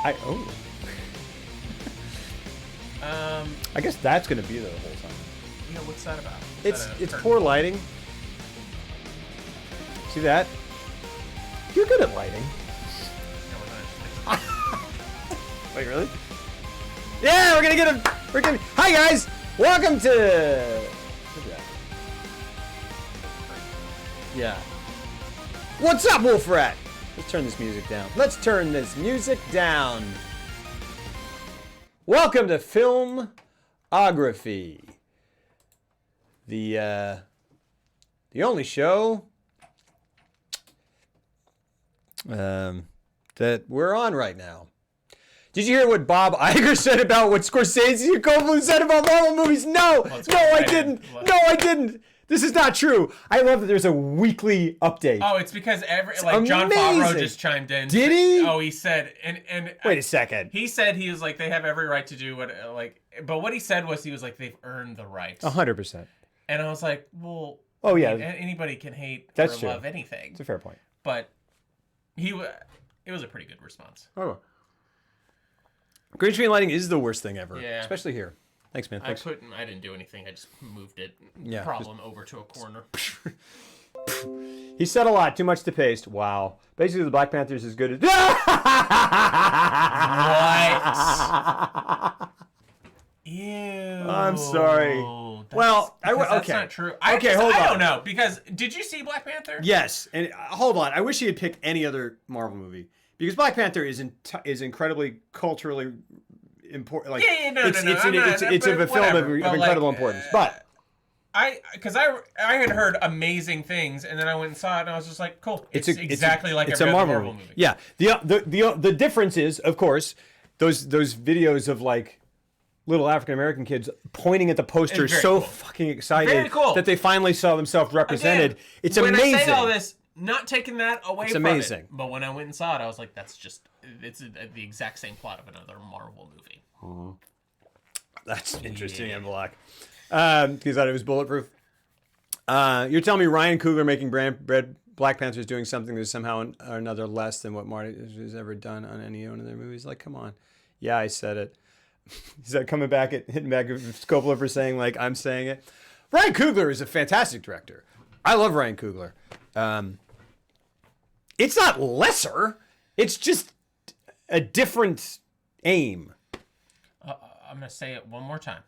I guess that's gonna be there the whole time. Yeah, what's that about? It's poor lighting. See that? You're good at lighting. Wait, really? Yeah, we're gonna get him. Hi guys, welcome to. Look at that. Yeah. What's up, Wolf Rat? Let's turn this music down. Welcome to Filmography, the only show that we're on right now. Did you hear what Bob Iger said about what Scorsese and Coppola said about Marvel movies? No, I didn't. This is not true. I love that there's a weekly update. Oh, it's because John Favreau just chimed in. Did he? Oh, he said, and wait a second. He said he was like, they have every right to do what but what he said was he was like, they've earned the right. 100%. And I was like, well, oh yeah, anybody can hate or love anything. It's a fair point. But it was a pretty good response. Oh. Green screen lighting is the worst thing ever. Yeah. Especially here. Thanks, man. Thanks. I didn't do anything. I just moved it. Problem over to a corner. He said a lot. Too much to paste. Wow. Basically, the Black Panther's as good as. What? Ew. I'm sorry. That's not true. Hold on. I don't know because did you see Black Panther? Yes, and hold on. I wish he had picked any other Marvel movie because Black Panther is incredibly culturally important. Like, it's a film of incredible importance. But I had heard amazing things, and then I went and saw it, and I was just like, cool. It's exactly like every other Marvel movie. Yeah. The difference is, of course, those videos of like little African American kids pointing at the poster so cool. Fucking excited that they finally saw themselves represented. Again, it's amazing. When I say all this, not taking that away from amazing. It, but when I went and saw it, I was like, it's the exact same plot of another Marvel movie. Mm-hmm. That's interesting and black. Because it was bulletproof. You're telling me Ryan Coogler making Black Panther is doing something that's somehow or another less than what Marty has ever done on any one of their movies? Like, come on. Yeah, I said it. Is that hitting back at Coppola for saying, like, I'm saying it? Ryan Coogler is a fantastic director. I love Ryan Coogler. It's not lesser. It's just a different aim. I'm going to say it one more time.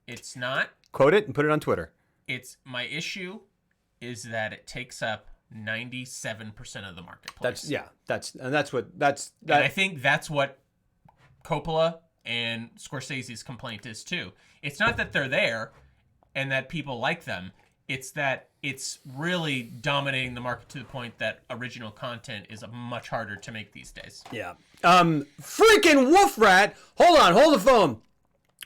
It's not. Quote it and put it on Twitter. My issue is that it takes up 97% of the marketplace. And I think that's what Coppola and Scorsese's complaint is too. It's not that they're there and that people like them. It's that it's really dominating the market to the point that original content is much harder to make these days. Yeah. Freaking Wolf Rat. Hold the phone.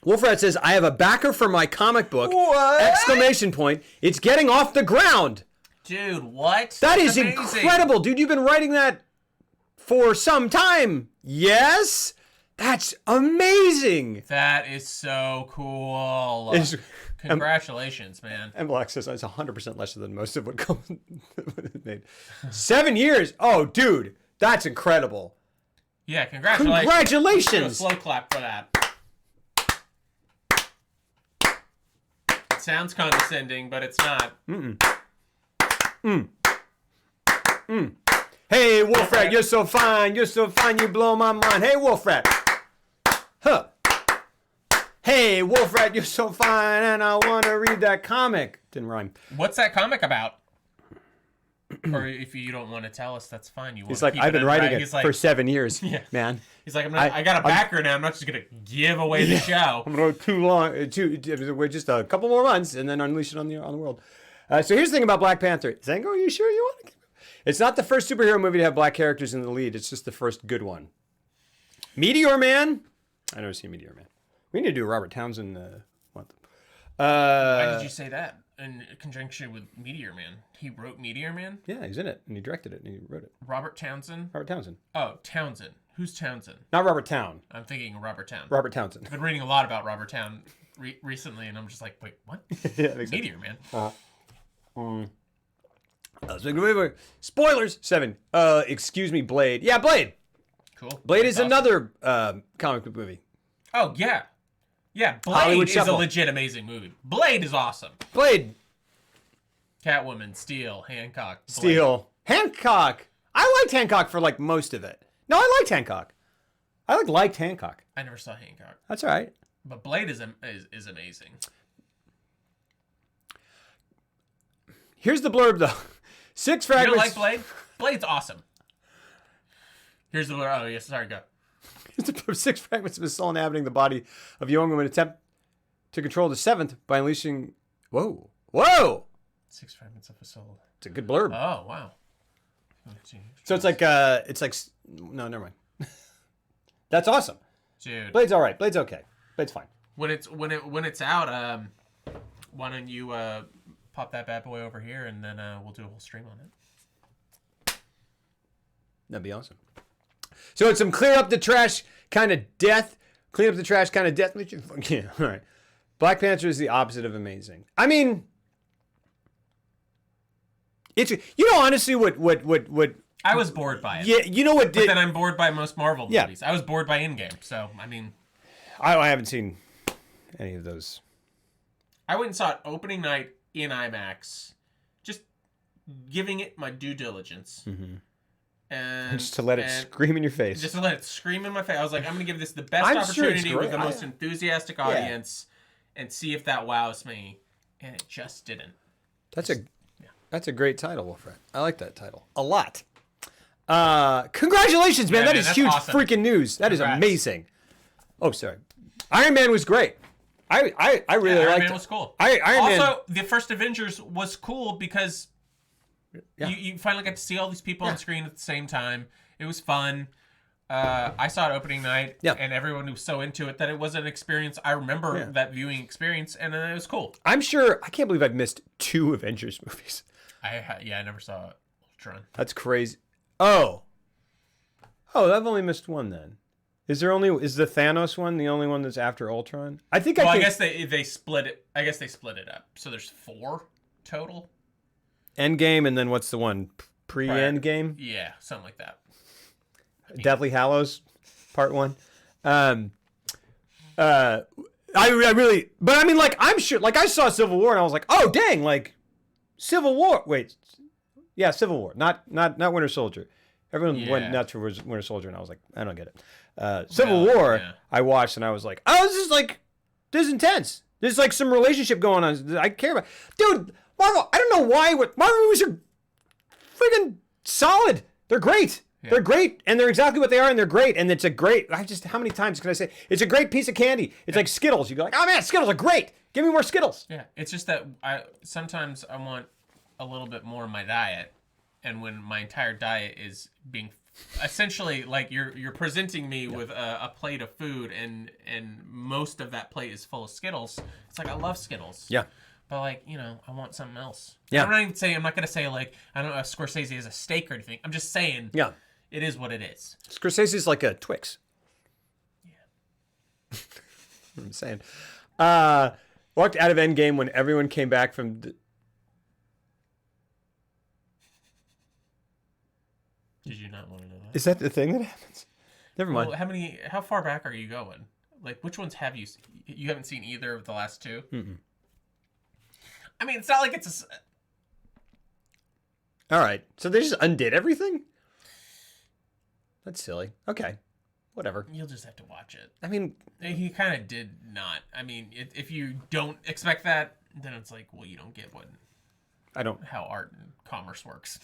Wolf Rat says, I have a backer for my comic book. What? Exclamation point. It's getting off the ground. Dude, what? That is incredible. Dude, you've been writing that for some time. Yes? That's amazing. That is so cool. Congratulations, man. And Black says it's 100% less than most of what Coleman made. 7 years. Oh, dude, that's incredible. Yeah, congratulations. Congratulations. Do a slow clap for that. It sounds condescending, but it's not. Hey, Wolf Rat, you're so fine. You're so fine. You blow my mind. Hey, Wolf Rat. Huh. Hey, Wolf Rat, you're so fine, and I want to read that comic. Didn't rhyme. What's that comic about? Or if you don't want to tell us, that's fine. He's like, I've been writing it for 7 years, man. He's like, I got a backer now. I'm not just going to give away the show. I'm going to go too long. We're just a couple more months, and then unleash it on the world. So here's the thing about Black Panther. Zango, are you sure you want to? It's not the first superhero movie to have black characters in the lead. It's just the first good one. Meteor Man. I never seen Meteor Man. We need to do a Robert Townsend month. Why did you say that in conjunction with Meteor Man? He wrote Meteor Man? Yeah, he's in it, and he directed it, and he wrote it. Robert Townsend? Robert Townsend. Oh, Townsend. Who's Townsend? Not Robert Town. I'm thinking Robert Town. Robert Townsend. I've been reading a lot about Robert Town recently, and I'm just like, wait, what? Yeah, Meteor Man. Spoilers. 7. Excuse me, Blade. Yeah, Blade. Cool. Blade That's is awesome. another comic book movie. Oh yeah, yeah. Hollywood Blade is Shuffle. a legit amazing movie. Blade is awesome. Blade, Catwoman, Steel, Hancock, Blade. Steel, Hancock. I liked Hancock for like most of it. No, I liked Hancock. I liked Hancock. I never saw Hancock, That's all right. but Blade is amazing. Here's the blurb though. 6 You don't fragments. like Blade? Blade's awesome. Here's the blurb. Oh yes, sorry, go. 6 fragments of a soul inhabiting the body of a young woman attempt to control the 7th by unleashing. Whoa! 6 fragments of a soul. It's a good blurb. Oh wow. So it's like no, never mind. That's awesome. Dude, Blade's all right. Blade's okay. Blade's fine. when it's out, why don't you pop that bad boy over here and then we'll do a whole stream on it. That'd be awesome. So it's some clear up the trash kind of death. Clean up the trash kind of death. Yeah, all right. Black Panther is the opposite of amazing. I mean, it's honestly what. I was bored by it. Yeah, you know what But did. then I'm bored by most Marvel Yeah. movies. I was bored by Endgame, so I mean, I haven't seen any of those. I went and saw it opening night in IMAX, just giving it my due diligence, and Just to let it scream in your face. Just to let it scream in my face. I was like, I'm gonna give this the best I'm sure it's opportunity with great. the most enthusiastic audience, and see if that wows me. And it just didn't. That's a great title, Wolfred. I like that title a lot. Congratulations, man! Yeah, That man, is that's huge awesome. freaking news. That is Congrats. amazing. Oh, sorry. Iron Man was great. I really Iron liked Man it. was cool. Iron Man. Also, the first Avengers was cool because Yeah. you finally got to see all these people on screen at the same time. It was fun. I saw it opening night, Yeah. and everyone was so into it that it was an experience. I remember that viewing experience, and it was cool. I'm sure. I can't believe I've missed 2 Avengers movies. I never saw Ultron. That's crazy. Oh, I've only missed 1 then. Is the Thanos one the only one that's after Ultron? I think Well, I think guess they split it. I guess they split it up. So there's 4 total. Endgame, and then what's the one pre-Endgame? Yeah, something like that. Deathly Hallows, Part 1. I really, but I mean, like, I'm sure, like, I saw Civil War and I was like, oh dang, like, Civil War. Wait, yeah, Civil War, not Winter Soldier. Everyone went nuts for Winter Soldier, and I was like, I don't get it. Civil War, I watched and I was like, oh, this is intense. There's like some relationship going on. I care about, dude. Marvel. I don't know why. Marvel movies are freaking solid. They're great. Yeah. They're great, and they're exactly what they are, and they're great. And it's a great. How many times can I say it's a great piece of candy? It's like Skittles. You go like, oh man, Skittles are great. Give me more Skittles. Yeah, it's just that sometimes I want a little bit more in my diet, and when my entire diet is being essentially like you're presenting me with a plate of food, and most of that plate is full of Skittles. It's like I love Skittles. Yeah. But like, I want something else. Yeah. I'm not gonna say like I don't know Scorsese is a steak or anything. I'm just saying. Yeah. It is what it is. Scorsese's like a Twix. Yeah. I'm saying. Walked out of Endgame when everyone came back from. Did you not want to know that? Is that the thing that happens? Never mind. Well, how far back are you going? Like, which ones have you? You haven't seen either of the last 2. Mm-mm. I mean, it's not like it's All right. So they just undid everything? That's silly. Okay. Whatever. You'll just have to watch it. I mean, He kind of did not. I mean, if you don't expect that, then it's like, well, you don't get how art and commerce works.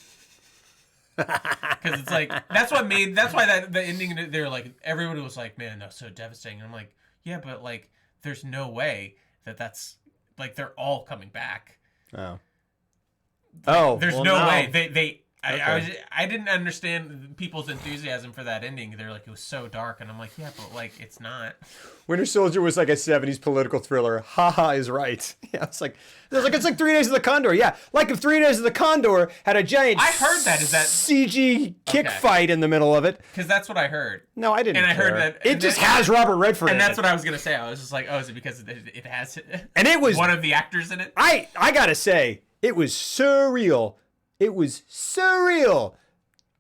Because it's like that's why the ending. They're like everybody was like, man, that's so devastating. And I'm like, yeah, but like, there's no way that's like they're all coming back. oh. There's well, no way Okay. I didn't understand people's enthusiasm for that ending. They're like, it was so dark, and I'm like, yeah, but like, it's not. Winter Soldier was like a 70s political thriller. Haha is right. Yeah, it's like 3 Days of the Condor. Yeah, like if 3 Days of the Condor had a giant. I heard that. Is that CG kick fight in the middle of it? Because that's what I heard. No, I didn't. And I heard care. that it just has Robert Redford. And in that's it. what I was gonna say. I was just like, oh, is it because it has And it was one of the actors in it? I gotta say, it was surreal. It was surreal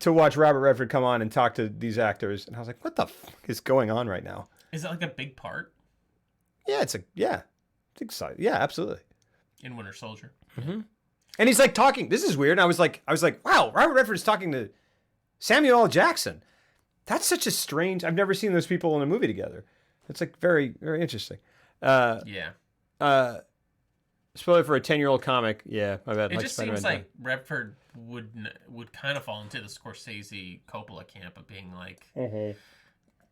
to watch Robert Redford come on and talk to these actors, and I was like, what the fuck is going on right now? Is it like a big part Yeah, it's exciting. Yeah, absolutely. in Winter Soldier? And he's like talking. This is weird. And I was like, wow, Robert Redford is talking to Samuel L. Jackson. That's such a strange. I've never seen those people in a movie together. It's like very, very interesting. Yeah. Spoiler for a 10-year-old comic. Yeah, my bad. It Like just Spider-Man seems 10. like Redford would kind of fall into the Scorsese Coppola camp of being like.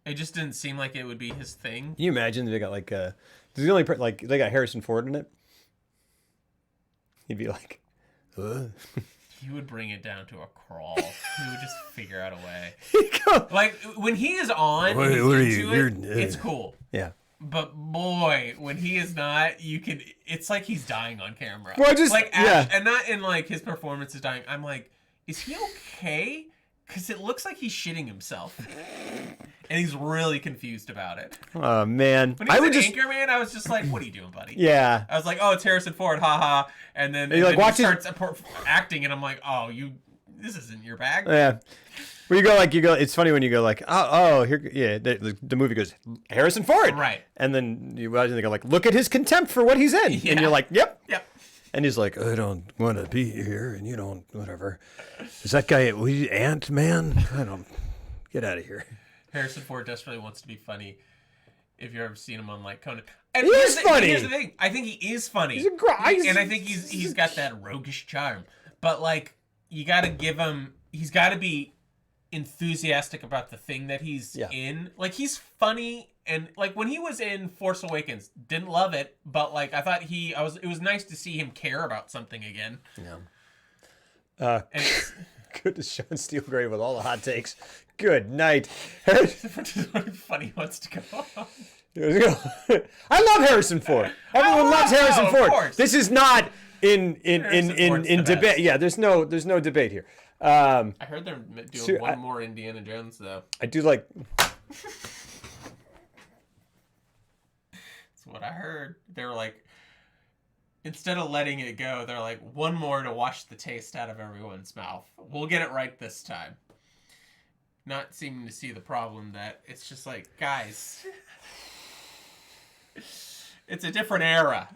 It just didn't seem like it would be his thing. Can you imagine they got like the only like they got Harrison Ford in it? He'd be like, ugh. He would bring it down to a crawl. He would just figure out a way. He'd go, Like when he is on, What- and he's what are into you- it, you're- it's cool. yeah. But boy, when he is not, you can. It's like he's dying on camera. Well, just- like, yeah. and not in like his performance is dying. I'm like, is he okay? Because it looks like he's shitting himself, and he's really confused about it. Oh man, When he was in Anchorman, I was just like, "What are you doing, buddy?" Yeah. I was like, "Oh, it's Harrison Ford, haha!" And then, you like, watch he his- starts acting, and I'm like, "Oh, this isn't your bag." Yeah. Where you go, it's funny when you go like, here, yeah, the movie goes, Harrison Ford. Right. And then you go like, look at his contempt for what he's in. Yeah. And you're like, yep. Yep. And he's like, I don't want to be here, and you don't, whatever. Is that guy Ant-Man? I don't, get out of here. Harrison Ford desperately wants to be funny. If you've ever seen him on like Conan, and He is funny. Here's the thing: I think he is funny. He's a he's- and I think he's got that roguish charm. But like, you got to give him. He's got to be enthusiastic about the thing that he's in. Like, he's funny, and like when he was in Force Awakens, didn't love it, but like I thought it was nice to see him care about something again. Yeah. And it's, Good to Sean Steelgrave with all the hot takes. Good night. funny wants to go on. I love Harrison Ford. Everyone loves Harrison of Ford. course. This is not in Ford's the debate. best. Yeah, there's no debate here. I heard they're doing So, one more Indiana Jones though. I do like. That's what I heard. They were like, instead of letting it go, they're like, one more to wash the taste out of everyone's mouth. We'll get it right this time. Not seeming to see the problem that it's just like, guys, it's a different era.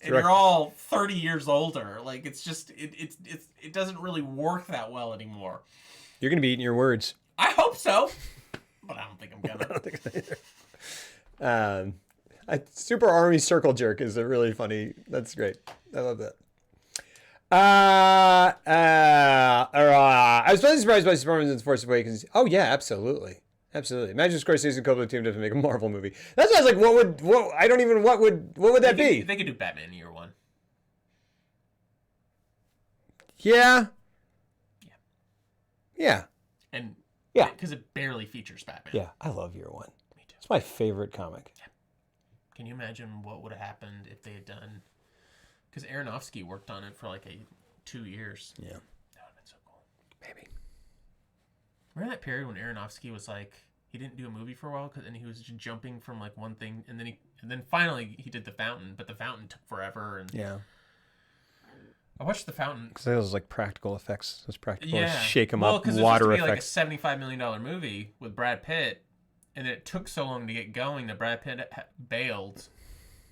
And direct- you're all 30 years older. Like, it's just, it doesn't really work that well anymore. You're gonna be eating your words. I hope so. But I don't think I'm gonna. Super Army Circle Jerk is a really funny. That's great. I love that. I was pleasantly surprised by his performance in Force Awakens. Oh yeah, absolutely. Imagine Scorsese and Coppola teamed up to make a Marvel movie. That's why I was like, what would that be? They could do Batman Year One. Yeah. And Yeah. because it barely features Batman. Yeah, I love Year One. Me too. It's my favorite comic. Can you imagine what would have happened if they had done? Because Aronofsky worked on it for like 2 years. Yeah. That would have been so cool. Maybe. Remember that period when Aronofsky was like, he didn't do a movie for a while, and he was just jumping from like one thing, and then finally he did The Fountain, but The Fountain took forever. And Yeah. I watched The Fountain. Because those like practical effects. Those practical Yeah, shake 'em well, up because water it was effects. like a $75 million movie with Brad Pitt, and it took so long to get going that Brad Pitt bailed,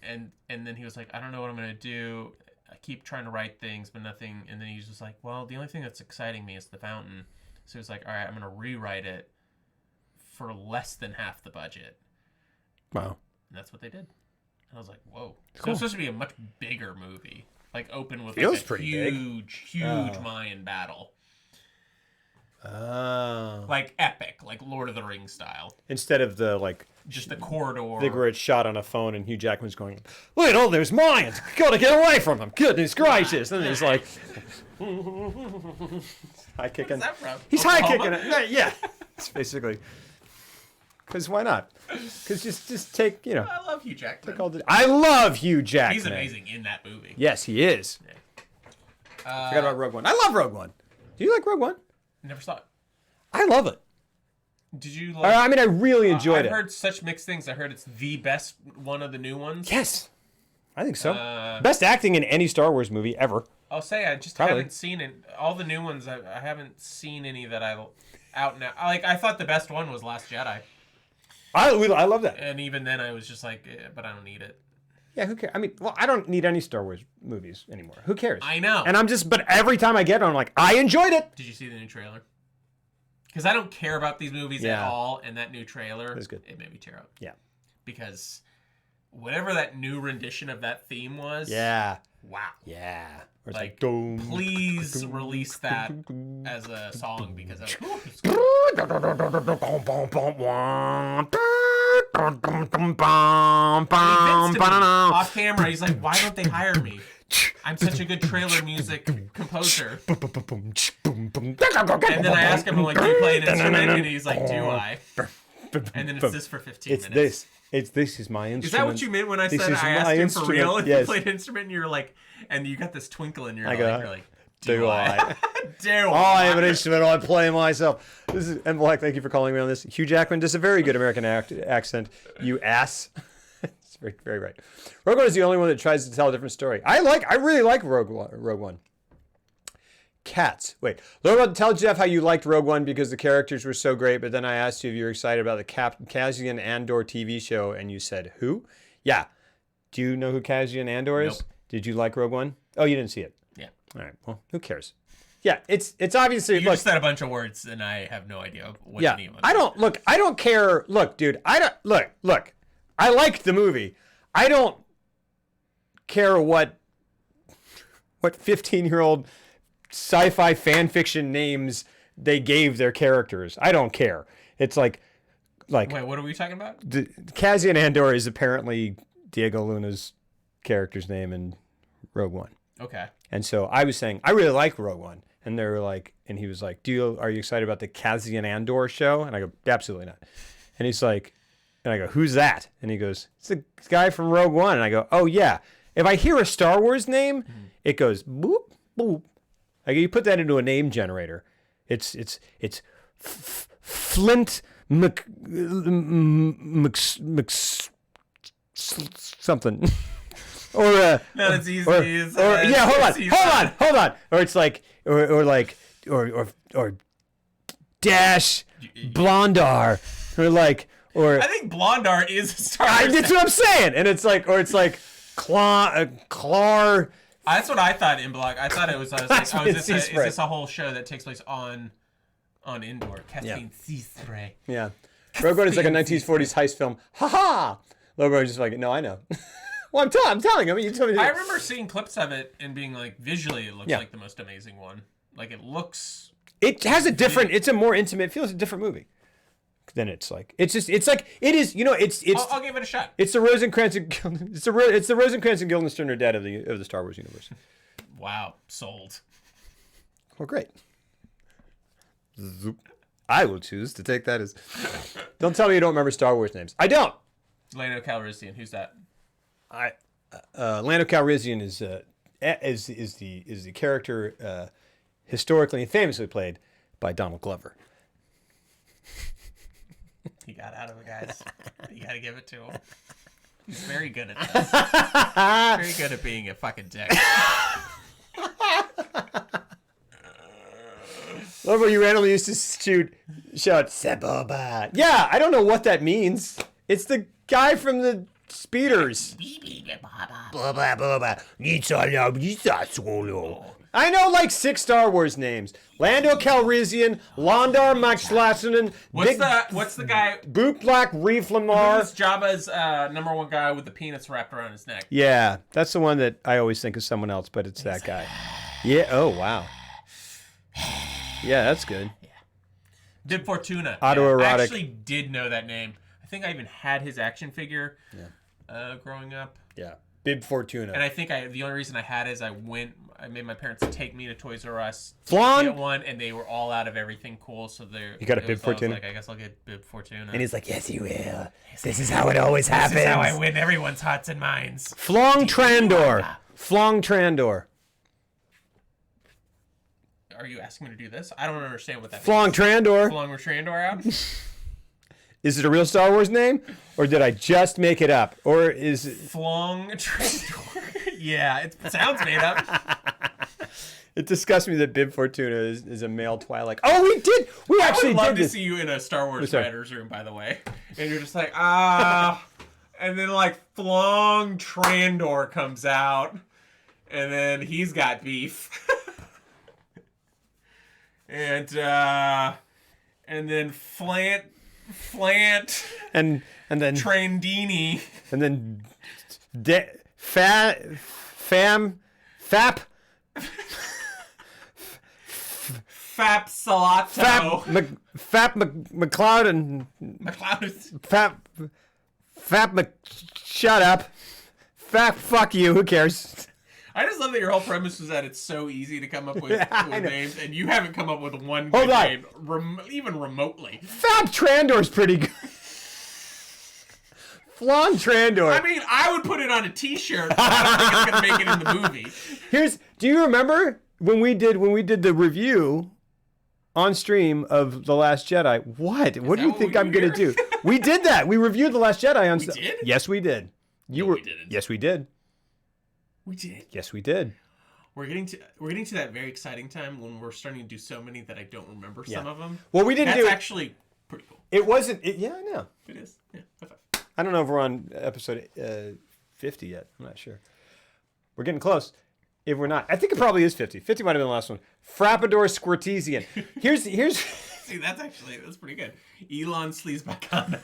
and then he was like, I don't know what I'm gonna do. I keep trying to write things, but nothing. And then he's just like, well, the only thing that's exciting me is The Fountain. So he's like, all right, I'm gonna rewrite it for less than half the budget. Wow. And that's what they did. And I was like, whoa. So Cool. it's supposed to be a much bigger movie, like open with Feels like a pretty big. huge Oh. Mayan battle. Oh. Like epic, like Lord of the Rings style. Instead of the like Just the corridor. thing where it's shot on a phone and Hugh Jackman's going, look at all those Mayans. Gotta get away from them. Goodness gracious. And then he's like, high kicking. Where's that from? He's high Oklahoma? kicking it. Yeah. It's basically. Because why not? Because just take, I love Hugh Jackman. I love Hugh Jackman. He's amazing in that movie. Yes, he is. Forgot about Rogue One. I love Rogue One. Do you like Rogue One? Never saw it. I love it. Did you like? I mean, I really enjoyed I've it. heard such mixed things. I heard it's the best one of the new ones. Yes. I think so. Uh, Best acting in any Star Wars movie ever. I'll say I just Probably. haven't seen it. All the new ones, I haven't seen any that I out now. Like I thought the best one was Last Jedi, I love that. and even then I was just like, but I don't need it. Yeah, who cares? I mean, well, I don't need any Star Wars movies anymore. Who cares? I know. And but every time I get it, I'm like, I enjoyed it. Did you see the new trailer? Because I don't care about these movies at Yeah. all, and that new trailer, was good. it made me tear up. Yeah. Because whatever that new rendition of that theme was, Yeah. wow. Yeah. Where it's Like, boom, please release that as a song because I was, it's Vince to me, off camera, he's like, why don't they hire me? I'm such a good trailer music composer. And then I ask him, I'm like, do you play an instrument? And he's like, do I? And then it's this for 15 It's minutes. this is my instrument. Is that what you meant when I This said is I asked my him for real? instrument, If yes. you played an instrument and you're like, and you got this twinkle in your eye, go, you're like, do I? do I have an instrument. I play myself. This is M. Black. Thank you for calling me on this. Hugh Jackman does a very good American accent. You ass. It's very, very right. Rogue One is the only one that tries to tell a different story. I really like Rogue One. Cats. Wait. Tell Jeff how you liked Rogue One because the characters were so great, but then I asked you if you were excited about the Cassian Andor TV show, and you said, who? Yeah. Do you know who Cassian Andor is? Nope. Did you like Rogue One? Oh, you didn't see it. Yeah. All right. Well, who cares? Yeah, it's obviously. You Look, just said a bunch of words, and I have no idea what yeah, any of them. I don't care. Look, dude, I don't look. I liked the movie. I don't care what 15-year-old sci-fi fan fiction names they gave their characters. I don't care. It's like Wait, what are we talking about? Cassian Andor is apparently Diego Luna's character's name in Rogue One. Okay. And so I was saying, I really like Rogue One. And they were like, and he was like, are you excited about the Cassian Andor show? And I go, absolutely not. And he's like, and I go, who's that? And he goes, it's the guy from Rogue One. And I go, oh yeah. If I hear a Star Wars name, it goes boop, boop. Like you put that into a name generator. It's Flint Mc something. Or No, it's easy. hold on. Or it's like, or Dash Blondar, or I think Blondar is a Star Wars. that's what I'm saying. And it's like, Clar. That's what I thought in Block. I thought it was. I was like, oh, is Sea this a whole show that takes place on Endor? Caspian Sea Spray. Yeah. Rogue One is like a 1940s heist film. Ha ha! Lobo's just like, no, I know. Well, I'm telling him. You told me. I remember seeing clips of it and being like, visually, it looks Yeah. like the most amazing one. Like it looks. It has a different. It's a more intimate. It feels a different movie. Then it's like it's like it is. You know, it's I'll give it a shot. it's the Rosencrantz and it's the Rosencrantz and Guildenstern are dead of the Star Wars universe. Wow, sold. Well, great. Zoop. I will choose to take that as. Don't tell me you don't remember Star Wars names. I don't. Lando Calrissian. Who's that? Lando Calrissian is the character historically and famously played by Donald Glover. He got out of it, guys. You gotta give it to him. He's very good at this. Very good at being a fucking dick. Glover, you randomly used to shout Seboba. Yeah, I don't know what that means. It's the guy from the Speeders. I know like 6 Star Wars names. Lando Calrissian, Londar Maxlassinen, What's the guy? Boot Black Reef Lamar. Who's Jabba's #1 guy with the peanuts wrapped around his neck? Yeah, that's the one that I always think is someone else, but it's that guy. Yeah. Oh wow. Yeah, that's good. Bib Fortuna. Autoerotic. Yeah, I actually did know that name. I think I even had his action figure growing up. Yeah. Bib Fortuna. And I think the only reason I had it is I made my parents take me to Toys R Us to Flan? get one, and they were all out of everything cool, so You got a Bib Fortuna? I guess I'll get Bib Fortuna. And he's like, yes, you will. This is how it always happens. This is how I win everyone's hearts and minds. Flong Trandor. Flong Trandor. Are you asking me to do this? I don't understand what that Flong means. Trandor. Flong Trandor out? Is it a real Star Wars name? Or did I just make it up? Or is it... Flong Trandor? Yeah, it sounds made up. It disgusts me that Bib Fortuna is a male Twi'lek. Oh, we did. We actually I would love did to this. see you in a Star Wars sorry. writers room, by the way, and you're just like and then like Flong Trandor comes out, and then he's got beef, and then Flant and then Trandini. and then Fap Fap Salato. McLeod and shut up. Fuck you. Who cares? I just love that your whole premise was that it's so easy to come up with, I with know. names, and you haven't come up with one Hold good on. name, even remotely. Fap Trandor's pretty good. Flon Trandor. I mean, I would put it on a T-shirt, but I don't think it's gonna make it in the movie. Do you remember when we did the review on stream of The Last Jedi? What do that you what think we I'm do gonna here? do? We did that. We reviewed The Last Jedi on. We did? Yes, we did. You No, were. we didn't. Yes, we did. We did. Yes, we did. We're getting to that very exciting time when we're starting to do so many that I don't remember some Yeah. of them. Well, we didn't That's do it. actually pretty cool. It wasn't. Yeah, I know. It is. Yeah. High five. I don't know if we're on episode 50 yet. I'm not sure. We're getting close. If we're not, I think it probably is 50. 50 might have been the last one. Frappador Squirtesian. Here's. See, that's pretty good. Elon Sleazebacano.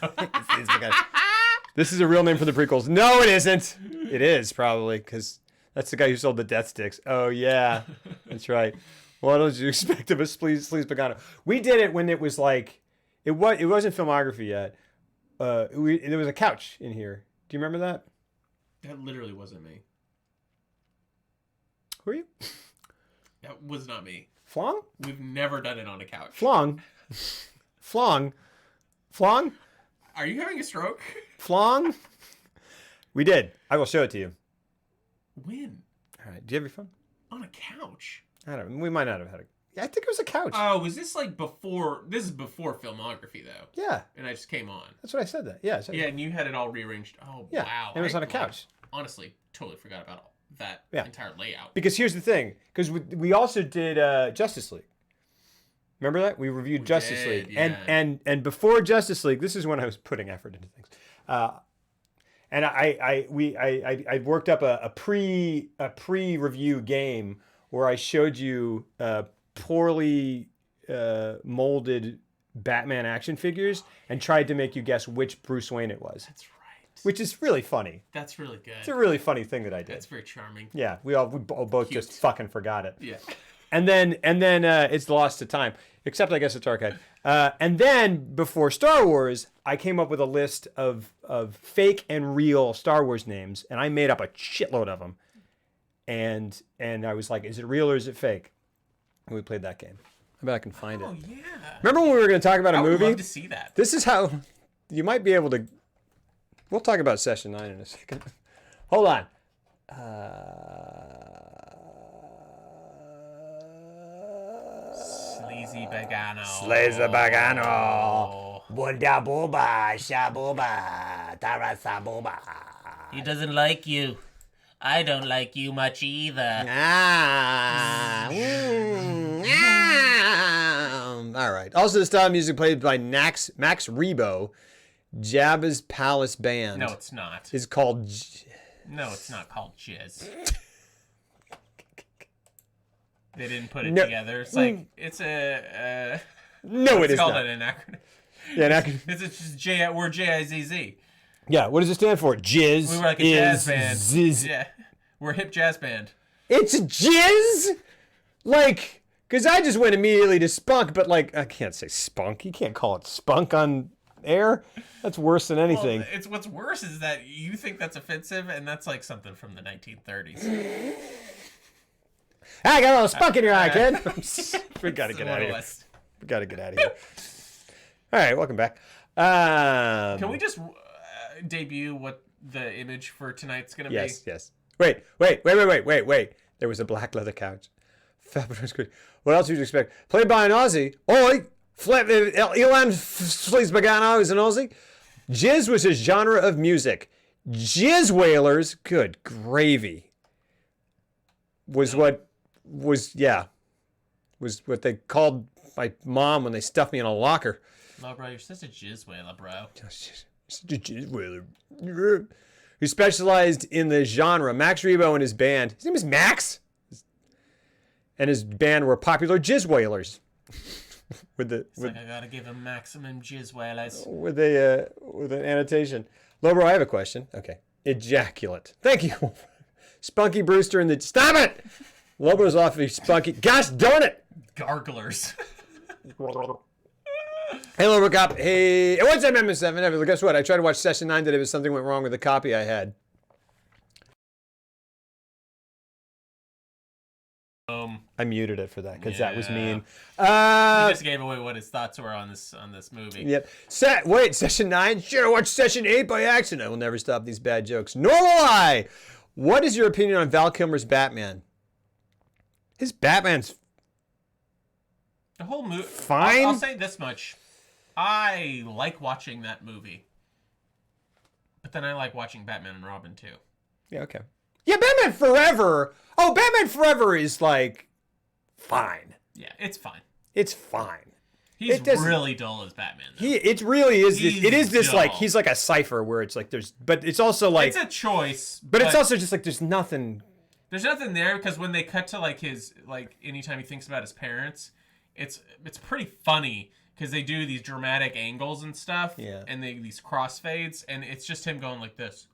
This is a real name for the prequels. No, it isn't. It is probably because that's the guy who sold the death sticks. Oh yeah, that's right. What did you expect of a Sleaze Pagano? We did it when it was like it wasn't filmography yet. There was a couch in here. Do you remember that? That literally wasn't me. Who are you? That was not me. Flong? We've never done it on a couch. Flong? Flong? Flong? Are you having a stroke? Flong? We did. I will show it to you. When? All right. Do you have your phone? On a couch? I don't know. We might not have had it. Yeah, I think it was a couch. Oh, was this like before? This is before filmography, though. Yeah. And I just came on. That's what I said that. Yeah. I said Yeah, and you had it all rearranged. Oh, Yeah, wow. and it was on a couch. Honestly, totally forgot about that Yeah. entire layout. Because here's the thing. Because we also did Justice League. Remember that? We reviewed Justice did, League. yeah. And before Justice League, this is when I was putting effort into things. And I worked up a pre-review game where I showed you poorly molded Batman action figures and tried to make you guess which Bruce Wayne it was, That's right. which is really funny. That's really good. It's a really funny thing that I did. That's very charming. Yeah, we both Cute. just fucking forgot it. Yeah. And then it's lost to time, except I guess it's archived. And then before Star Wars, I came up with a list of fake and real Star Wars names, and I made up a shitload of them. And I was like, is it real or is it fake? And we played that game. I bet I can find Oh it. yeah. Remember when we were going to talk about a I would movie? love to see that. This is how you might be able to. We'll talk about Session 9 in a second. Hold on. Sleazy Bagano. Slazer Bagano. Oh. Bunda Boba, Shaboba, Tarasa Boba. He doesn't like you. I don't like you much either. All right. Also, the style of music played by Max Rebo, Jabba's Palace Band. No, it's not. Is called. No, it's not called Jizz. They didn't put it No. together. It's like it's a. No, it It's is called not. an acronym. Yeah, It's just J. We're JIZZ. yeah. What does it stand for? Jizz. We were like a jazz band. Yeah, we're a hip jazz band. It's jizz? Like, because I just went immediately to spunk, but like, I can't say spunk. You can't call it spunk on air. That's worse than anything. Well, it's what's worse is that you think that's offensive, and that's like something from the 1930s. I got a little spunk in your eye, kid. We gotta get More out or of here. less. We gotta get out of here. All right, welcome back. Can we just debut what the image for tonight's gonna Yes, be? yes. Wait. There was a black leather couch. Fabulous good. What else would you expect? Played by an Aussie. Oi! Elon Sleazebagano is an Aussie. Jizz was his genre of music. Jizz Whalers, good gravy, was what was what they called my mom when they stuffed me in a locker. No, bro, you're such a jizz whaler, bro. Who specialized in the genre. Max Rebo and his band. His name is Max. And his band were popular jizz whalers. Like I gotta give him maximum jizz whalers. With an annotation. Lobro, I have a question. Okay. Ejaculate. Thank you. Spunky Brewster and the... Stop it! Lobro's awfully spunky. Gosh darn it! Garglers. Hey, Lobro Cop. Hey. What's up, MM7? Guess what? I tried to watch Session 9 today, but something went wrong with the copy I had. I muted it for that because that was mean. He just gave away what his thoughts were on this movie. Yep. Wait, Session 9? Should I watch Session 8 by accident? I will never stop these bad jokes. Nor will I! What is your opinion on Val Kilmer's Batman? His Batman's the whole movie. Fine. I'll say this much: I like watching that movie, but then I like watching Batman and Robin too. Yeah. Okay. Yeah, Batman Forever. Oh, Batman Forever is like fine. Yeah, it's fine. It's fine. He's really dull as Batman. Though. It really is. It is this dull. like he's like a cipher where it's like but it's also like it's a choice. But it's also just like there's nothing. There's nothing there because when they cut to like his anytime he thinks about his parents, it's pretty funny because they do these dramatic angles and stuff. Yeah. And these crossfades and it's just him going like this.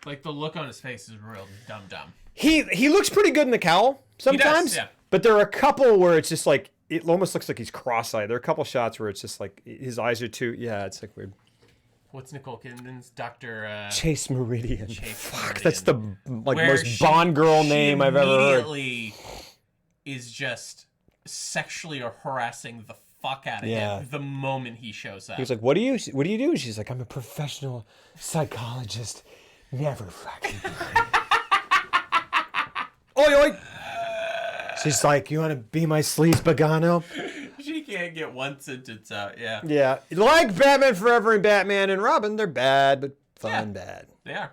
Like the look on his face is real dumb. He looks pretty good in the cowl sometimes. He does, yeah. But there are a couple where it's just like it almost looks like he's cross-eyed. There are a couple shots where it's just like his eyes are too. Yeah, it's like weird. What's Nicole Kidman's Dr. Chase Meridian. Fuck, Meridian. That's the like Where most Bond girl name I've ever heard. Immediately is just sexually harassing the fuck out of Yeah. him the moment he shows up. He was like, "What do you do?" She's like, "I'm a professional psychologist. Never fucking." Oi, oi. She's like, "You want to be my sleaze Pagano?" She can't get one sentence out. Yeah. Yeah, like Batman Forever and Batman and Robin, they're bad, but fun bad. They are.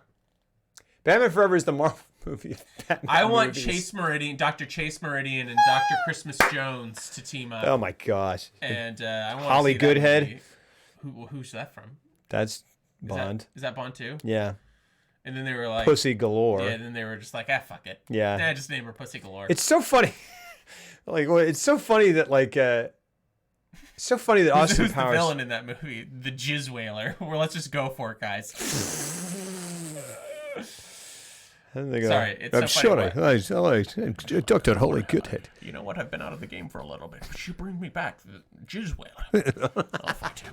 Batman Forever is the Marvel movie of Batman I want movies. Dr. Chase Meridian and Dr. Christmas Jones to team up. Oh my gosh. And I want Holly to see that Goodhead? movie. Who's that from? That's Bond. Is that Bond too? Yeah. And then they were like Pussy galore. Yeah, and then they were just like, fuck it. Yeah. Nah, just name her Pussy Galore. It's so funny. It's so funny that Austin Who's the Powers. villain in that movie? The Jizz Whaler. Well, let's just go for it, guys. Sorry, it's so funny. I Dr. Holly Goodhead. You know what? I've been out of the game for a little bit. But you bring me back, the Jizz Whaler. I'll fight you.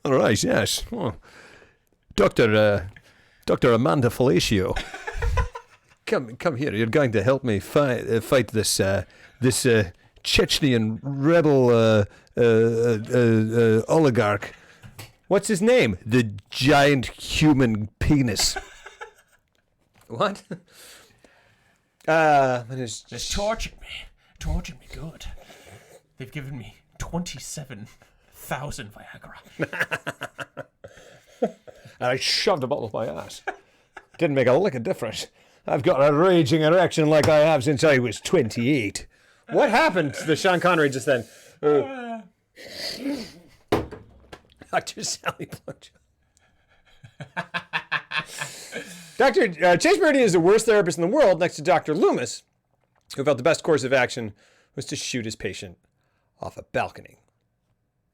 All right, yes. Oh. Dr. Amanda Fellatio. Come here. You're going to help me fight this Chechnyan rebel oligarch. What's his name? The giant human penis. What? They've tortured me good. They've given me 27,000 Viagra. And I shoved a bottle up my ass. Didn't make a lick of difference. I've got a raging erection like I have since I was 28. What happened to the Sean Connery just then? Dr. Sally Blowjob. Dr. Chase Meridian is the worst therapist in the world next to Dr. Loomis, who felt the best course of action was to shoot his patient off a balcony.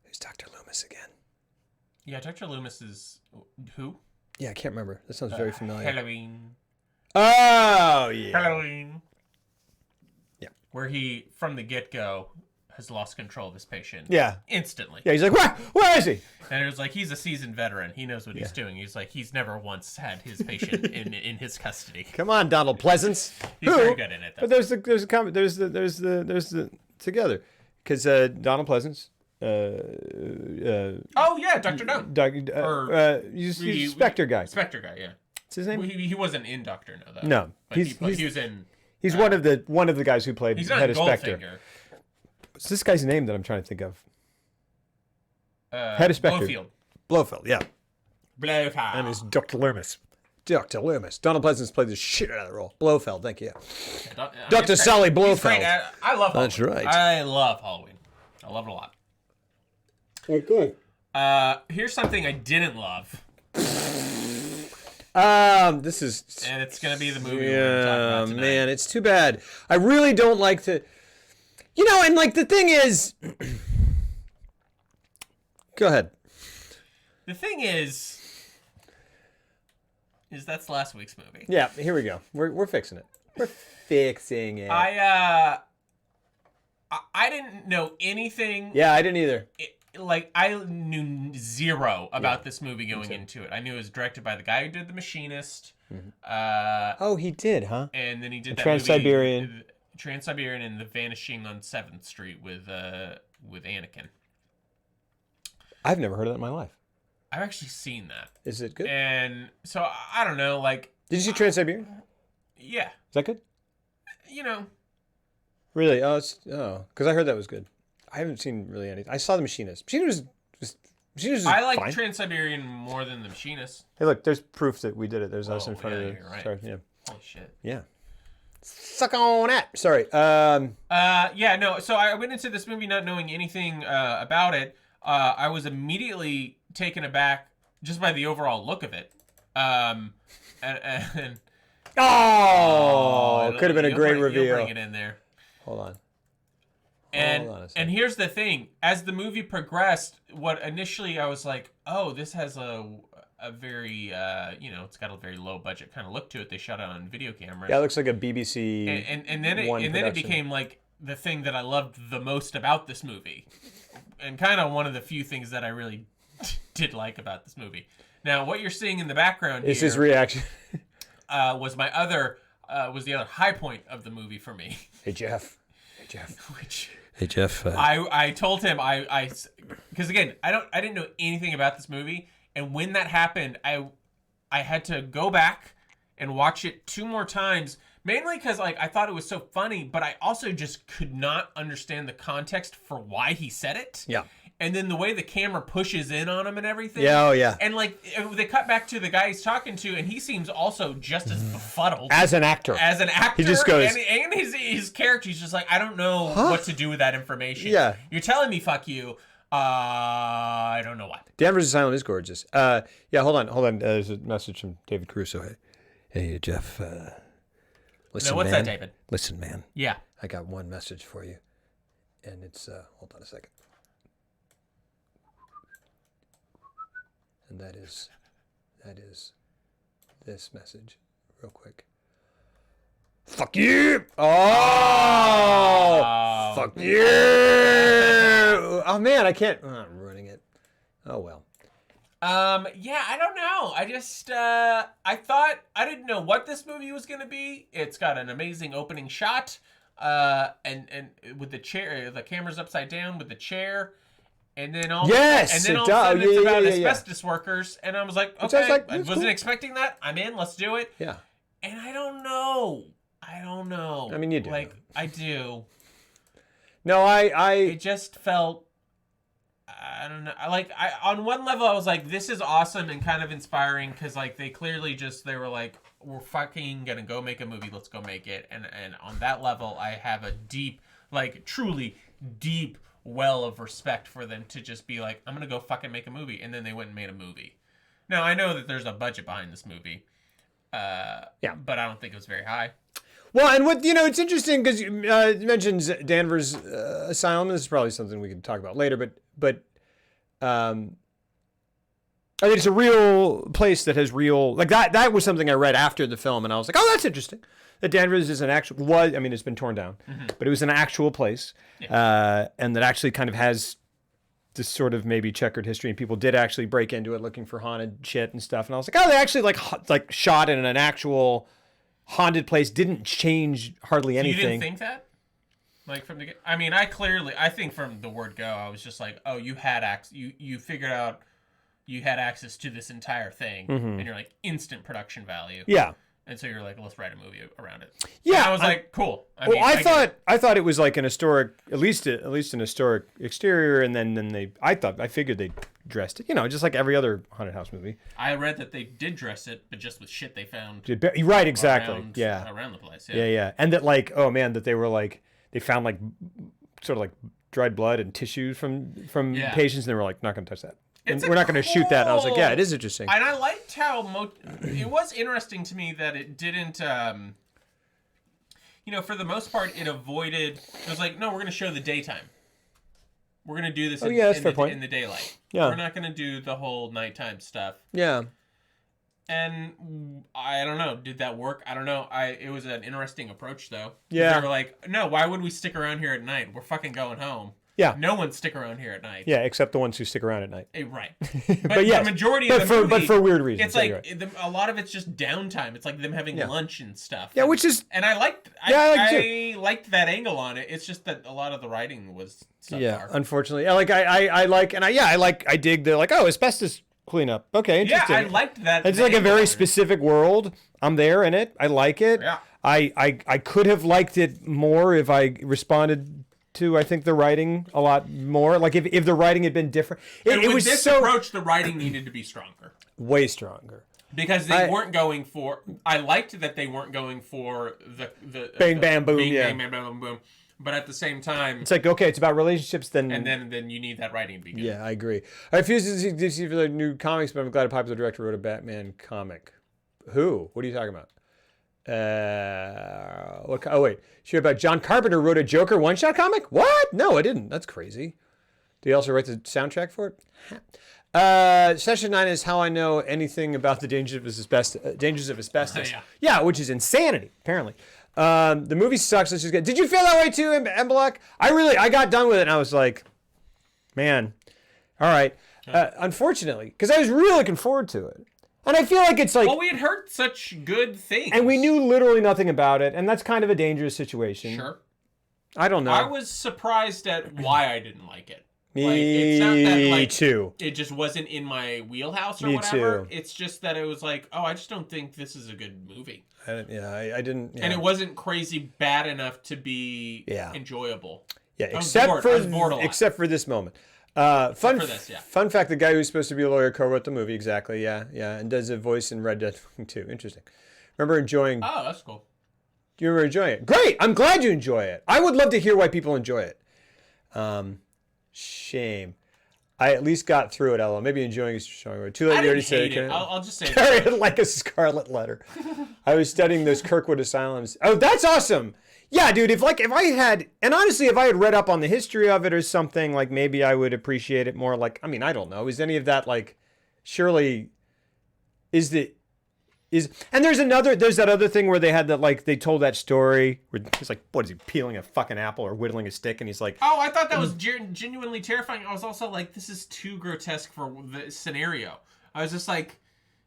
Who's Dr. Loomis again? Yeah, Dr. Loomis is... Who? Yeah, I can't remember. That sounds very familiar. Halloween. Oh, yeah. Halloween. Yeah. Where he, from the get-go, has lost control of his patient. Yeah. Instantly. Yeah, he's like, where is he? And it was like, he's a seasoned veteran. He knows what he's doing. He's like, he's never once had his patient in his custody. Come on, Donald Pleasance. He's very good in it, though. But there's the together, because Donald Pleasance. Oh yeah, Dr. No. He's Spectre guy. Spectre guy, yeah. What's his name? Well, he wasn't in Doctor No though. No, but he was in. He's one of the guys who played He's not head in of Spectre. Goldfinger. What's this guy's name that I'm trying to think of? Head of Spectre. Blofeld. Blofeld, yeah. Blofeld. And he's Dr. Loomis. Dr. Loomis. Donald Pleasance played the shit out of the role. Blofeld, thank you. Dr. Sully Blofeld. I love Halloween. That's right. I love Halloween. I love it a lot. Okay. Here's something I didn't love. This is... And it's going to be the movie we're going to talk about tonight. Man, it's too bad. I really don't like to... You know, and like the thing is... Go ahead. The thing is that's last week's movie. Yeah, here we go. We're fixing it. We're fixing it. I didn't know anything. Yeah, I didn't either. I knew zero about this movie going into it. I knew it was directed by the guy who did The Machinist. Oh, he did, huh? And then he did that Trans-Siberian. Trans-Siberian and The Vanishing on 7th Street with Anakin. I've never heard of that in my life. I've actually seen that. Is it good? And so I don't know, like. Did you see Trans-Siberian? Yeah. Is that good? You know. Really? Because I heard that was good. I haven't seen really anything. I saw The Machinist. Machinist was I like fine. Trans-Siberian more than The Machinist. Hey, look, there's proof that we did it. There's us in Oh, front yeah, of the... you're right. Sorry, yeah. Holy shit. Yeah. Suck on that. Sorry. Yeah, no. So I went into this movie not knowing anything about it. I was immediately taken aback just by the overall look of it. And could have been a great You'll reveal. bring it in there. Hold on. And here's the thing: as the movie progressed, what initially I was like, oh, this has a very it's got a very low budget kind of look to it. They shot it on video cameras. Yeah, it looks like a BBC. And then it became like the thing that I loved the most about this movie, and kind of one of the few things that I really did like about this movie. Now, what you're seeing in the background It's here his reaction. was the other high point of the movie for me. Hey, Jeff. Which Hey, Jeff. I told him because again I didn't know anything about this movie, and when that happened I had to go back and watch it 2 more times, mainly because like I thought it was so funny, but I also just could not understand the context for why he said it. Yeah. And then the way the camera pushes in on him and everything. Yeah, oh yeah. And like they cut back to the guy he's talking to, and he seems also just as befuddled As an actor. He just goes, and his character, he's just like, I don't know what to do with that information. Yeah. You're telling me fuck you. I don't know what. Danvers Asylum is gorgeous. Yeah, hold on. There's a message from David Caruso. Hey, Jeff. Listen, No, what's man. that, David? Listen, man. Yeah. I got one message for you, and it's hold on a second. And that is this message, real quick. Fuck you! Oh! Fuck you! Oh man, I can't. I'm ruining it. Oh well. Yeah, I don't know. I just, I thought, I didn't know what this movie was going to be. It's got an amazing opening shot, and with the chair, the camera's upside down with the chair. And then all, Yes, and then it all of a sudden does. it's about Yeah. asbestos workers, and I was like, Which I okay, was like, I that's wasn't cool. expecting that. I'm in. Let's do it. Yeah. And I don't know. I mean, you do. Like, I do. No, It just felt, I don't know. Like, on one level, I was like, this is awesome and kind of inspiring, because like they clearly they were like, we're fucking gonna go make a movie. Let's go make it. And on that level, I have a deep, like truly deep well of respect for them to just be like, I'm gonna go fucking make a movie. And then they went and made a movie. Now I know that there's a budget behind this movie, but I don't think it was very high. Well, and what it's interesting because you mentions Danvers Asylum. This is probably something we could talk about later, but I mean, it's a real place that has real like that. That was something I read after the film, and I was like, oh, that's interesting. That Danvers is an actual it's been torn down, but it was an actual place, and that actually kind of has this sort of maybe checkered history, and people did actually break into it looking for haunted shit and stuff. And I was like, oh, they actually like shot in an actual haunted place, didn't change hardly anything. You didn't think that? Like from the I mean, I think from the word go, I was just like, oh, you had you figured out you had access to this entire thing, and you're like instant production value. Yeah. And so you're like, let's write a movie around it. Yeah, and I was like, cool. I thought it was like an historic, at least an historic exterior, and then I figured they'd dressed it, you know, just like every other haunted house movie. I read that they did dress it, but just with shit they found Right, exactly. around the place. Yeah. And that like, oh man, that they were like, they found like sort of like dried blood and tissues from patients, and they were like, not going to touch that. And we're not going to shoot that. And I was like, yeah, it is interesting. And I liked how it was interesting to me that it didn't, you know, for the most part, it avoided. It was like, no, we're going to show the daytime. We're going to do this in the daylight. Yeah. We're not going to do the whole nighttime stuff. Yeah. And I don't know. Did that work? I don't know. It was an interesting approach, though. Yeah. They were like, no, why would we stick around here at night? We're fucking going home. Yeah. No one stick around here at night. Yeah, except the ones who stick around at night. Right. But yes, the majority of the movie... But for weird reasons. It's like, a lot of it's just downtime. It's like them having lunch and stuff. Yeah, which is... And I liked... I liked that angle on it. It's just that a lot of the writing was subpar. Yeah, unfortunately. I dig the, like, oh, asbestos cleanup. Okay, interesting. Yeah, I liked that. It's like a very specific world. I'm there in it. I like it. Yeah. I could have liked it more if I responded to, I think, the writing a lot more. Like if the writing had been different. It was this approach, the writing needed to be stronger. Way stronger. Because they weren't going for... I liked that they weren't going for the bang, bam, boom, bang, bam, bam, boom. But at the same time... It's like, okay, it's about relationships, then... And then you need that writing to be good. Yeah, I agree. I refuse to see DC for the new comics, but I'm glad a popular director wrote a Batman comic. Who? What are you talking about? Oh, wait. Sure, about John Carpenter wrote a Joker one-shot comic? What? No, I didn't. That's crazy. Did he also write the soundtrack for it? Session 9 is how I know anything about the dangers of asbestos. Yeah, which is insanity, apparently. The movie sucks. Let's just get... Did you feel that way too, Embelak? I got done with it and I was like, man, all right. Unfortunately, because I was really looking forward to it. And I feel like it's like... Well, we had heard such good things. And we knew literally nothing about it. And that's kind of a dangerous situation. Sure. I don't know. I was surprised at why I didn't like it. Me too. It just wasn't in my wheelhouse or whatever. Too. It's just that it was like, oh, I just don't think this is a good movie. I didn't. Yeah. And it wasn't crazy bad enough to be enjoyable. Yeah, except for this moment. Fun fact: the guy who's supposed to be a lawyer co-wrote the movie. Exactly. Yeah, and does a voice in Red Dead 2. Interesting. Remember enjoying? Oh, that's cool. Do you remember enjoying it? Great. I'm glad you enjoy it. I would love to hear why people enjoy it. Shame. I at least got through it, Ella. Maybe enjoying is showing. Too late. You already said it. I'll just say carry it like a scarlet letter. I was studying those Kirkwood asylums. Oh, that's awesome. Yeah, dude. If I had, and honestly, if I had read up on the history of it or something, like maybe I would appreciate it more. Like, I mean, I don't know. Is any of that like? Surely, and there's that other thing where they had that, like, they told that story where he's like, what is he, peeling a fucking apple or whittling a stick, and he's like, oh, I thought that was genuinely terrifying. I was also like, this is too grotesque for the scenario. I was just like,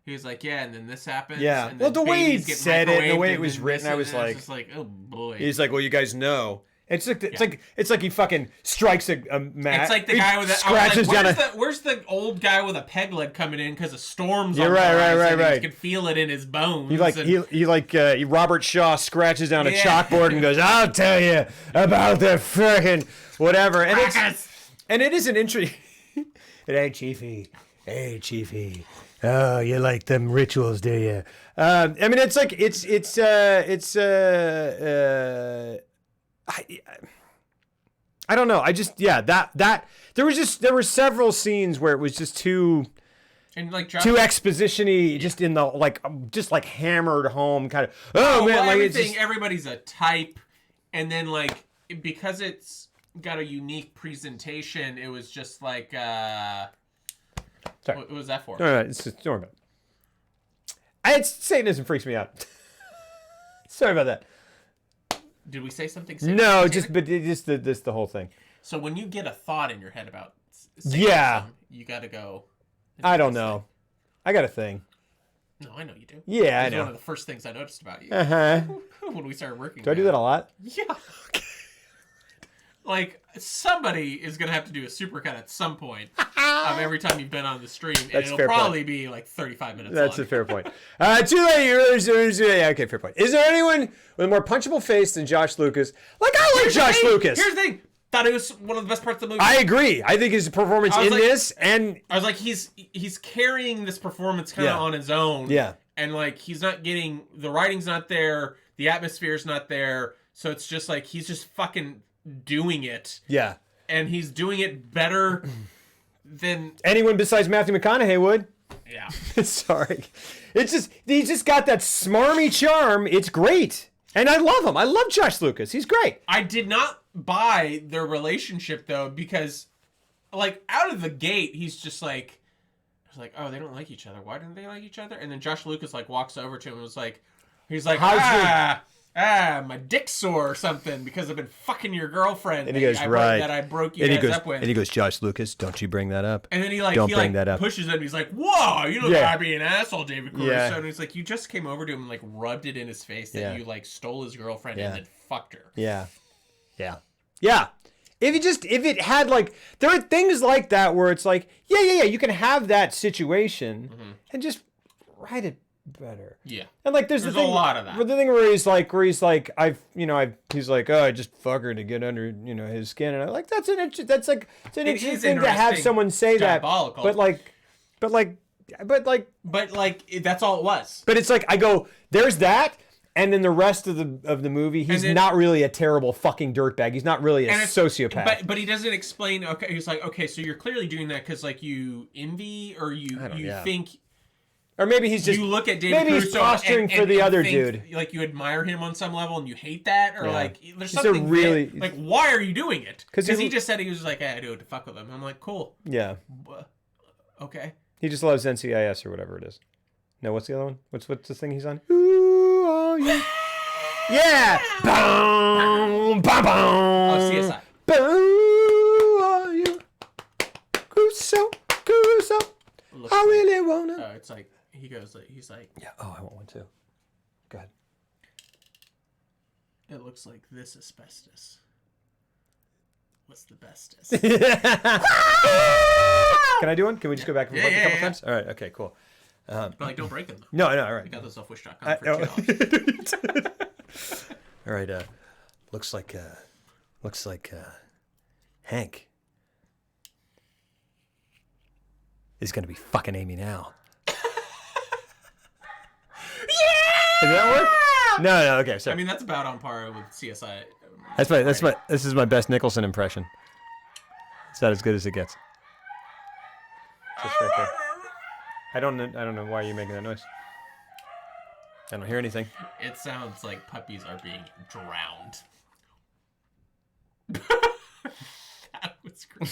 he was like, yeah, and then this happens. Yeah, and well, the way he said it, the way it was written, I was like, oh boy. He's like, well, you guys know. It's like he fucking strikes a mat. It's like the guy with scratches down. Where's the old guy with a peg leg coming in because a storm's on the right. He can feel it in his bones. He Robert Shaw scratches down a chalkboard and goes, "I'll tell you about the frickin' whatever." And it is an interesting. Hey, Chiefy. Oh, you like them rituals, do you? I mean, it's like I don't know. I just that there were several scenes where it was just too exposition-y, just in the just hammered home kind of. Oh man, like everybody's a type, and then because it's got a unique presentation, it was just like Sorry. What was that for? No, it's just, don't worry about it. Satanism freaks me out. Sorry about that. Did we say something? No, just the whole thing. So when you get a thought in your head about Satanism, you got to go. I don't know. I got a thing. No, I know you do. Yeah, I know. One of the first things I noticed about you. When we started working. Do I do that a lot? Yeah. Okay. Like, somebody is going to have to do a supercut at some point of every time you've been on the stream, and it'll probably be like 35 minutes long. That's a fair point. Too late. Yeah, okay, fair point. Is there anyone with a more punchable face than Josh Lucas? Like, I like Josh Lucas. Here's the thing. thought it was one of the best parts of the movie. I agree. I think his performance in like- this and I was like, he's carrying this performance kind of Yeah. on his own. Yeah. And like, he's not getting, the writing's not there, the atmosphere's not there. So it's just like, he's just fucking doing it. yeah. And he's doing it better than, Anyone besides Matthew McConaughey would. yeah. Sorry. It's just he's just got that smarmy charm. It's great. And I love him. I love Josh Lucas. He's great. I did not buy their relationship though, because like out of the gate, he's just like, I was like, oh, they don't like each other. Why didn't they like each other? And then Josh Lucas like walks over to him and was like, he's like, my dick's sore or something because I've been fucking your girlfriend. And he goes, right. That I broke you And he guys goes, up with. and he goes, Josh Lucas, don't you bring that up. And then he like Don't bring that up. pushes him. He's like, "Whoa, you look Yeah. like I'd be an asshole, David Caruso." Yeah. And he's like, "You just came over to him and like rubbed it in his face that Yeah. you like stole his girlfriend Yeah. and then fucked her." Yeah. Yeah. Yeah. If it had like, there are things like that where it's like, yeah, you can have that situation and just write it better. Yeah. And like, there's There's the a thing, lot of that. The thing where he's like, he's like, oh, I just fuck her to get under, his skin, and I'm like, it's an interesting is thing to have interesting, someone say that, diabolical. but But like that's all it was. but it's like I go, there's that, and then the rest of the movie, he's then- not really a terrible fucking dirtbag. He's not really a And it's- sociopath. But he doesn't explain. Okay, he's like, okay, so you're clearly doing that because like you envy or you yeah. think Or maybe he's just you look at David maybe he's Caruso posturing and for the other think, dude. like you admire him on some level and you hate that, or Yeah. like there's He's a something really- that- like why are you doing it? 'Cause Because he- he just said he was just like, hey, I do it to fuck with him. I'm like, cool, Yeah, okay. he just loves NCIS or whatever it is. No, what's the other one? What's the thing he's on? Who are you? Yeah. Boom, bam, Oh, boom. CSI. Who are you? Crusoe. Looks I like- really wanna. it's like he's like, Yeah. Oh, I want one too. Go ahead. it looks like this asbestos. What's the bestest? Can I do one? Can we just go back and forth a couple yeah. times? All right. Okay. Cool. But like, don't break them though. No. All right. I got this off Wish.com I- for oh. $2. All right. Looks like Hank is gonna be fucking Amy now. Did that work? No. Okay. Sorry. I mean, that's about on par with CSI. This is my best Nicholson impression. It's not as good as it gets. Just right there. I don't know why you're making that noise. I don't hear anything. It sounds like puppies are being drowned. That was great.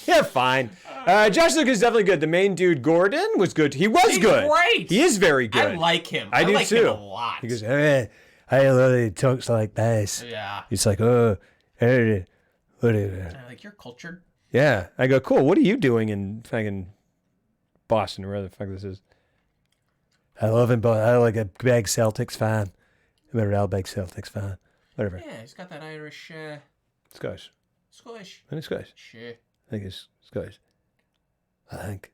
Yeah, fine. Josh Lucas is definitely good. The main dude, Gordon, was good. He was He's good. great. He is very good. I like him. I do like too. him a lot. He goes, hey, Lily talks like this. Yeah. He's like, oh, hey, what are you? I'm like, you're cultured. Yeah. I go, cool. What are you doing in fucking Boston or wherever the fuck this is? I love him, but I like a big Celtics fan. I'm a real big Celtics fan. Whatever. Yeah, he's got that Irish, Scottish. Scottish. I think Scottish. Sure. I think it's Scottish. I think.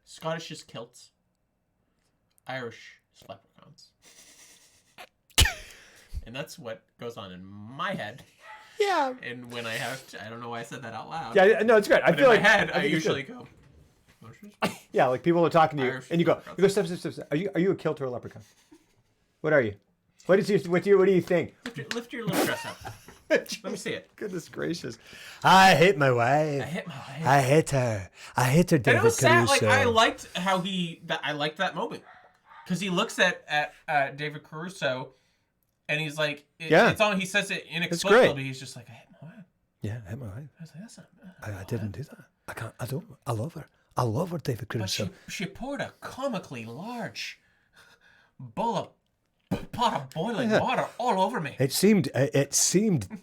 Scottish is kilts. Irish is leprechauns. And that's what goes on in my head. Yeah. And when I have to, I don't know why I said that out loud. Yeah, no, it's great. I But feel in like my head, I think it's usually good. go. Yeah, like people are talking to you, Irish and you go, leprechauns. stop. Are you a kilt or a leprechaun? What are you? What do you think? Lift your little dress up. Let me see it. Goodness gracious! I hate my wife. I hit my head. I hate her. I hate her, And David it was sad. Like Caruso. I liked how I liked that moment because he looks at David Caruso, and he's like, Yeah. it's on. He says it inexplicably. great. He's just like, I hit my wife. Yeah, I hate my wife. I was like, that's not. I didn't do that. I can't. I don't. I love her. I love her, David But Caruso. she poured a comically large pot of boiling water all over me. It seemed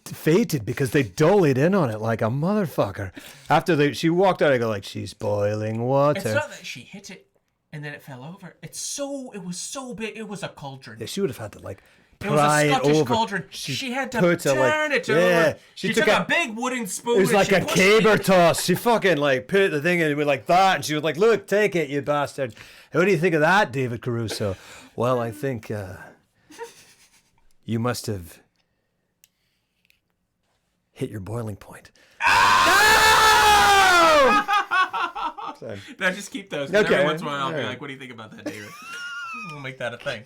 fated because they dollied in on it like a motherfucker. After she walked out, I go like, she's boiling water. It's not that she hit it and then it fell over. It was so big. It was a cauldron. Yeah, she would have had to like It was pry a it Scottish over. cauldron. She had to put turn it over. Yeah, She took a big wooden spoon. It was and like she a pushed caber it. toss. She fucking like put the thing in with like that, and she was like, "Look, take it, you bastard." What do you think of that, David Caruso? Well, I think You must have hit your boiling point. Sorry. No, just keep those. Okay. Every once in a while, I'll be All right. like, "What do you think about that, David?" We'll make that a thing.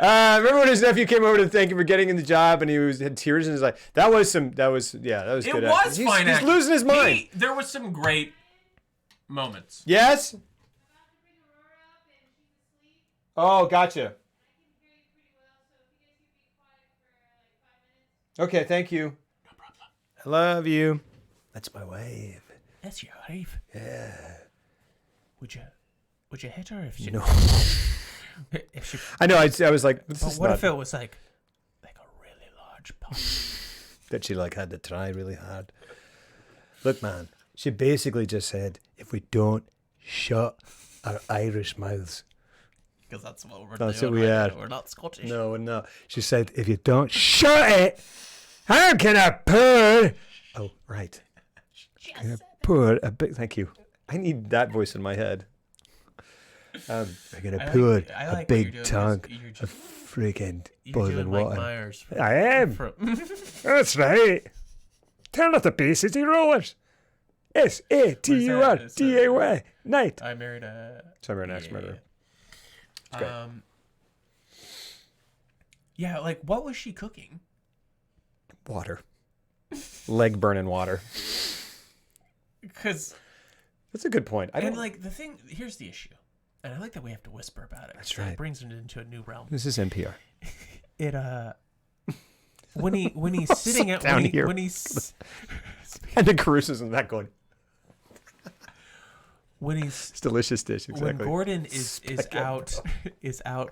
Remember when his nephew came over to thank him for getting in the job, and had tears in his eyes. That was good. It acting. was fine. He's acting. losing his mind. There was some great moments. Yes. Oh, gotcha. Okay, thank you. No problem. I love you. That's my wife. That's your wife. Yeah. Would you hit her if she? No. If she. I know. I was like, this But is what not if it was like a really large pot? that she like had to try really hard. Look, man. She basically just said, if we don't shut our Irish mouths. Because that's what we're That's doing. what we right are. now. We're not Scottish. No. She said, if you don't shut it, how can I pour? Oh, right. Can I pour a big? Thank you. I need that voice in my head. I'm gonna pour I a like what big you're doing is tongue you're of just- freaking You're boiling doing Mike water. Myers. I am. That's right. Turn up the bass, City Rollers. SATURDAY. Night. I married a. Sorry, an axe murderer. great. Yeah, like what was she cooking? Water. Leg burning water. Because That's a good point. I and don't. like the thing. Here's the issue, and I like that we have to whisper about it. That's 'cause right. It brings it into a new realm. This is NPR. It when he's sitting at down here. when he's And the Caruso's in that going. when he's It's a delicious dish. when Exactly. Gordon is out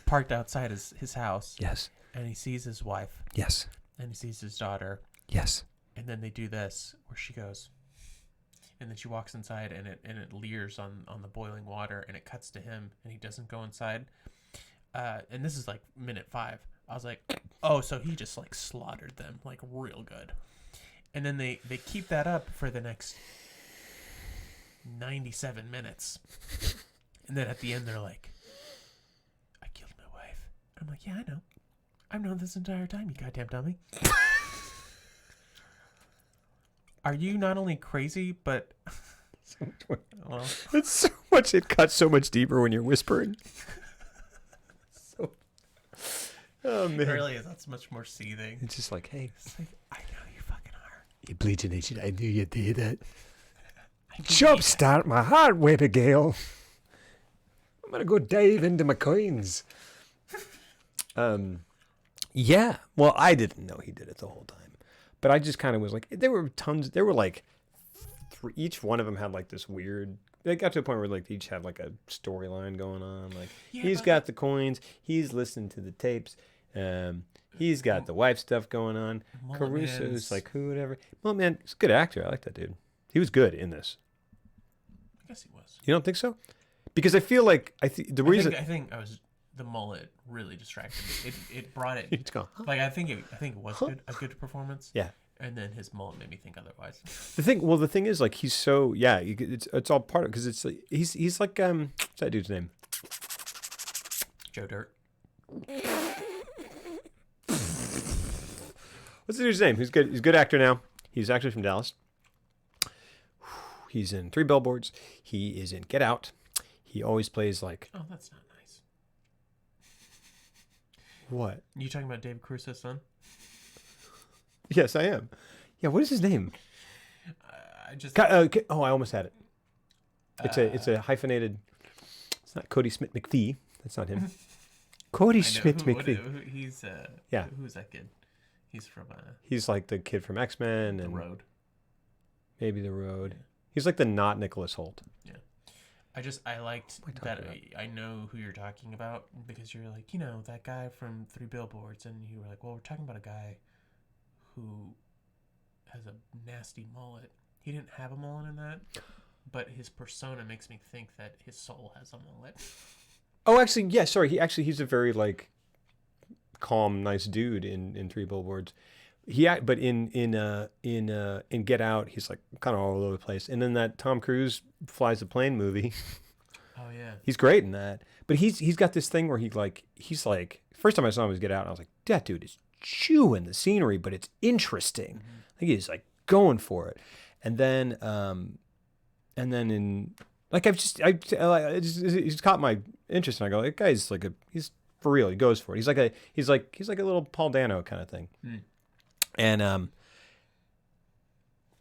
parked outside his house, Yes. and he sees his wife Yes. and he sees his daughter, Yes. and then they do this where she goes, and then she walks inside and it leers on the boiling water, and it cuts to him and he doesn't go inside, and this is like minute 5. I was like, oh, so he just like slaughtered them like real good. And then they keep that up for the next 97 minutes. And then at the end, they're like, I killed my wife. I'm like, yeah, I know. I've known this entire time, you goddamn dummy. Are you not only crazy, but... well, It's so much. It cuts so much deeper when you're whispering. So. Oh it man. really is. That's much more seething. It's just like, hey, It's like, I know you fucking are. you bleeding agent. I knew you did it. I do Jump need start my heart, Abigail. I'm gonna go dive into my coins. Yeah. Well, I didn't know he did it the whole time, but I just kind of was like, there were tons. There were like, each one of them had like this weird. They got to a point where like they each had like a storyline going on. Like Yeah, he's but- got the coins. He's listening to the tapes. He's got the wife stuff going on. Mullet Caruso's Man's- like who, whatever. Well, man, he's a good actor. I like that dude. He was good in this. I guess he was. You don't think so? Because I feel like the reason I think I was the mullet really distracted me. It brought it. it's gone. Huh? Like I think it was good, a good performance. Yeah. And then his mullet made me think otherwise. The thing is like he's so it's all part of because it's like, he's like what's that dude's name? Joe Dirt. What's the dude's name? He's good. He's a good actor now. He's actually from Dallas. He's in 3 Billboards. He is in Get Out. He always plays like Oh, that's not nice. what? You talking about David Caruso's son? Yes, I am. Yeah, what is his name? I just Oh, I almost had it. It's a hyphenated. It's not Cody Smith McPhee. That's not him. Cody I know Smith McPhee. who he's Yeah. Who's that kid? He's from He's like the kid from X-Men The and Road. maybe The Road. He's like the not Nicholas Holt. I liked What am I that. talking I know who you're talking about because you're like, you know, that guy from 3 Billboards, and you were like, well, we're talking about a guy who has a nasty mullet. He didn't have a mullet in that, but his persona makes me think that his soul has a mullet. Oh, actually, yeah. Sorry, he's a very like calm, nice dude in 3 Billboards. But in Get Out, he's like kind of all over the place. And then that Tom Cruise flies a plane movie, Oh yeah. he's great in that. But he's got this thing where he's like first time I saw him was Get Out, and I was like, that dude is chewing the scenery, but it's interesting. I think he's like going for it. And then in like he's caught my interest, and I go, that guy's like he's for real. He goes for it. He's like a little Paul Dano kind of thing. And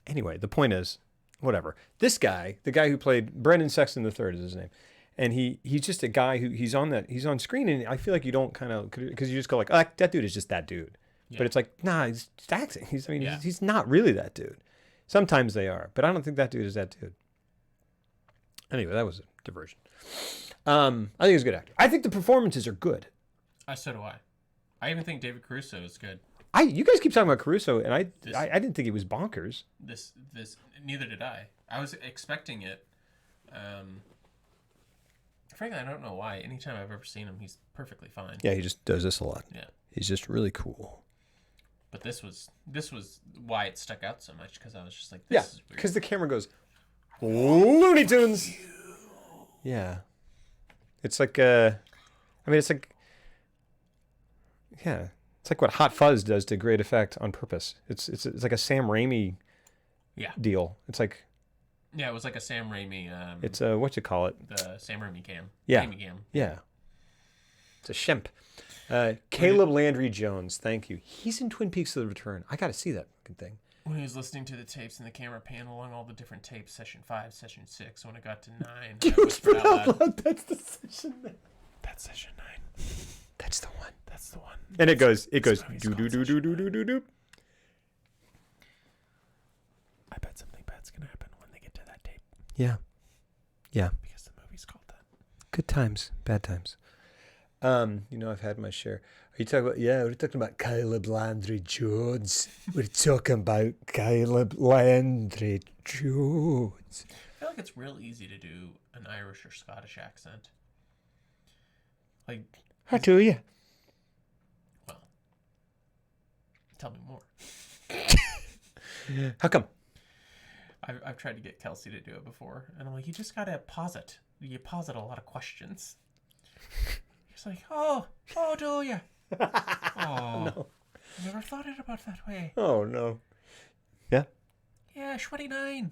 anyway, the point is, whatever. This guy, the guy who played Brendan Sexton III is his name, and he's just a guy who he's on screen, and I feel like you don't kind of, because you just go like, oh, that dude is just that dude. Yeah. But it's like, nah, he's just acting. He's not really that dude. Sometimes they are, but I don't think that dude is that dude. Anyway, that was a diversion. I think he's a good actor. I think the performances are good. So do I. I even think David Caruso is good. You guys keep talking about Caruso, and I didn't think he was bonkers. This neither did I. I was expecting it. Frankly, I don't know why. Anytime I've ever seen him, he's perfectly fine. Yeah, he just does this a lot. Yeah, he's just really cool. But this was why it stuck out so much, because I was just like, this is weird. Because the camera goes Looney Tunes. Yeah, it's like it's like, yeah, it's like what Hot Fuzz does to great effect on purpose. It's like a Sam Raimi deal. It's like, yeah, it was like a Sam Raimi. It's a what you call it? The Sam Raimi cam. Yeah, Raimi cam. Yeah. It's a shemp. Caleb Landry Jones, thank you. He's in Twin Peaks: The Return. I got to see that fucking thing. When he was listening to the tapes and the camera panned along all the different tapes, session 5, session 6. When it got to 9, you whispered out loud, that's the session 9. That's session 9. That's the one. That's the one. And it goes do do do do do do do do do. I bet something bad's gonna happen when they get to that tape. Yeah. Yeah. Because the movie's called that. Good times, bad times. I've had my share. Are you talking about? Yeah, we're talking about Caleb Landry Jones. We're talking about Caleb Landry Jones. I feel like it's real easy to do an Irish or Scottish accent. Like, how do you? Well, tell me more. How come? I've tried to get Kelsey to do it before, and I'm like, you just gotta posit. You posit a lot of questions. He's like, oh, do you? Oh, no. I never thought it about that way. Oh no. Yeah. Yeah, 29.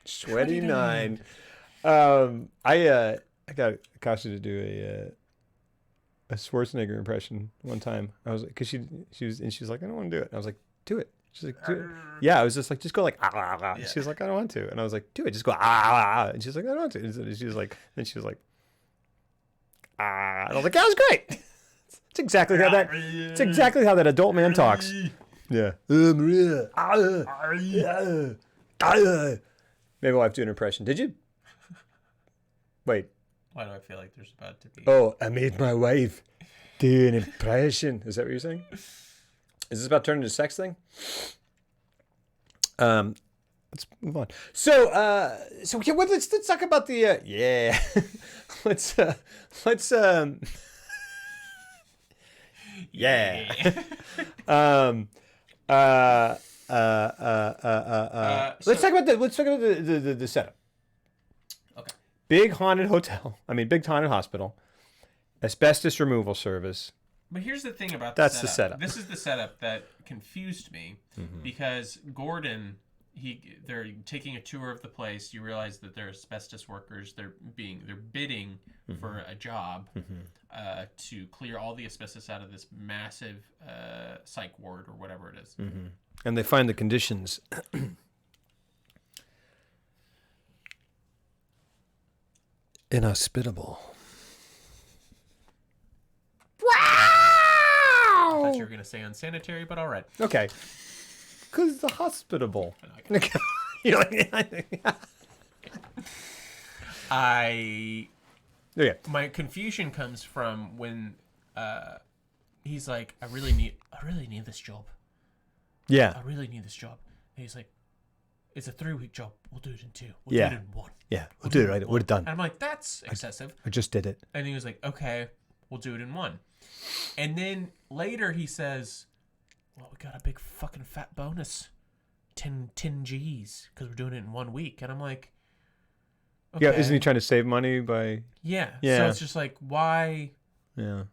Sweaty 9. I got Kasha to do a Schwarzenegger impression one time. I was like, because she was like, I don't want to do it. And I was like, do it. She's like, do it. Yeah, I was just like, just go like, ah, ah, ah. Yeah. She was like, I don't want to. And I was like, do it. Just go, ah, ah, ah. And she's like, I don't want to. And she was like, ah. And I was like, that was great. It's exactly how that adult man talks. Yeah. Maria. Maybe we'll have to do an impression. Did you? Wait. Why do I feel like there's about to be? Oh, I made my wife do an impression. Is that what you're saying? Is this about turning into a sex thing? Let's move on. So yeah, let's talk about the yeah. let's yeah. Let's talk about the setup. Okay. Big haunted hospital, asbestos removal service. But here's the thing about the setup. This is the setup that confused me, because Gordon, they're taking a tour of the place. You realize that they're asbestos workers. They're bidding for a job to clear all the asbestos out of this massive psych ward or whatever it is. And they find the conditions inhospitable. I thought you were going to say unsanitary, but all right. Okay. Because it's hospitable. My confusion comes from when he's like, I really need this job. Yeah. I really need this job. And he's like, it's a 3-week job. We'll do it in 2. We'll do it in 1. Yeah, we'll do it right. We're done. And I'm like, that's excessive. I just did it. And he was like, okay, we'll do it in 1. And then later he says, well, we got a big fucking fat bonus. 10 G's, because we're doing it in 1 week. And I'm like, okay. Yeah, isn't he trying to save money by... Yeah. So it's just like, why... Yeah.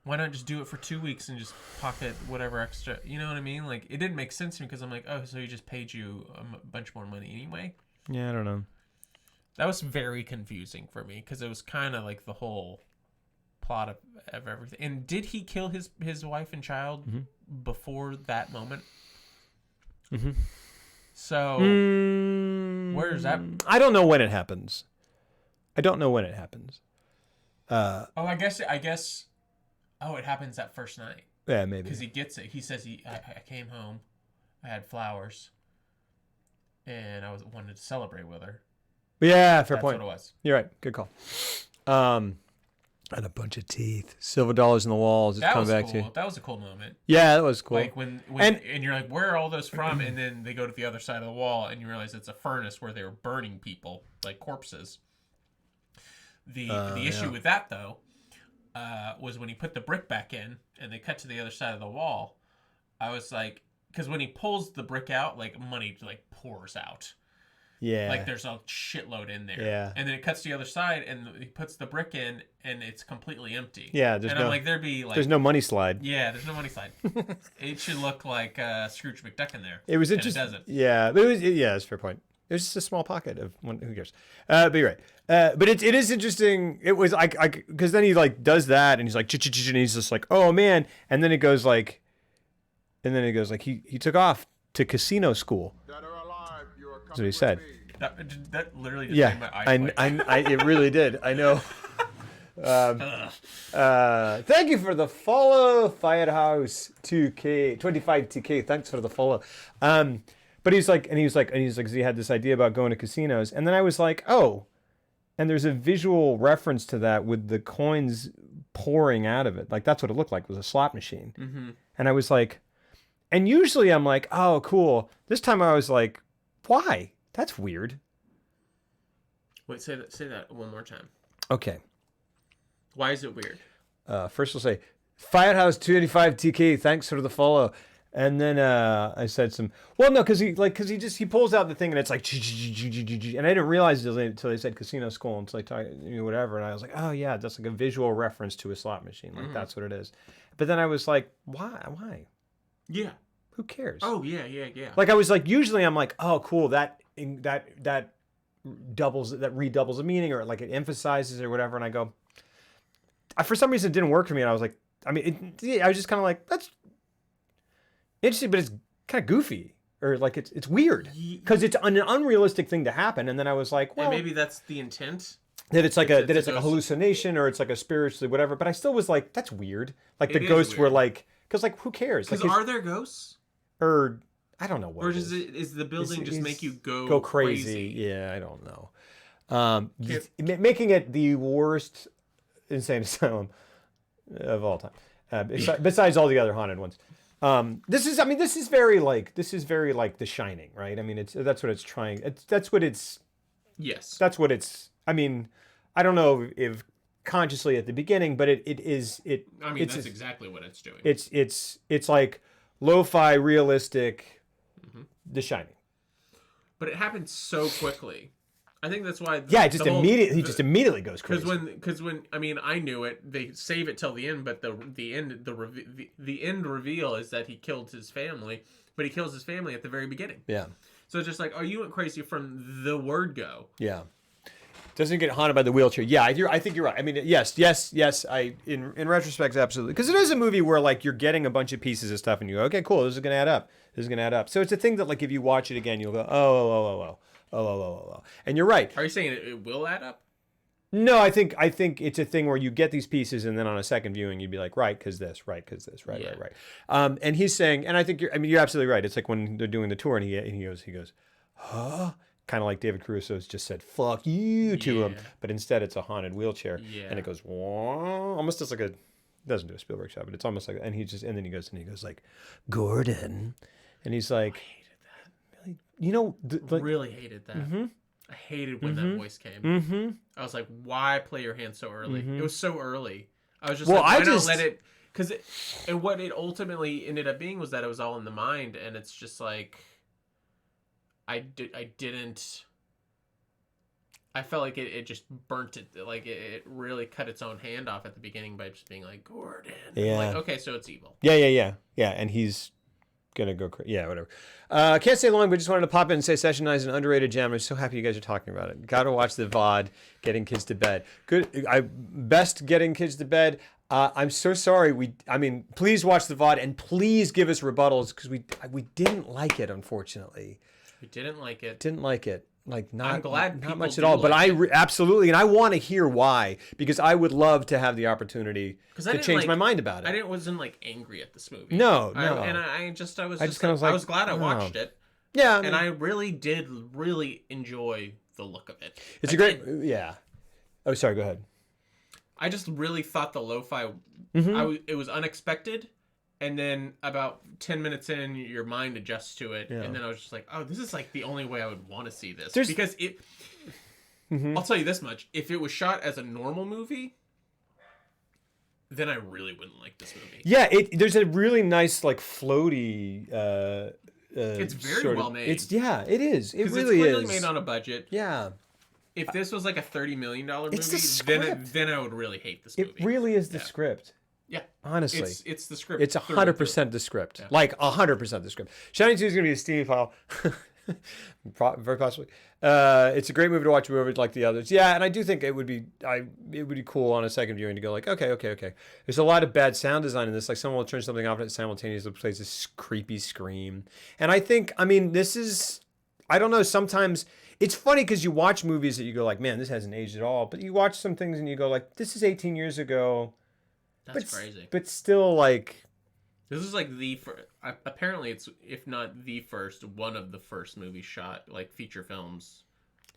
why not just do it for 2 weeks and just pocket whatever extra? You know what I mean? Like, it didn't make sense to me because I'm like, oh, so he just paid you a bunch more money anyway? Yeah, I don't know. That was very confusing for me because it was kind of like the whole plot of everything. And did he kill his wife and child before that moment? Mm-hmm. So, where is that? I don't know when it happens. I don't know when it happens. Oh, I guess. Oh, it happens that first night. Yeah, maybe. Because he gets it. He says I came home, I had flowers, and wanted to celebrate with her. Yeah, fair That's point. what it was. You're right. Good call. And a bunch of teeth, silver dollars in the walls. It's That coming was back cool. to you. That was a cool moment. Yeah, that was cool. Like when And- and you're like, where are all those from? And then they go to the other side of the wall, and you realize it's a furnace where they were burning people like corpses. The issue with that though was when he put the brick back in, and they cut to the other side of the wall. I was like, because when he pulls the brick out, like money like pours out. Yeah. Like there's a shitload in there. Yeah. And then it cuts to the other side, and he puts the brick in, and it's completely empty. Yeah, there's and I'm like, there'd be like, there's no money slide. yeah, there's no money slide. It should look like Scrooge McDuck in there. It was And interesting. it doesn't. Yeah, but yeah, that's a fair point. It was just a small pocket of one. Who cares? But you're right. But it is interesting. It was because then he like does that, and he's like, and he's just like, oh man, and then it goes like, he took off to casino school. That are alive, you are That's what he said. That literally just Yeah, made my eyes white. it really did. I know. Thank you for the follow, Firehouse 2K 25TK. Thanks for the follow. But he's like, he had this idea about going to casinos, and then I was like, oh, and there's a visual reference to that with the coins pouring out of it. Like that's what it looked like. It was a slot machine. Mm-hmm. And I was like, and usually I'm like, oh, cool. This time I was like, why? That's weird. Wait, say that one more time. Okay. Why is it weird? First we'll say, Firehouse 285TK, thanks for the follow. And then I said because he pulls out the thing and it's like, and I didn't realize it until they said casino school until whatever. And I was like, oh yeah, that's like a visual reference to a slot machine. Like that's what it is. But then I was like, why? Yeah. Who cares? Oh yeah. Like I was like, usually I'm like, oh cool, that redoubles the meaning, or like it emphasizes or whatever. And I go, for some reason it didn't work for me. And I was like, I was just kind of like, that's interesting, but it's kind of goofy, or like it's weird because it's an unrealistic thing to happen. And then I was like, well, and maybe that's the intent. that it's like It's a hallucination, or it's like a spiritually whatever. But I still was like, that's weird. Like the It is ghosts were weird. like, because like who cares? Because Like, are there ghosts? or I don't know what. Or it is the building just make you go crazy? Yeah, I don't know. Making it the worst insane asylum of all time, besides all the other haunted ones. This is very like The Shining, right? I mean, that's what it's trying. Yes. That's what it's. I mean, I don't know if consciously at the beginning, but it is. I mean, that's exactly what it's doing. It's like lo-fi realistic. The Shining. But it happened so quickly. I think that's why. Yeah, he just immediately goes crazy. Because when I mean I knew it, they save it till the end, but the end reveal is that he killed his family, but he kills his family at the very beginning. Yeah. So it's just like, oh, you went crazy from the word go. Yeah. Doesn't get haunted by the wheelchair. Yeah, I think you're right. I mean, yes. In retrospect, absolutely, because it is a movie where like you're getting a bunch of pieces of stuff, and you go, okay, cool, this is gonna add up. So it's a thing that like if you watch it again, you'll go, oh, and you're right. Are you saying it will add up? No, I think it's a thing where you get these pieces, and then on a second viewing, you'd be like, right, because this, right. And he's saying, and I think you're absolutely right. It's like when they're doing the tour, and he goes, huh? Kind of like David Caruso's just said, fuck you to him, but instead it's a haunted wheelchair, and it goes, wah, almost just like it doesn't do a Spielberg shot, but it's almost like, and then he goes like, Gordon, and he's like, I hated that. Really, Really hated that. Mm-hmm. I hated when that voice came. Mm-hmm. I was like, why play your hand so early? Mm-hmm. It was so early. I was just Well, like, why not let it? And what it ultimately ended up being was that it was all in the mind, and it's just like, I didn't. I felt like it just burnt it. Like it really cut its own hand off at the beginning by just being like Gordon. Yeah. Like, okay, so it's evil. Yeah. And he's gonna go crazy. Yeah, whatever. Can't stay long, but just wanted to pop in and say Session 9 is an underrated gem. I'm so happy you guys are talking about it. Got to watch the VOD, Getting Kids to Bed. Good. Best Getting Kids to Bed. I'm so sorry. Please watch the VOD and please give us rebuttals because we didn't like it, unfortunately. We didn't like it. Didn't like it. Like I'm glad not people much at do all, but like absolutely, and I want to hear why because I would love to have the opportunity to change my mind about it. Wasn't like angry at this movie. No. I was glad I watched it. Yeah, and I really did enjoy the look of it. It's yeah. Oh, sorry. Go ahead. I just really thought the lo-fi. It was unexpected. And then about 10 minutes in, your mind adjusts to it. Yeah. And then I was just like, oh, this is like the only way I would want to see this. Because it... I'll tell you this much. If it was shot as a normal movie, then I really wouldn't like this movie. Yeah, there's a really nice, like, floaty... it's very well made. It is. It really it's clearly is. made on a budget. Yeah. If this was like a $30 million movie, it's the script. then I would really hate this movie. It really is the script. Yeah, honestly, it's the script. It's 100% the script, like 100% the script. Shining 2 is going to be a Steamy file, very possibly. It's a great movie to watch. Movie like the others, yeah. And I do think it would be cool on a second viewing to go like, okay. There's a lot of bad sound design in this. Like someone will turn something off and it simultaneously plays this creepy scream. And I think, this is, I don't know. Sometimes it's funny because you watch movies that you go like, man, this hasn't aged at all. But you watch some things and you go like, this is 18 years ago. That's crazy. But still, like... This is like the first... Apparently, it's, if not the first, one of the first movies shot, like, feature films.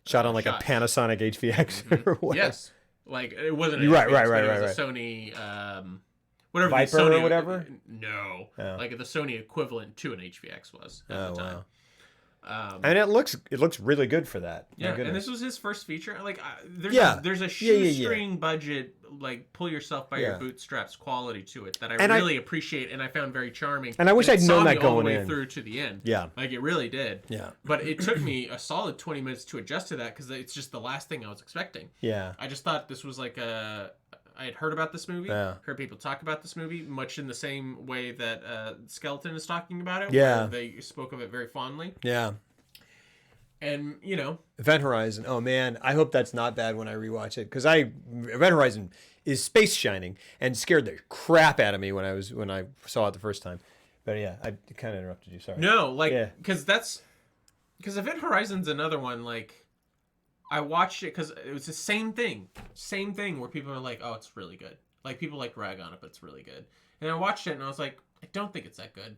Shot on, like, a Panasonic HVX or what? Yes. Like, it wasn't... Right. It was a Sony... whatever Viper the Sony, or whatever? No. Oh. Like, the Sony equivalent to an HVX was at the time. Wow. And it looks really good for that. Yeah, and this was his first feature. Like, there's a shoestring budget, like pull yourself by your bootstraps quality to it that I really appreciate and I found very charming. And I wish I'd known that going all the way in through to the end. Yeah, like it really did. Yeah, but it took me a solid 20 minutes to adjust to that because it's just the last thing I was expecting. Yeah, I just thought this was like I had heard about this movie, heard people talk about this movie, much in the same way that Skeleton is talking about it. Yeah, they spoke of it very fondly. Yeah. And, Event Horizon. Oh, man. I hope that's not bad when I rewatch it. Because Event Horizon is space shining and scared the crap out of me when I saw it the first time. But, yeah, I kind of interrupted you. Sorry. No, because because Event Horizon's another one, like, I watched it because it was the same thing. Same thing where people are like, oh, it's really good. Like, people like rag on it, but it's really good. And I watched it and I was like, I don't think it's that good.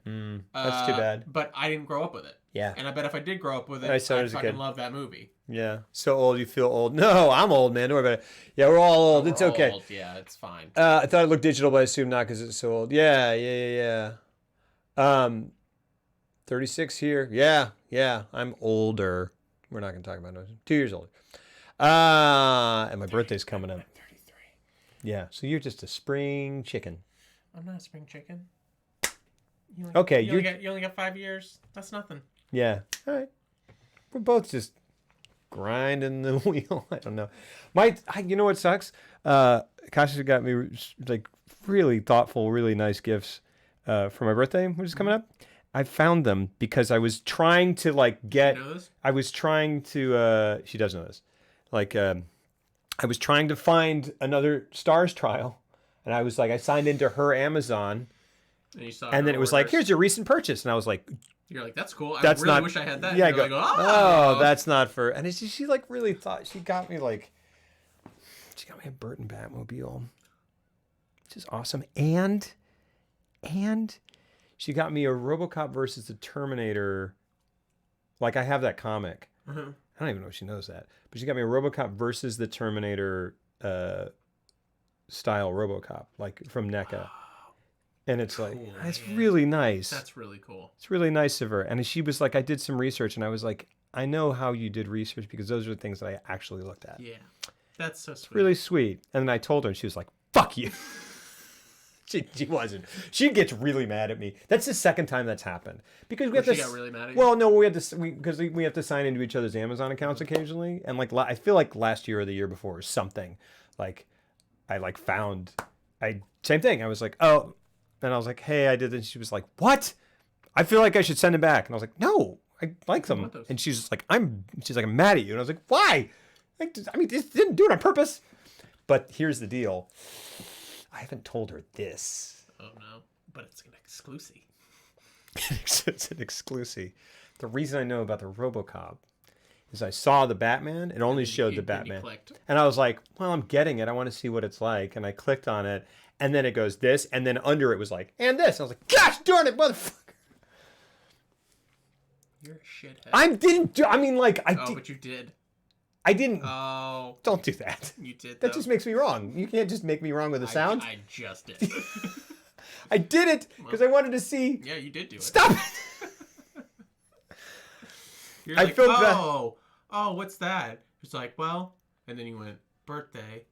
That's too bad. But I didn't grow up with it. Yeah. And I bet if I did grow up with it, I'd fucking love that movie. Yeah. So old you feel old. No, I'm old, man. Don't worry about it. Yeah, we're all old. It's okay. Old. Yeah, it's fine. I thought it looked digital, but I assume not because it's so old. Yeah. 36 here. Yeah. I'm older. We're not going to talk about it. 2 years older. And my birthday's coming up. 33. Yeah. So you're just a spring chicken. I'm not a spring chicken. You only got 5 years. That's nothing. Yeah. All right. We're both just grinding the wheel. I don't know. You know what sucks? Kasha got me like really thoughtful, really nice gifts for my birthday, which is coming up. I found them because I was trying to like get. You know this? I was trying to. She does know this. Like, I was trying to find another Stars trial, and I was like, I signed into her Amazon. And then it was like, here's your recent purchase. And I was like, you're like, that's cool. That's I really not, wish I had that. Yeah, I go, oh, that's not for. And she like really thought, she got me a Burton Batmobile, which is awesome. And she got me a RoboCop versus the Terminator. Like, I have that comic. Mm-hmm. I don't even know if she knows that. But she got me a RoboCop versus the Terminator style RoboCop, like from NECA. And it's cool, like, it's really nice. That's really cool. It's really nice of her. And she was like, I did some research. And I was like, I know how you did research because those are the things that I actually looked at. Yeah. That's so sweet. Really sweet. And then I told her and she was like, fuck you. She wasn't. She gets really mad at me. That's the second time that's happened because we have She to. got really mad at you? Well, no, we had to because we have to sign into each other's Amazon accounts occasionally, and like I feel like last year or the year before or something, like I like found same thing. I was like, oh, and I was like, hey, I did this. She was like, what? I feel like I should send them back, and I was like, no, I like them. And she's just like, I'm mad at you, and I was like, why? Like, I mean, this didn't do it on purpose. But here's the deal. I haven't told her this. Oh no, but it's an exclusive. It's an exclusive. The reason I know about the RoboCop is I saw the Batman. It only showed the Batman. And I was like, well, I'm getting it. I want to see what it's like. And I clicked on it. And then it goes this. And then under it was like, and this. I was like, gosh darn it, motherfucker. You're a shithead. I mean, like, but you did. I didn't. Oh. Don't do that. You did, That just makes me wrong. You can't just make me wrong with a sound. I just did. I did it because I wanted to see. Yeah, you did do it. Stop it. You're I like, filmed that. Oh, what's that? It's like, well, and then you went, birthday.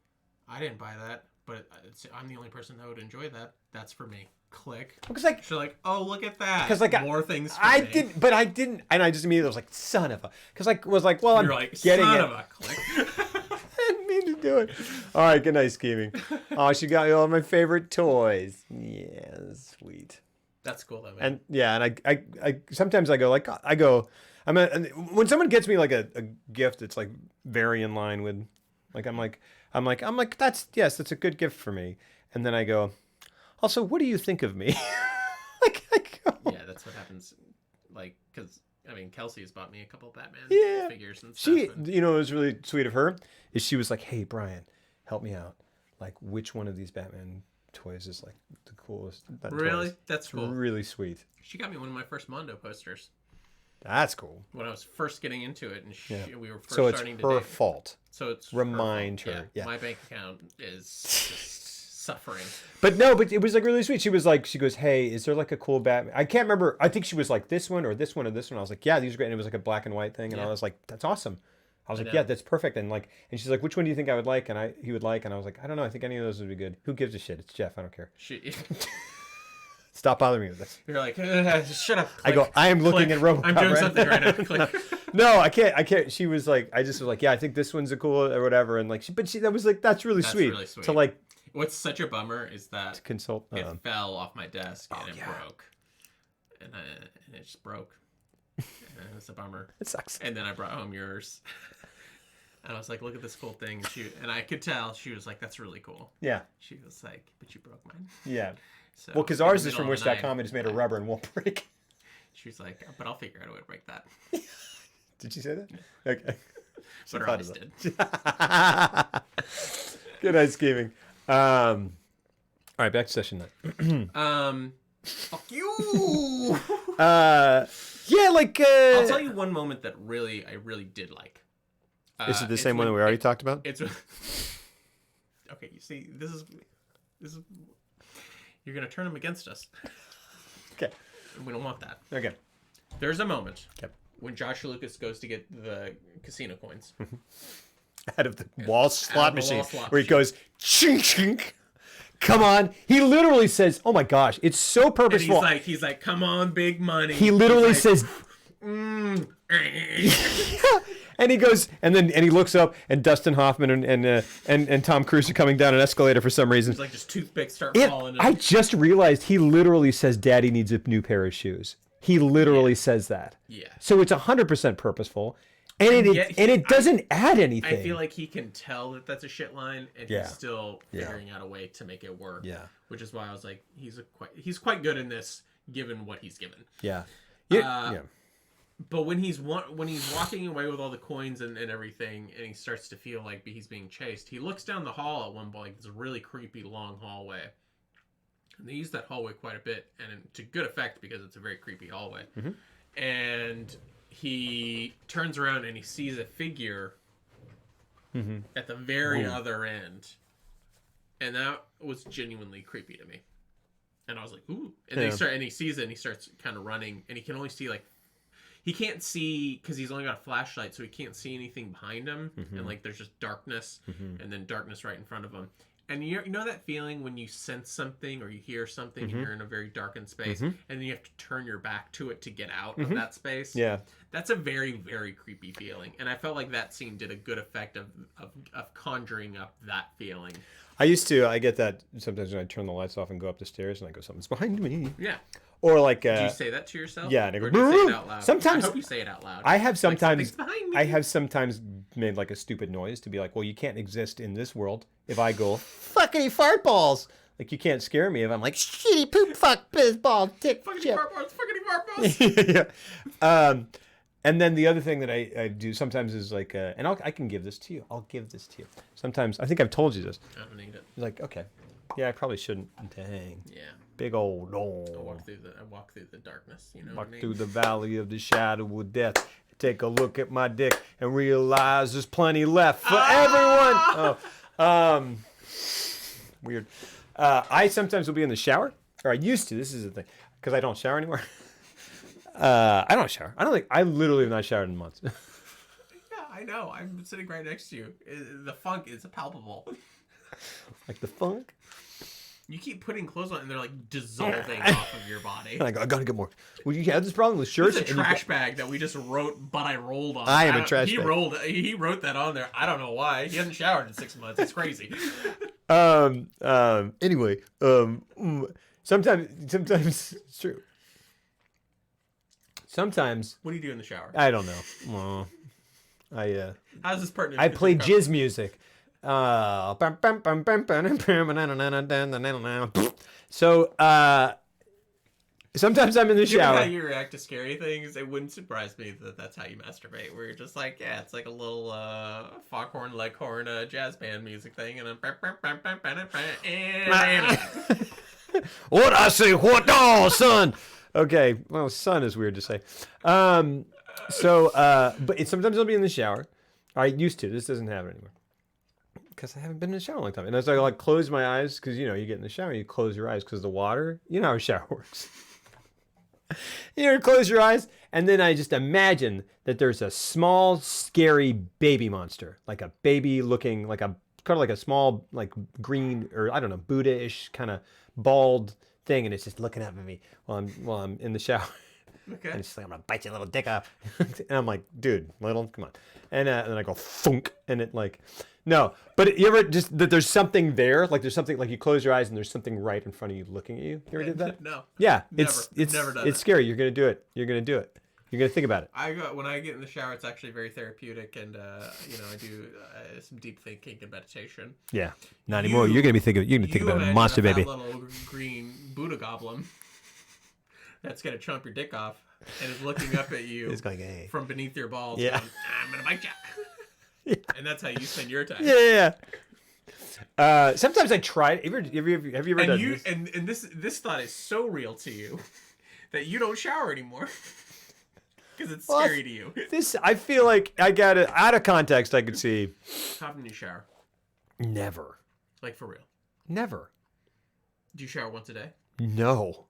I didn't buy that, but I'm the only person that would enjoy that. That's for me. Click. Because like, She's like, oh, look at that. because like more things. For I me. didn't, but I didn't, and I just immediately was like, son of a, because like was like, well, I'm You're like, getting son it. of a click. I didn't mean to do it. All right, good night, scheming. Oh, she got me all my favorite toys. Yeah, sweet. That's cool though, man. And yeah, and I sometimes I go when someone gets me like a gift that's like very in line with, like I'm like that's a good gift for me, and then I go, also, what do you think of me? Like I go, yeah, that's what happens. Like, because I mean, Kelsey has bought me a couple Batman figures and stuff. she, and... you know, it was really sweet of her. Is she was like, hey Brian, help me out. Like, which one of these Batman toys is like the coolest? Really? Toys? That's cool. Really sweet. She got me one of my first Mondo posters That's cool. when I was first getting into it, and we were first So it's starting to her date. fault. So it's Remind her. her. Yeah. My bank account is just suffering. But no, but it was like really sweet. She was like, she goes, hey, is there like a cool Batman? I can't remember. I think she was like this one or this one or this one. I was like, yeah, these are great. And it was like a black and white thing. And I was like, that's awesome. I was like, yeah, that's perfect. And like, and she's like, which one do you think I would like? And he would like. And I was like, I don't know. I think any of those would be good. Who gives a shit? It's Jeff. I don't care. Stop bothering me with this. You're like, shut up. Click, I go, I am looking click. at RoboCop. I'm doing something right now. Click. No, I can't. She was like, I just was like, yeah, I think this one's a cool or whatever. And like, that was like, that's really sweet. Really sweet. To like, What's such a bummer is that to consult. it fell off my desk and it yeah. broke. And it just broke. And it's a bummer. It sucks. And then I brought home yours. And I was like, look at this cool thing. And I could tell she was like, that's really cool. Yeah. She was like, but you broke mine. Yeah. So, Well, because ours is from Wish.com and it's made of rubber and won't break. She was like, but I'll figure out a way to break that. Did she say that? Okay. But her eyes did. Good night, scheming. All right, back to session 9. Fuck you. Yeah, like. I'll tell you one moment that I really did like. Is it the same one that we already talked about? It's okay. You see, this is you're gonna turn them against us. Okay. We don't want that. Okay. There's a moment Okay. when Josh Lucas goes to get the casino coins. Out of the wall slot machine, wall slot where he goes chink chink. Come on! He literally says, "Oh my gosh, it's so purposeful." And he's like, "Come on, big money." He literally says, "Mm." and he goes, and he looks up, and Dustin Hoffman and Tom Cruise are coming down an escalator for some reason. It's like just toothpicks start falling. I just realized he literally says, "Daddy needs a new pair of shoes." He literally says that. Yeah. So it's 100% purposeful, and it doesn't add anything. I feel like he can tell that that's a shit line, and he's still figuring out a way to make it work. Yeah. Which is why I was like, he's quite good in this, given what he's given. Yeah. Yeah. But when he's walking away with all the coins and everything, and he starts to feel like he's being chased, he looks down the hall at one point, like this really creepy long hallway. And they use that hallway quite a bit, and to good effect because it's a very creepy hallway. Mm-hmm. And he turns around and he sees a figure at the very other end, and that was genuinely creepy to me. And I was like, "Ooh!" And then he sees it, and he starts kind of running, and he can only see he can't see because he's only got a flashlight, so he can't see anything behind him, and like there's just darkness, and then darkness right in front of him. And you know that feeling when you sense something or you hear something and you're in a very darkened space and then you have to turn your back to it to get out of that space? Yeah. That's a very, very creepy feeling. And I felt like that scene did a good effect of conjuring up that feeling. I get that sometimes when I turn the lights off and go up the stairs and I go, something's behind me. Yeah. Or like... Do you say that to yourself? Yeah, and I go, or do you say it out loud? Sometimes... I hope you say it out loud. I have sometimes... Like, something's behind me. I have sometimes made like a stupid noise to be like, well, you can't exist in this world if I go, fuckity fart balls. Like, you can't scare me if I'm like, shitty poop fuck piss ball dick Fuckity chip. fart balls, fuckity fart balls. Yeah. And then the other thing that I do sometimes is like, and I can give this to you. I'll give this to you. Sometimes, I think I've told you this. I don't need it. Like, okay. Yeah, I probably shouldn't. Dang. Yeah. Big old I no. walk through the darkness. You know Walk what I mean? through the valley of the shadow of death. Take a look at my dick and realize there's plenty left for everyone. Oh, weird. I sometimes will be in the shower, or I used to. This is the thing, because I don't shower anymore. I don't shower. I literally have not showered in months. Yeah, I know. I'm sitting right next to you. The funk is palpable. Like the funk. You keep putting clothes on and they're like dissolving off of your body. And I gotta get more. Well, you have this problem with shirts. It's a trash bag that we just wrote, but I rolled on. I am a trash he bag. He wrote that on there. I don't know why. He hasn't showered in 6 months. It's crazy. Anyway, sometimes it's true. Sometimes What do you do in the shower? I don't know. How's this pertinent? I to play the jizz music. So sometimes I'm in the Given how shower. you react to scary things, it wouldn't surprise me that that's how you masturbate. Where you're just like, yeah, it's like a little foghorn, leghorn, jazz band music thing, and then What I say? What? Oh, son. Okay. Well, son is weird to say. But sometimes I'll be in the shower. I used to. This doesn't happen anymore. Because I haven't been in the shower in a long time. And as I like close my eyes, because you get in the shower, you close your eyes because the water, you know how a shower works. Close your eyes, and then I just imagine that there's a small, scary baby monster, like a baby looking, like a kind of like a small, like green or I don't know, Buddha-ish kind of bald thing, and it's just looking up at me while I'm in the shower. Okay. And it's just like, I'm gonna bite your little dick off. And I'm like, dude, little, come on. And then I go thunk, and it like, no. But you ever just that there's something there, like there's something like you close your eyes and there's something right in front of you looking at you. You ever did that? No. Yeah, Never. it's Never done it's it. scary. You're gonna do it. You're gonna do it. You're gonna think about it. When I get in the shower, it's actually very therapeutic, and I do some deep thinking and meditation. Yeah, not anymore. You're gonna be thinking. You're gonna think about a monster baby. Little green Buddha goblin that's gonna chomp your dick off and is looking up at you It's going, hey. from beneath your balls. Yeah. Going, I'm gonna bite you. Yeah. And that's how you spend your time. Yeah. Sometimes I try. Have you ever And done you this? and this thought is so real to you that you don't shower anymore because it's Well, scary to you. This I feel like I got it out of context. I could see. How often do you shower? Never. Like for real? Never. Do you shower once a day? No.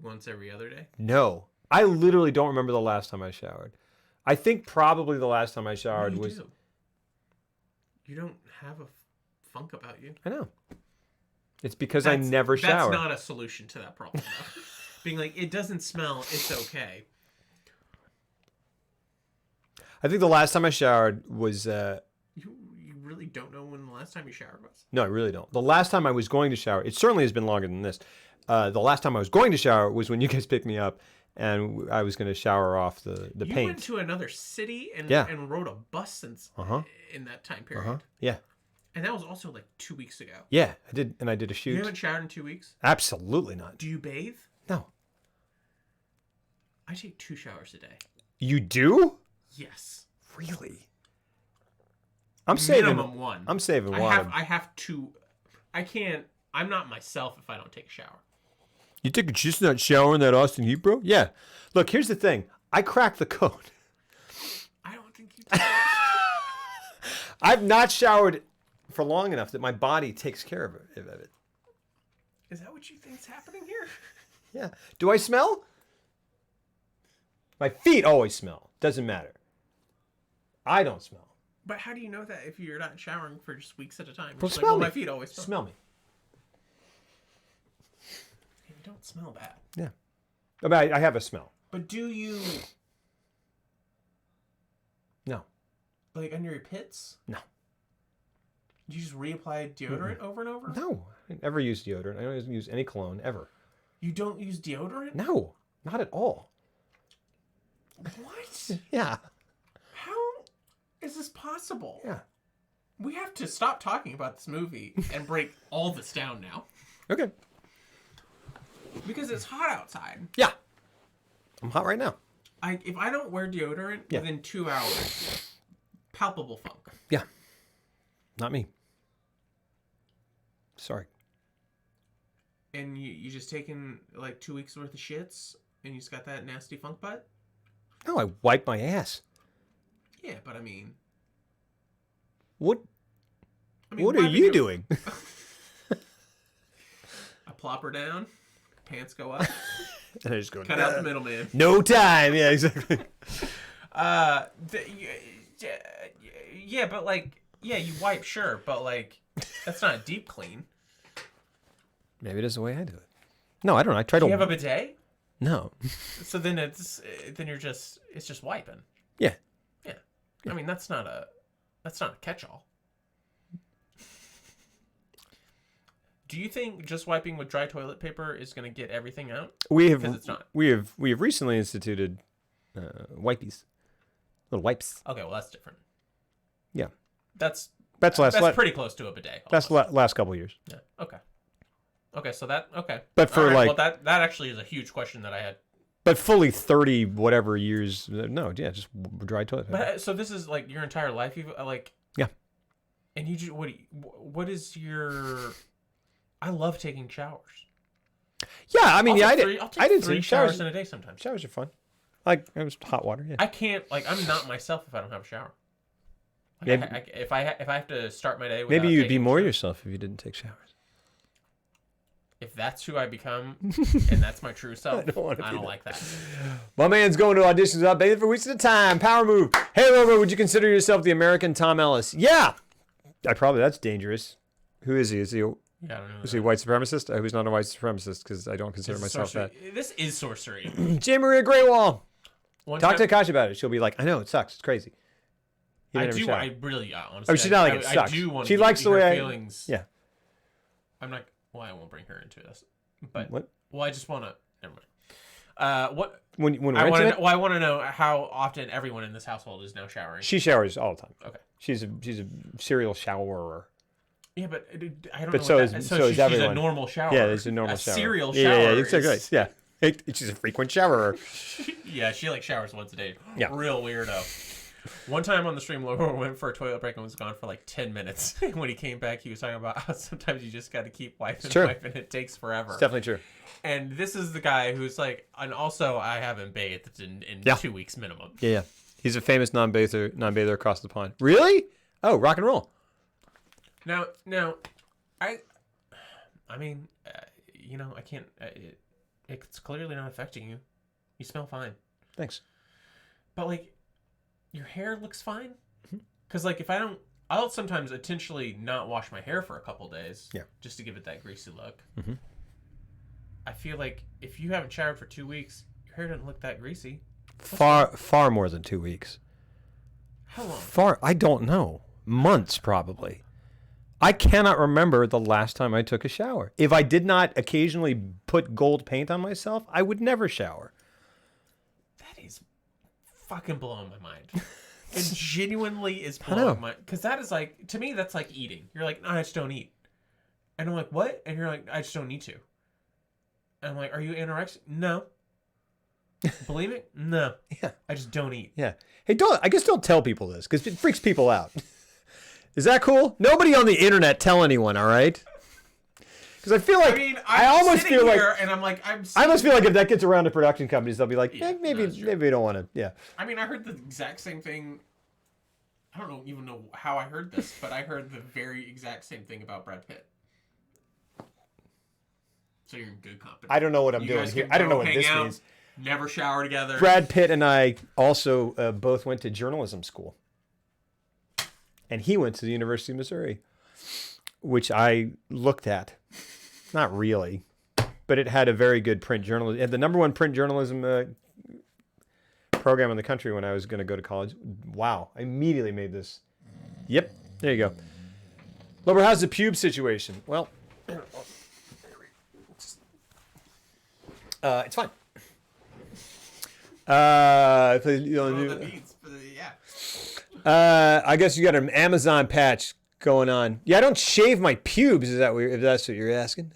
Once every other day? No. I literally don't remember the last time I showered. I think probably the last time I showered What do was. you do? You don't have a funk about you. I know. It's because I never shower. That's not a solution to that problem, though. Being like, it doesn't smell, it's okay. I think the last time I showered was. You really don't know when the last time you showered was? No, I really don't. The last time I was going to shower, it certainly has been longer than this. The last time I was going to shower was when you guys picked me up, and I was going to shower off the You paint. went to another city and Yeah. and rode a bus in that time period. Uh-huh. Yeah. And that was also like 2 weeks ago. Yeah, I did, and I did a You shoot. haven't showered in 2 weeks? Absolutely not. Do you bathe? No. I take 2 showers a day. You do? Yes. Really? I'm saving. Minimum 1. I'm saving water. I have to. I can't. I'm not myself if I don't take a shower. You think it's just not showering that Austin heat, bro? Yeah. Look, here's the thing. I cracked the code. I don't think you do. I've not showered for long enough that my body takes care of it. Is that what you think's happening here? Yeah. Do I smell? My feet always smell. Doesn't matter. I don't smell. But how do you know that if you're not showering for just weeks at a time? You're Well, just smell me. my feet always smell. Smell me. You don't smell bad. Yeah. I mean, I have a smell. But do you, No. like, under your pits? No. Do you just reapply deodorant over and over? No. I never use deodorant. I don't use any cologne ever. You don't use deodorant? No. Not at all. What? Yeah. How is this possible? Yeah. We have to stop talking about this movie and break all this down now. Okay. Because it's hot outside. Yeah. I'm hot right now. If I don't wear deodorant Yeah. within 2 hours, palpable funk. Yeah. Not me. Sorry. And you just taken like 2 weeks worth of shits and you just got that nasty funk butt? No, I wipe my ass. Yeah, but I mean... What I mean What are wiping you your- doing? I plop her down, pants go up, And I just go, cut out the middleman. no time. Yeah, exactly. Yeah, but like, yeah, you wipe, sure, but like, that's not a deep clean. Maybe it is the way I do it. No, I don't know. I try Do to. you have a bidet? No. So then it's just wiping. Yeah. Yeah. I mean, that's not a catch-all. Do you think just wiping with dry toilet paper is going to get everything out? We have. Because it's not. We have recently instituted wipies, little wipes. Okay, well that's different. Yeah. That's That's pretty close to a bidet. That's almost. last couple of years. Yeah. Okay. Okay, so that But for All right, like, well that actually is a huge question that I had. but fully 30 whatever years. No, yeah, just dry toilet paper. But so this is like your entire life, you've like. Yeah. And you just what is your? I love taking showers. Yeah, I mean, yeah, I did. I'll take I did three too. showers in a day sometimes. Showers are fun. Like it was hot water. Yeah. I can't like I'm not myself if I don't have a shower. Like, Maybe- if I have to start my day, Maybe without you'd be taking a more shower- yourself if you didn't take showers. If that's who I become, and that's my true self, don't wanna I be don't that. like that. My man's going to auditions without bathing for weeks at a time. Power move. Hey, Rover, would you consider yourself the American Tom Ellis? Yeah. That's dangerous. Who is he? Is he a Yeah, I don't know. Is he a white supremacist? Who's not a white supremacist because I don't consider This is myself that. sorcery. This is sorcery. J. Maria Graywall. One Talk to time- Akash about it. She'll be like, I know, it sucks. It's crazy. He I didn't do. have a I shower. really, honestly. I mean, she's not like it I sucks. do want. She likes the way I- feelings. Yeah. I'm not. Well, I won't bring her into this. But What? well, I just want to. Never mind. What When we're I want intimate, to. Well, I want to know how often everyone in this household is now showering. she showers all the time. Okay. She's a serial showerer. Yeah, but I don't But know. so what is- that, so she's is everyone. a normal shower. Yeah, there's a normal shower. Serial yeah, shower. Yeah, exactly. is- Yeah. She's a frequent showerer. Yeah, she like showers once a day. Yeah. Real weirdo. One time on the stream, Laura went for a toilet break and was gone for like 10 minutes. When he came back, he was talking about how sometimes you just got to keep wiping, true. wiping. It takes forever. It's definitely true. And this is the guy who's like, and also I haven't bathed in Yeah. 2 weeks minimum. Yeah. He's a famous non-bather across the pond. Really? Oh, rock and roll. Now, I mean, I can't. It's clearly not affecting you. You smell fine. Thanks. But like, your hair looks fine. Because like, if I don't, I'll sometimes intentionally not wash my hair for a couple days. Yeah. Just to give it that greasy look. Mhm. I feel like if you haven't showered for 2 weeks, your hair doesn't look that greasy. Far more than 2 weeks. How long? I don't know. Months, probably. I cannot remember the last time I took a shower. If I did not occasionally put gold paint on myself, I would never shower. That is fucking blowing my mind. It genuinely is know. blowing my. Because that is like, to me, that's like eating. You're like, no, I just don't eat. And I'm like, what? And you're like, I just don't need to. And I'm like, are you anorexic? No. Bulimic? No. Yeah. I just don't eat. Yeah. Hey, don't tell people this because it freaks people out. Is that cool? Nobody on the internet tell anyone, all right? Because I feel like I mean, I I'm almost sitting feel like here and I'm like, I almost feel like if that gets around to production companies, they'll be like, Yeah, maybe that's true. we don't want to. Yeah. I mean, I heard the exact same thing. I don't even know how I heard this, but I heard the very exact same thing about Brad Pitt. So you're in good company. I don't know what I'm You doing guys here. can I don't know go what hang this out, means. Never shower together. Brad Pitt and I also both went to journalism school. and he went to the University of Missouri, which I looked at. Not really, but it had a very good print journalism. It had the number one print journalism program in the country when I was going to go to college. Wow, I immediately made this. Yep, there you go. Lover, how's the pube situation? Well, it's fine. I guess you got an Amazon patch going on. Yeah, I don't shave my pubes. Is that weird? If that's what you're asking?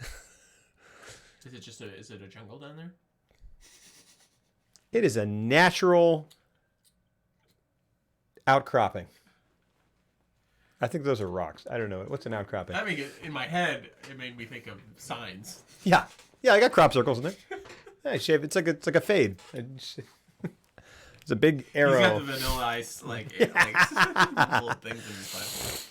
Is it a jungle down there? It is a natural outcropping. I think those are rocks. I don't know. What's an outcropping? I mean, in my head, it made me think of signs. Yeah, I got crop circles in there. I shave. It's like a fade. It's a big arrow. He's got the Vanilla Ice like little things in his life.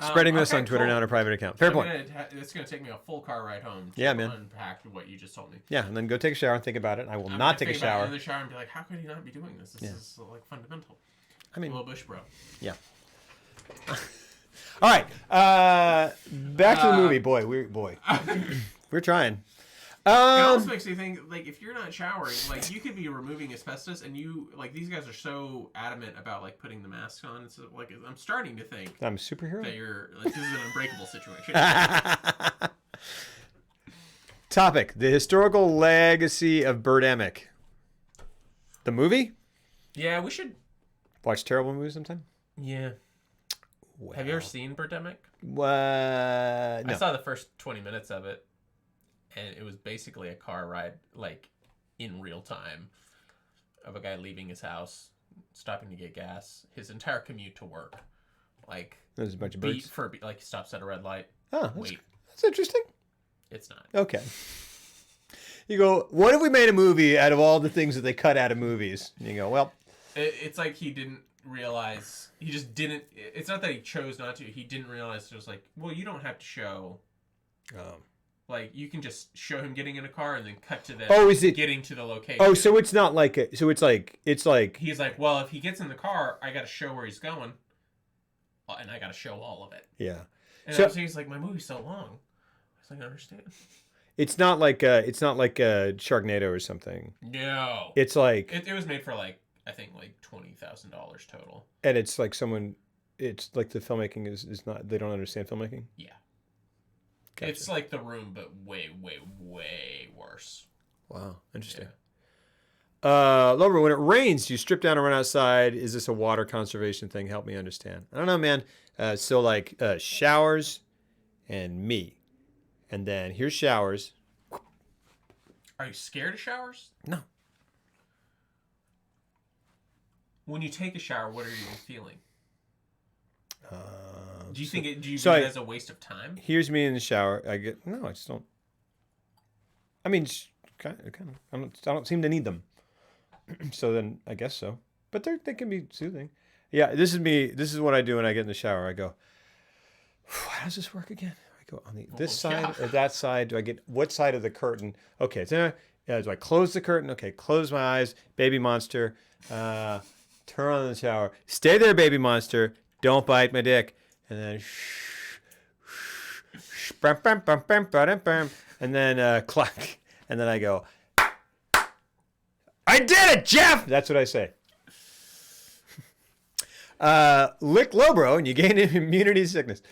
Spreading this on Twitter now on a private account. Fair point. It's going to take me a full car ride home to unpack what you just told me. Yeah, and then go take a shower and think about it. I will not take a shower. In the shower and be like, how could he not be doing this? This is like fundamental. I mean, little Bush bro. Yeah. All right. Back to the movie. Boy, we're trying. It also makes me think, like, if you're not showering, like, you could be removing asbestos, and you, like, these guys are so adamant about, like, putting the masks on. It's like, I'm starting to think I'm a superhero. that you're, like, this is an unbreakable situation. Topic: the historical legacy of Birdemic. The movie? Yeah, we should Watch terrible movies sometime. Yeah. Well, Have you ever seen Birdemic? No. I saw the first 20 minutes of it, and it was basically a car ride, like, in real time, of a guy leaving his house, stopping to get gas, his entire commute to work. Like, There's a bunch of birds. Like, he stops at a red light. Oh, Wait. that's interesting. It's not. Okay. You go, what if we made a movie out of all the things that they cut out of movies? And you go, well. It's like he didn't realize. He just didn't. It's not that he chose not to. He didn't realize. It was like, well, you don't have to show. Like, you can just show him getting in a car and then cut to them getting to the location. Oh, so it's not like a, so it's like he's like, well, if he gets in the car, I got to show where he's going, and I got to show all of it. Yeah. And so he's like, my movie's so long. I was like, I understand. It's not like Sharknado or something. No. It's like it was made for like I think like $20,000 total. And it's like it's like the filmmaking is not, they don't understand filmmaking. Yeah. Gotcha. It's like The Room, but way, way, way worse. Wow, interesting. Yeah. Lover, when it rains, do you strip down and run outside? Is this a water conservation thing? Help me understand. I don't know, man. So like showers and me, and then here's showers. Are you scared of showers? No. When you take a shower, what are you feeling? Do you think do you so view it as a waste of time? Here's me in the shower. I just don't. I mean, kind of. I don't seem to need them. So then I guess so. But they can be soothing. Yeah, this is me. This is what I do when I get in the shower. I go, how does this work again? I go on this side or that side. Do I get what side of the curtain? Okay, so do I close the curtain? Okay, close my eyes. Baby monster. Turn on the shower. Stay there, baby monster. Don't bite my dick. And then and then clack. And then I go, I did it, Jeff! That's what I say. Lick Lobro and you gain immunity to sickness.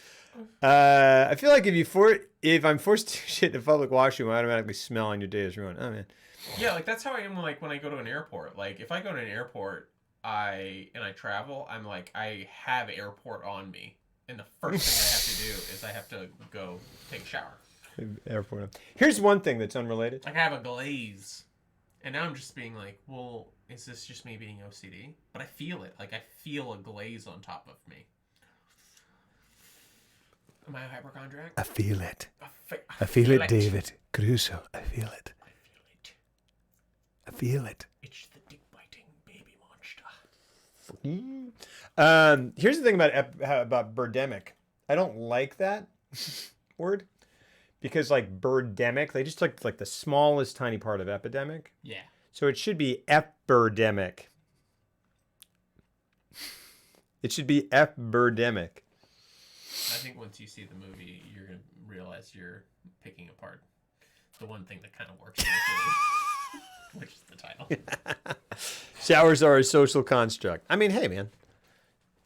I feel like if I'm forced to shit in a public washroom, I automatically smell and your day is ruined. Oh, man. Yeah, like that's how I am like when I go to an airport. Like if I go to an airport, I travel, I'm like, I have airport on me. And the first thing I have to do is I have to go take a shower. Airport. Here's one thing that's unrelated. Like I have a glaze. And now I'm just being like, well, is this just me being OCD? But I feel it. Like I feel a glaze on top of me. Am I a hypochondriac? I feel it. I feel it, David Caruso. I feel it. I feel it. I feel it. It's the dick-biting baby monster. Here's the thing about birdemic. I don't like that word because like birdemic, they just took like the smallest tiny part of epidemic. Yeah. So it should be epidemic. It should be F-birdemic. I think once you see the movie, you're gonna realize you're picking apart the one thing that kind of works in the movie, which is the title. Showers are a social construct. I mean, hey, man.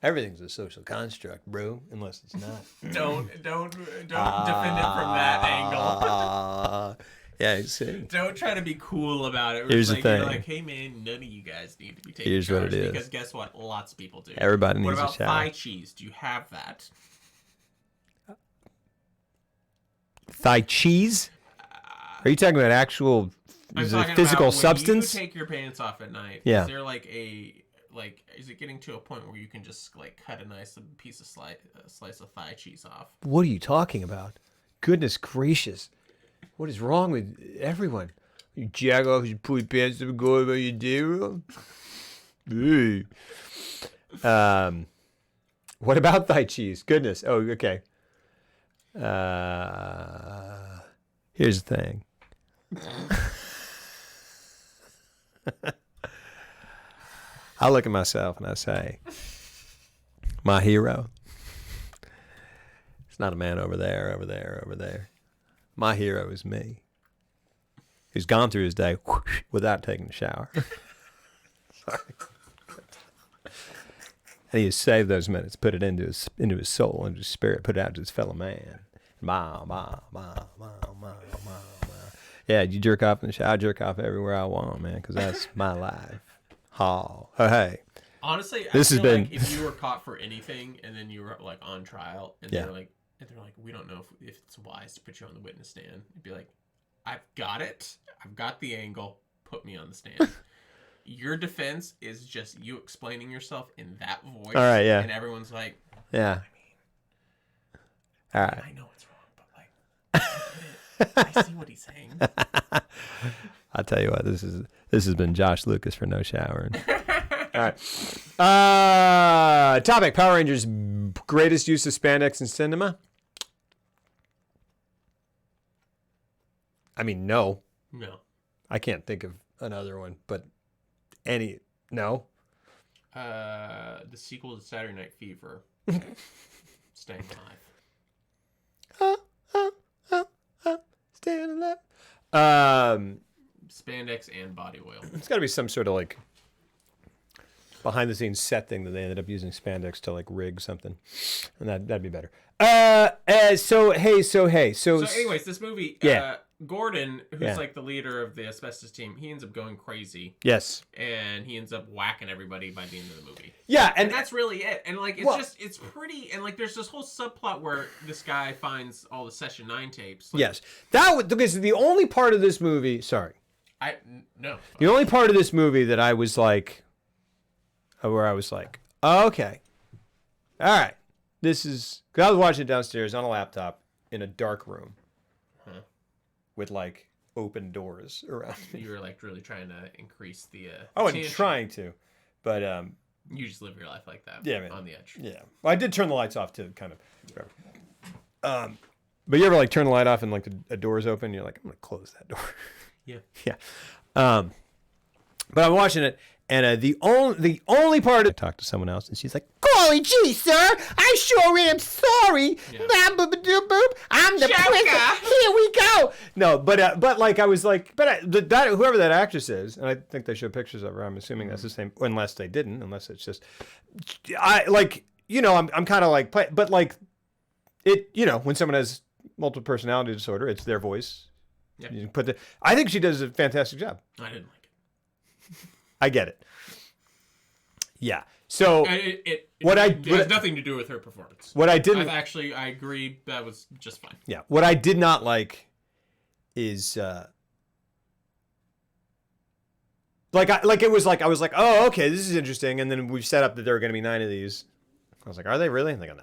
Everything's a social construct, bro, unless it's not. Don't defend it from that angle. Yeah, see. Don't try to be cool about it. Here's the thing. You're like, hey man, none of you guys need to be taking Here's what showers it is. because guess what? Lots of people do. Everybody What needs a about shower. thigh cheese? Do you have that? Thigh cheese? Are you talking about actual I'm talking physical about substance? When you take your pants off at night, Yeah. is there is it getting to a point where you can just like cut a nice piece of slice of thigh cheese off? What are you talking about? Goodness gracious. What is wrong with everyone? You jack off, you pull your pants up and go about your day, bro? Hey. What about thigh cheese? Goodness. Oh, okay. Here's the thing. I look at myself and I say, my hero. It's not a man over there, over there, over there. My hero is me, who's gone through his day without taking a shower. Sorry. And he has saved those minutes, put it into his soul, into his spirit, put it out to his fellow man. Yeah, you jerk off in the shower. I jerk off everywhere I want, man, because that's my life. Oh, hey. Honestly, This I has feel been- like if you were caught for anything and then you were like on trial and Yeah. they're like, we don't know if it's wise to put you on the witness stand. You'd be like, I've got it. I've got the angle. Put me on the stand. Your defense is just you explaining yourself in that voice. All right, yeah. And everyone's like, Yeah. All right. I know it's wrong, but like, I see what he's saying. I'll tell you what, this has been Josh Lucas for No Showering. All right. Topic: Power Rangers greatest use of spandex in cinema. I mean, no, No. I can't think of another one, but no. The sequel to Saturday Night Fever. Staying Alive. Staying alive. Spandex and body oil. It's got to be some sort of like behind the scenes set thing that they ended up using spandex to like rig something, and that'd be better. So anyways, this movie, Yeah. Gordon, who's Yeah. like the leader of the asbestos team, he ends up going crazy yes, and he ends up whacking everybody by the end of the movie. yeah, And that's really it. And like Well- it's pretty, and like there's this whole subplot where this guy finds all the Session 9 tapes. Like, yes, that was because the only part of this movie. Sorry, No. the only part of this movie that I was like, where I was like, oh, okay, all right, this is because I was watching it downstairs on a laptop in a dark room with like open doors around me. You were like really trying to increase the I wasn't tension. trying to, but You just live your life like that. Yeah, man. On the edge. yeah. Well, I did turn the lights off to kind of. But you ever like turn the light off and like a door's open? You're like, I'm gonna close that door. Yeah. Yeah. But I'm watching it, and the only part I talked to someone else, and she's like, "Golly gee, sir, I sure am sorry. Yeah. Boop. I'm the Joker. princess. Here we go." No, but like I was like, that whoever that actress is, and I think they show pictures of her. I'm assuming that's the same, unless they didn't, unless it's just, I like, I'm kind of like, but like, it, when someone has multiple personality disorder, it's their voice. Yeah. You can I think she does a fantastic job. I didn't like it. I get it. Yeah. So It What has nothing to do with her performance. what I didn't, I agree. That was just fine. yeah. What I did not like is it was like I was like, oh, okay, this is interesting, and then we've set up that there are going to be 9 of these. I was like, are they really? I'm like, no,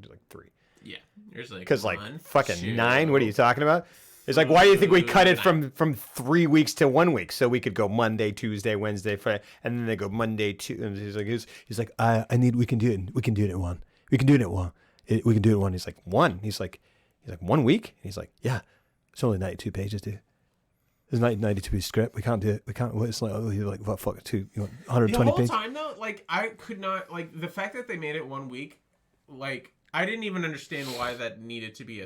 like 3. Yeah. There's like Because like 1, fucking 2, 9. What are you talking about? It's like, why do you think we cut it 9. from 3 weeks to 1 week so we could go Monday, Tuesday, Wednesday, Friday, and then they go Monday, Tuesday. And he's like, we can do it. We can do it at 1. We can do it at 1. We can do it at 1. He's like, 1. He's like 1 week. And he's like, yeah, it's only 92 pages, dude. There's 92 piece script. We can't do it. We can't. It's like, what, fuck it, you want The 120 whole pages? time though, like I could not like the fact that they made it 1 week. Like I didn't even understand why that needed to be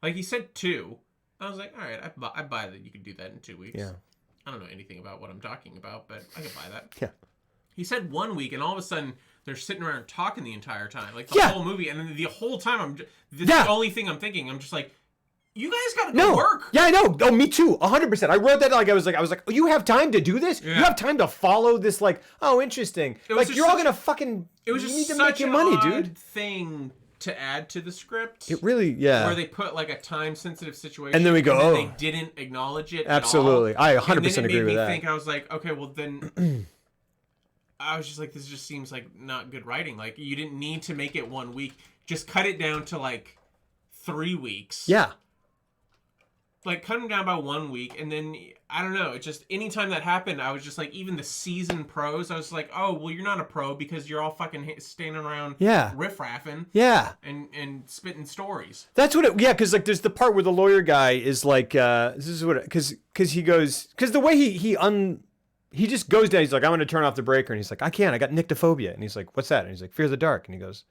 like he said 2. I was like, all right, I buy that you could do that in 2 weeks. Yeah. I don't know anything about what I'm talking about, but I could buy that. Yeah. He said 1 week, and all of a sudden they're sitting around talking the entire time, like the Yeah. whole movie, and then the whole time this is Yeah. the only thing I'm thinking. I'm just like, you guys gotta No. go work. Yeah, I know. Oh, me too. 100%. I wrote that like I was like, oh, you have time to do this? Yeah. You have time to follow this? Like, oh, interesting. It was Like, just you're all such- gonna fucking. It was you just need to such make your an money, odd dude. thing to add to the script. It really, yeah. Where they put like a time-sensitive situation, And then we go, then oh. they didn't acknowledge it. Absolutely. at all. I And 100% then it agree made with me that. think, I was like, okay, well then, I was just like, this just seems like not good writing. Like you didn't need to make it 1 week. Just cut it down to like 3 weeks. Yeah. Like cut them down by 1 week, and then I don't know. It just anytime that happened, I was just like, even the seasoned pros, I was like, oh well, you're not a pro because you're all fucking standing around, Yeah. riff-raffing Yeah. and spitting stories. That's what it, yeah, because like there's the part where the lawyer guy is like, this is what, because he goes, because the way he just goes down, he's like, I'm going to turn off the breaker, and he's like, I can't, I got nyctophobia, and he's like, what's that? And he's like, fear of the dark, and he goes,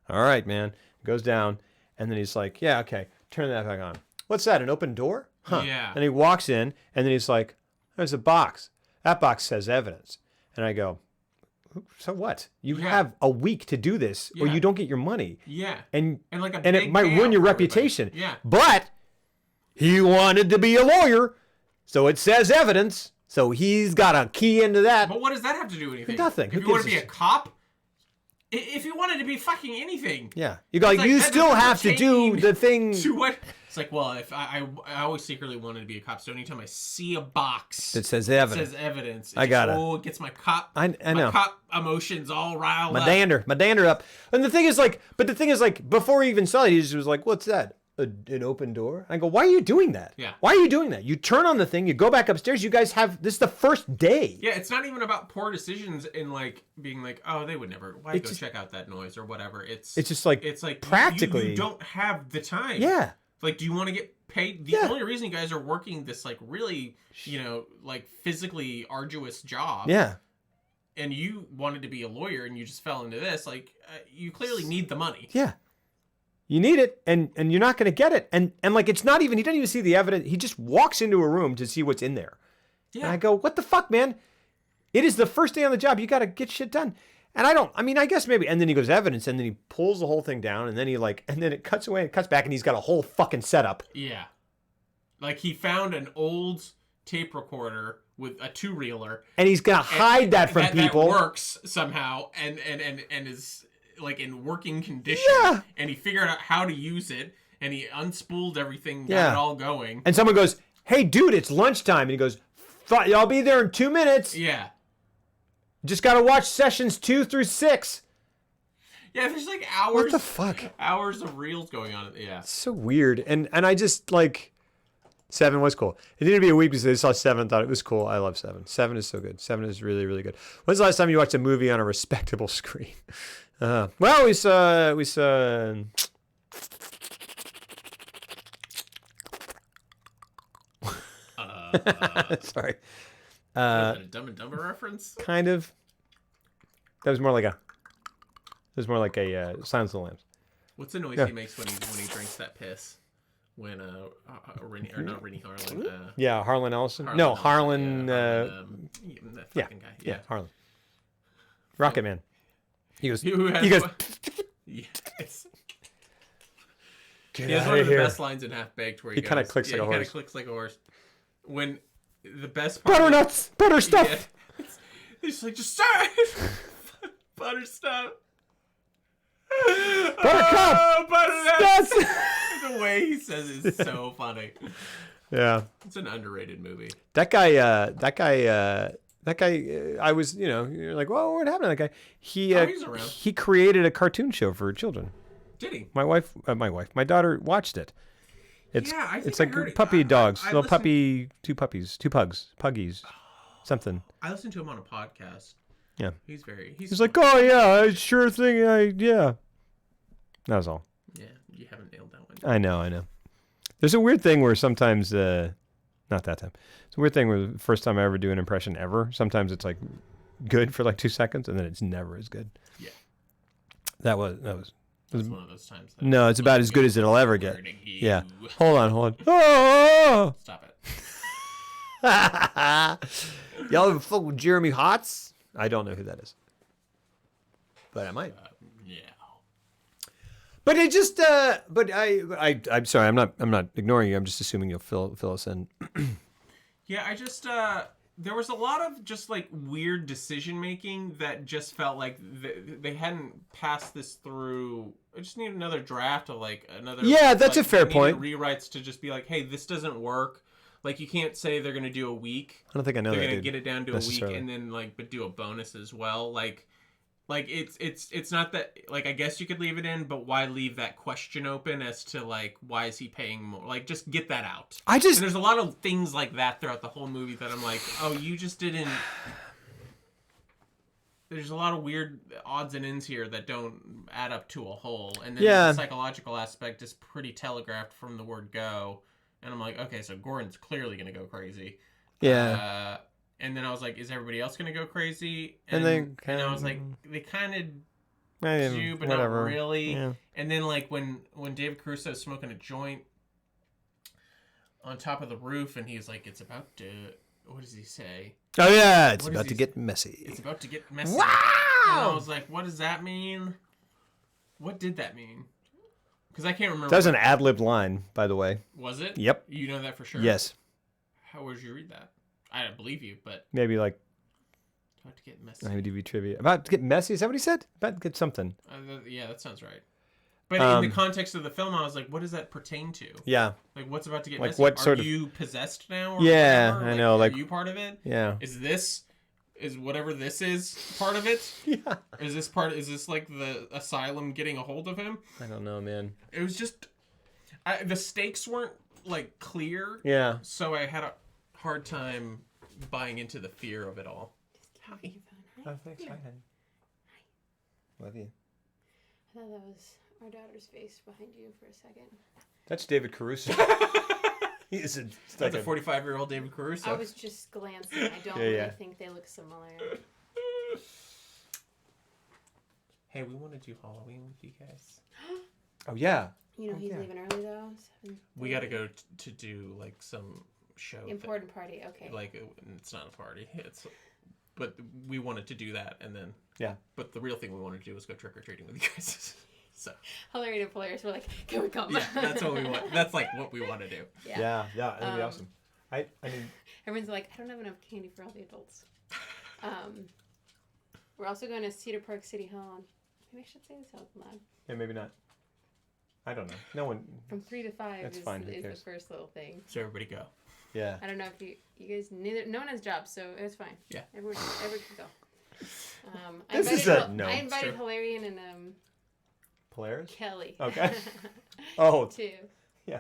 all right, man, goes down, and then he's like, yeah, okay, turn that back on. What's that, an open door? Huh. Yeah. And he walks in, and then he's like, there's a box. That box says evidence. And I go, so what? You Yeah. have a week to do this, or Yeah. you don't get your money. Yeah. And like a and it big might ruin payout your for everybody. reputation. Yeah. But he wanted to be a lawyer, so it says evidence. So he's got a key into that. But what does that have to do with anything? Nothing. If Who you want to gives be a a cop, if you wanted to be fucking anything, Yeah. You go, It's like, you that still doesn't have to do pertain the thing. to what? It's like, well, if I always secretly wanted to be a cop, so anytime I see a box That says that evidence. says evidence, I got it. Oh, it gets my cop. I My know. cop emotions all riled My up. dander up. And the thing is like, before he even saw it, he just was like, what's that? An open door? I go, why are you doing that? Yeah. Why are you doing that? You turn on the thing, you go back upstairs, you guys have, this is the first day. Yeah, it's not even about poor decisions in like being like, oh, they would never. Why It's go just- check out that noise or whatever? It's just like, it's like practically- you don't have the time. Yeah. Like, do you want to get paid? The Yeah. only reason you guys are working this like really, like physically arduous job. Yeah. And you wanted to be a lawyer and you just fell into this. Like, you clearly need the money. Yeah. You need it, and you're not going to get it. And like, it's not even, he doesn't even see the evidence. He just walks into a room to see what's in there. Yeah. And I go, what the fuck, man? It is the first day on the job. You got to get shit done. And I guess maybe, and then he goes evidence, and then he pulls the whole thing down, and then and then it cuts away, and cuts back, and he's got a whole fucking setup. Yeah. Like, he found an old tape recorder with a 2-reeler. And he's going to hide that from people. That works somehow and is like in working condition. Yeah. And he figured out how to use it, and he unspooled everything, got Yeah. it all going. And someone goes, hey, dude, it's lunchtime. And he goes, I'll be there in 2 minutes. Yeah. Just got to watch sessions 2 through 6. Yeah, there's like hours. What the fuck? Hours of reels going on. Yeah. So weird. And I just like 7 was cool. It needed to be a week because I saw 7 and thought it was cool. I love 7. 7 is so good. 7 is really, really good. When's the last time you watched a movie on a respectable screen? Well, we saw sorry. Is that a Dumb and Dumber reference? Kind of. That was more like a Silence of the Lambs. What's the noise Yeah. he makes when he drinks that piss? When Rennie, or not Rennie Harlan. Yeah, Harlan Ellison. Harlan No, Ellison, Harlan. that Yeah, fucking guy. yeah, Harlan. Rocket Man. He goes. Who has He goes. Yes. Get He has out one of of the here. best lines in Half Baked where he kinda goes- clicks like a he horse. kind of clicks like a horse. When the best part Butternuts, butter stuff. Yeah. He's like, just start butter stuff. Buttercup. Oh, butternuts. That's- The way he says it is so funny. Yeah. It's an underrated movie. That guy. I was, you're like, well, what happened to that guy? He he's around. he created a cartoon show for children. Did he? My daughter watched it. It's Yeah, I think it's I like heard it. puppy dogs, I little listened- puppy, 2 puppies, 2 pugs, puggies, something. I listened to him on a podcast. Yeah. He's He's like, oh yeah, sure thing, yeah. That was all. yeah, you haven't nailed that one. I know. There's a weird thing where sometimes Not that time. It's a weird thing with the first time I ever do an impression ever. Sometimes it's like good for like 2 seconds, and then it's never as good. Yeah. That was. It's one of those times. No, it's about as good as it'll ever get. Yeah. Hold on. Oh! Stop it. Y'all ever fuck with Jeremy Hotz? I don't know who that is, but I might. Yeah. But I just, I'm sorry. I'm not ignoring you. I'm just assuming you'll fill us in. Yeah, I just there was a lot of just like weird decision making that just felt like they hadn't passed this through. I just need another draft of like another. Yeah, that's like, a fair they point. needed rewrites to just be like, hey, this doesn't work. Like you can't say they're gonna do a week. I don't think I know They're that. gonna get it down to a week necessarily. and then like but do a bonus as well. Like it's not that like I guess you could leave it in, but why leave that question open as to like why is he paying more? Like just get that out. I just And there's a lot of things like that throughout the whole movie that I'm like, oh, you just didn't. There's a lot of weird odds and ends here that don't add up to a whole, and then Yeah. the psychological aspect is pretty telegraphed from the word go. And I'm like, okay, so Gordon's clearly gonna go crazy. yeah. And then I was like, is everybody else gonna go crazy? And they and kinda- I was like, they kind of I do, but whatever. not really. Yeah. And then like when David Caruso is smoking a joint on top of the roof, and he's like, it's about to. What does he say? Oh yeah, it's What about is to he- get messy. It's about to get messy. Wow! And I was like, what does that mean? What did that mean? Because I can't remember. That was an ad-lib line, by the way. Was it? Yep. You know that for sure? Yes. How would you read that? I don't believe you, but Maybe like it's about to get messy. IMDb trivia. About to get messy? Is that what he said? About to get something. Yeah, that sounds right. But in the context of the film, I was like, what does that pertain to? Yeah. Like, what's about to get Like, messy? what sort Are of- you possessed now? Or Yeah, whatever? I know, Are like- you part of it? Yeah. Is whatever this is part of it? Yeah. Is this like the asylum getting a hold of him? I don't know, man. It was just, the stakes weren't like clear. Yeah. So I had a hard time buying into the fear of it all. Hi. Oh, thanks. Hi, honey. Love you. I thought that was our daughter's face behind you for a second. That's David Caruso. He's That's a 45-year-old David Caruso. I was just glancing. I don't Yeah, really yeah. think they look similar. Hey, we want to do Halloween with you guys. Oh yeah. You know, Oh, he's yeah. leaving early though. We got to go to do like some show. Important party. Okay. Like it's not a party. But we wanted to do that, and then Yeah. But the real thing we wanted to do was go trick or treating with you guys. So Hilarious and players were like, "Can we come?" yeah, that's what we want. That's like what we want to do. Yeah. Yeah. That'd be awesome. I mean, Everyone's like, "I don't have enough candy for all the adults." We're also going to Cedar Park City Hall. Maybe I should say this out loud. yeah, maybe not. I don't know. No one. From 3 to 5 That's is, fine, who is the cares? first little thing. So everybody go. Yeah. I don't know if you guys no one has jobs, so it's fine. Yeah. Everyone can go. This is a no. I invited Sure. Hilarion and Polaris. Kelly. Okay. Oh, too. yeah.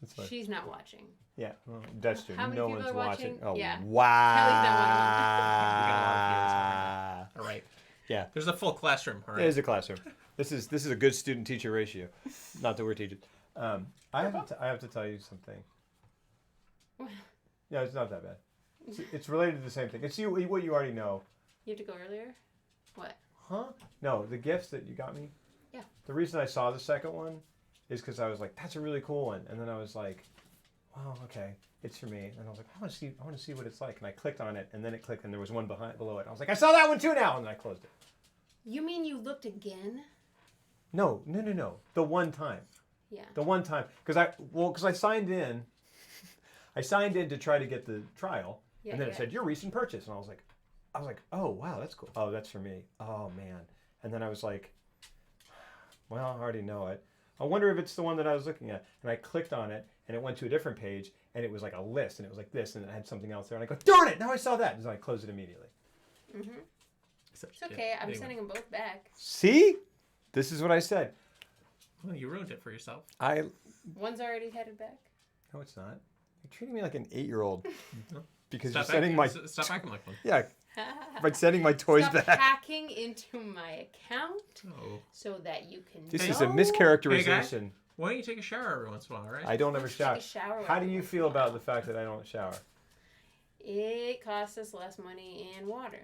That's fine. She's not watching. Yeah, well, that's true. How many no people one's are watching. watching? Oh, Yeah. wow. All right. Yeah. There's a full classroom. All It right. is a classroom. This is a good student-teacher ratio. Not that we're teachers. I have to tell you something. Yeah, it's not that bad. It's related to the same thing. It's what you already know. You have to go earlier? What? Huh? No, the gifts that you got me. Yeah. The reason I saw the second one is because I was like, "That's a really cool one," and then I was like, "Wow, okay, it's for me." And I was like, I want to see what it's like." And I clicked on it, and then it clicked, and there was one below it. I was like, "I saw that one too now," and then I closed it. You mean you looked again? No. The one time. Yeah. The one time, because I signed in. I signed in to try to get the trial, Yeah, and then it yeah. said your recent purchase, and I was like, oh wow, that's cool. Oh, that's for me. Oh man. And then I was like, well, I already know it. I wonder if it's the one that I was looking at. And I clicked on it, and it went to a different page, and it was like a list, and it was like this, and it had something else there, and I go, darn it! Now I saw that, and then I closed it immediately. Mm-hmm. So, It's okay. I'm anyway. sending them both back. See, this is what I said. Well, you ruined it for yourself. One's already headed back. No, it's not. You're treating me like an 8-year-old because Stop you're sending my Stop acting like one. yeah by sending my toys Stop back. hacking into my account Oh. so that you can. This know. is a mischaracterization Why don't you take a shower every once in a while, right? I don't ever Take shower. a shower How do every you once feel in a about while. the fact that I don't shower? It costs us less money and water.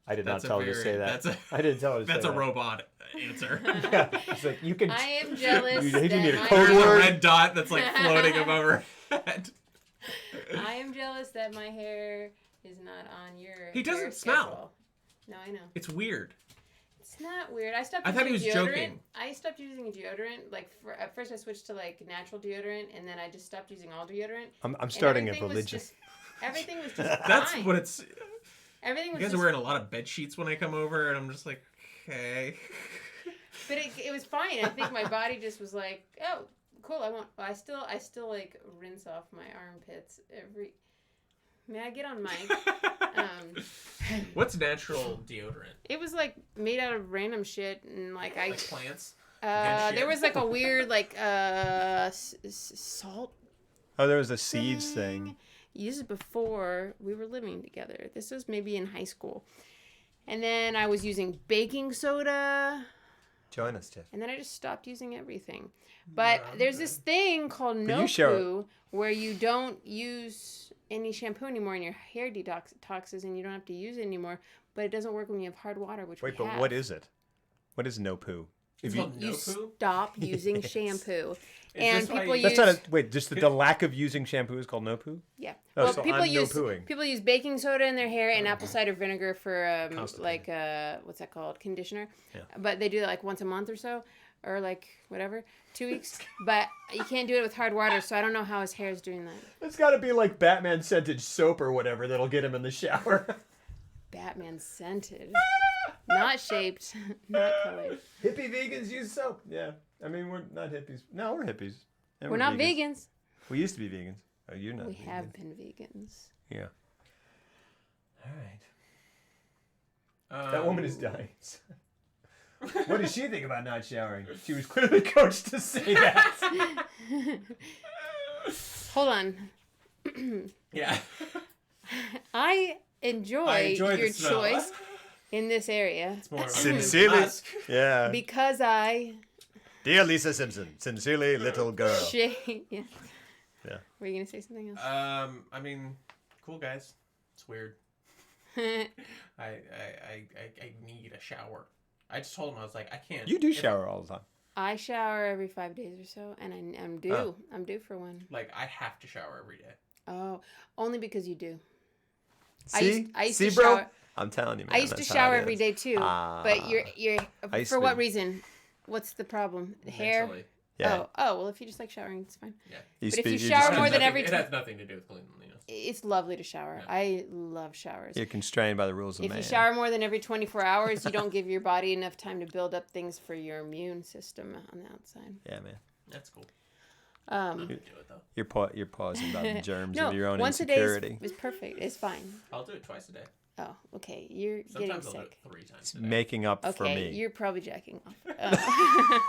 I did That's not a tell her to very- say that. that's a- I didn't tell her to That's say a that. robot answer. Yeah, it's like you can. I am jealous. You do that need a my code There's a word. red dot that's like floating above her head. I am jealous that my hair is not on your. He doesn't hair smell. schedule. No, I know. It's weird. It's not weird. I stopped. I thought he using was deodorant. joking. I stopped using deodorant. Like at first, I switched to like natural deodorant, and then I just stopped using all deodorant. I'm And starting a everything was religion. just- Everything was just That's fine. what it's. Everything You was guys just are wearing a lot of bed sheets when I come over, and I'm just like, okay. But it was fine. I think my body just was like, oh, cool. I still like rinse off my armpits every. May I get on mic? What's natural deodorant? It was like made out of random shit, and like Like plants? there shit? was like a weird like salt. Oh, there was a seeds thing. This is before we were living together. This was maybe in high school, and then I was using baking soda. Join us, Tiff. And then I just stopped using everything. But Yeah, there's this thing called But no you shower- poo where you don't use any shampoo anymore and your hair detoxes and you don't have to use it anymore. But it doesn't work when you have hard water, which Wait, we but have. what is it? What is no poo? It's If you, called You no poo? stop using Yes. shampoo. Is And this why people you- use... that's not a wait. Just the lack of using shampoo is called no poo. Yeah. Oh, Well, so people I'm no use pooing. people use baking soda in their hair and apple cider vinegar for Constipated. like what's that called, conditioner. Yeah. But they do it like once a month or so, or like whatever, 2 weeks. But you can't do it with hard water, so I don't know how his hair is doing that. It's got to be like Batman scented soap or whatever that'll get him in the shower. Batman scented, not shaped, not colored. Hippie vegans use soap. Yeah, I mean we're not hippies. No, we're hippies. And We're not vegans. We used to be vegans. Oh, you're not. We vegan. have been vegans. Yeah. All right. That woman is dying. What does she think about not showering? She was clearly coached to say that. Hold on. Yeah. I enjoy, the your smell. choice in this area It's more of a Sincerely. musk. Yeah. because I Dear Lisa Simpson, sincerely, little girl. shade. Yeah. Yeah. Were you gonna say something else? I mean, cool guys. It's weird. I need a shower. I just told him I was like, I can't. You do if- shower all the time. I shower every 5 days or so, and I'm due. Oh. I'm due for one. Like I have to shower every day. Oh, only because you do. See? I used See, to bro? shower. I'm telling you, man. I used to that's how shower it every is. day too. Ah. But you're I used for to what be- reason? What's the problem? Hair? Mentally. Yeah. Oh, well, if you just like showering, it's fine. Yeah. Used But to if be- you just shower It has more than nothing- every It tw- has nothing to do with cleanliness. It's lovely to shower. Yeah. I love showers. You're constrained by the rules of If man. you shower more than every 24 hours, you don't give your body enough time to build up things for your immune system on the outside. Yeah, man. That's cool. I'm gonna do it though. You're pausing about the germs No, of your own once insecurity. a day is perfect. It's fine. I'll do it twice a day. Oh, okay. You're Sometimes I'll getting do it sick. 3 times It's a day. making up for Okay, me. you're probably jacking off.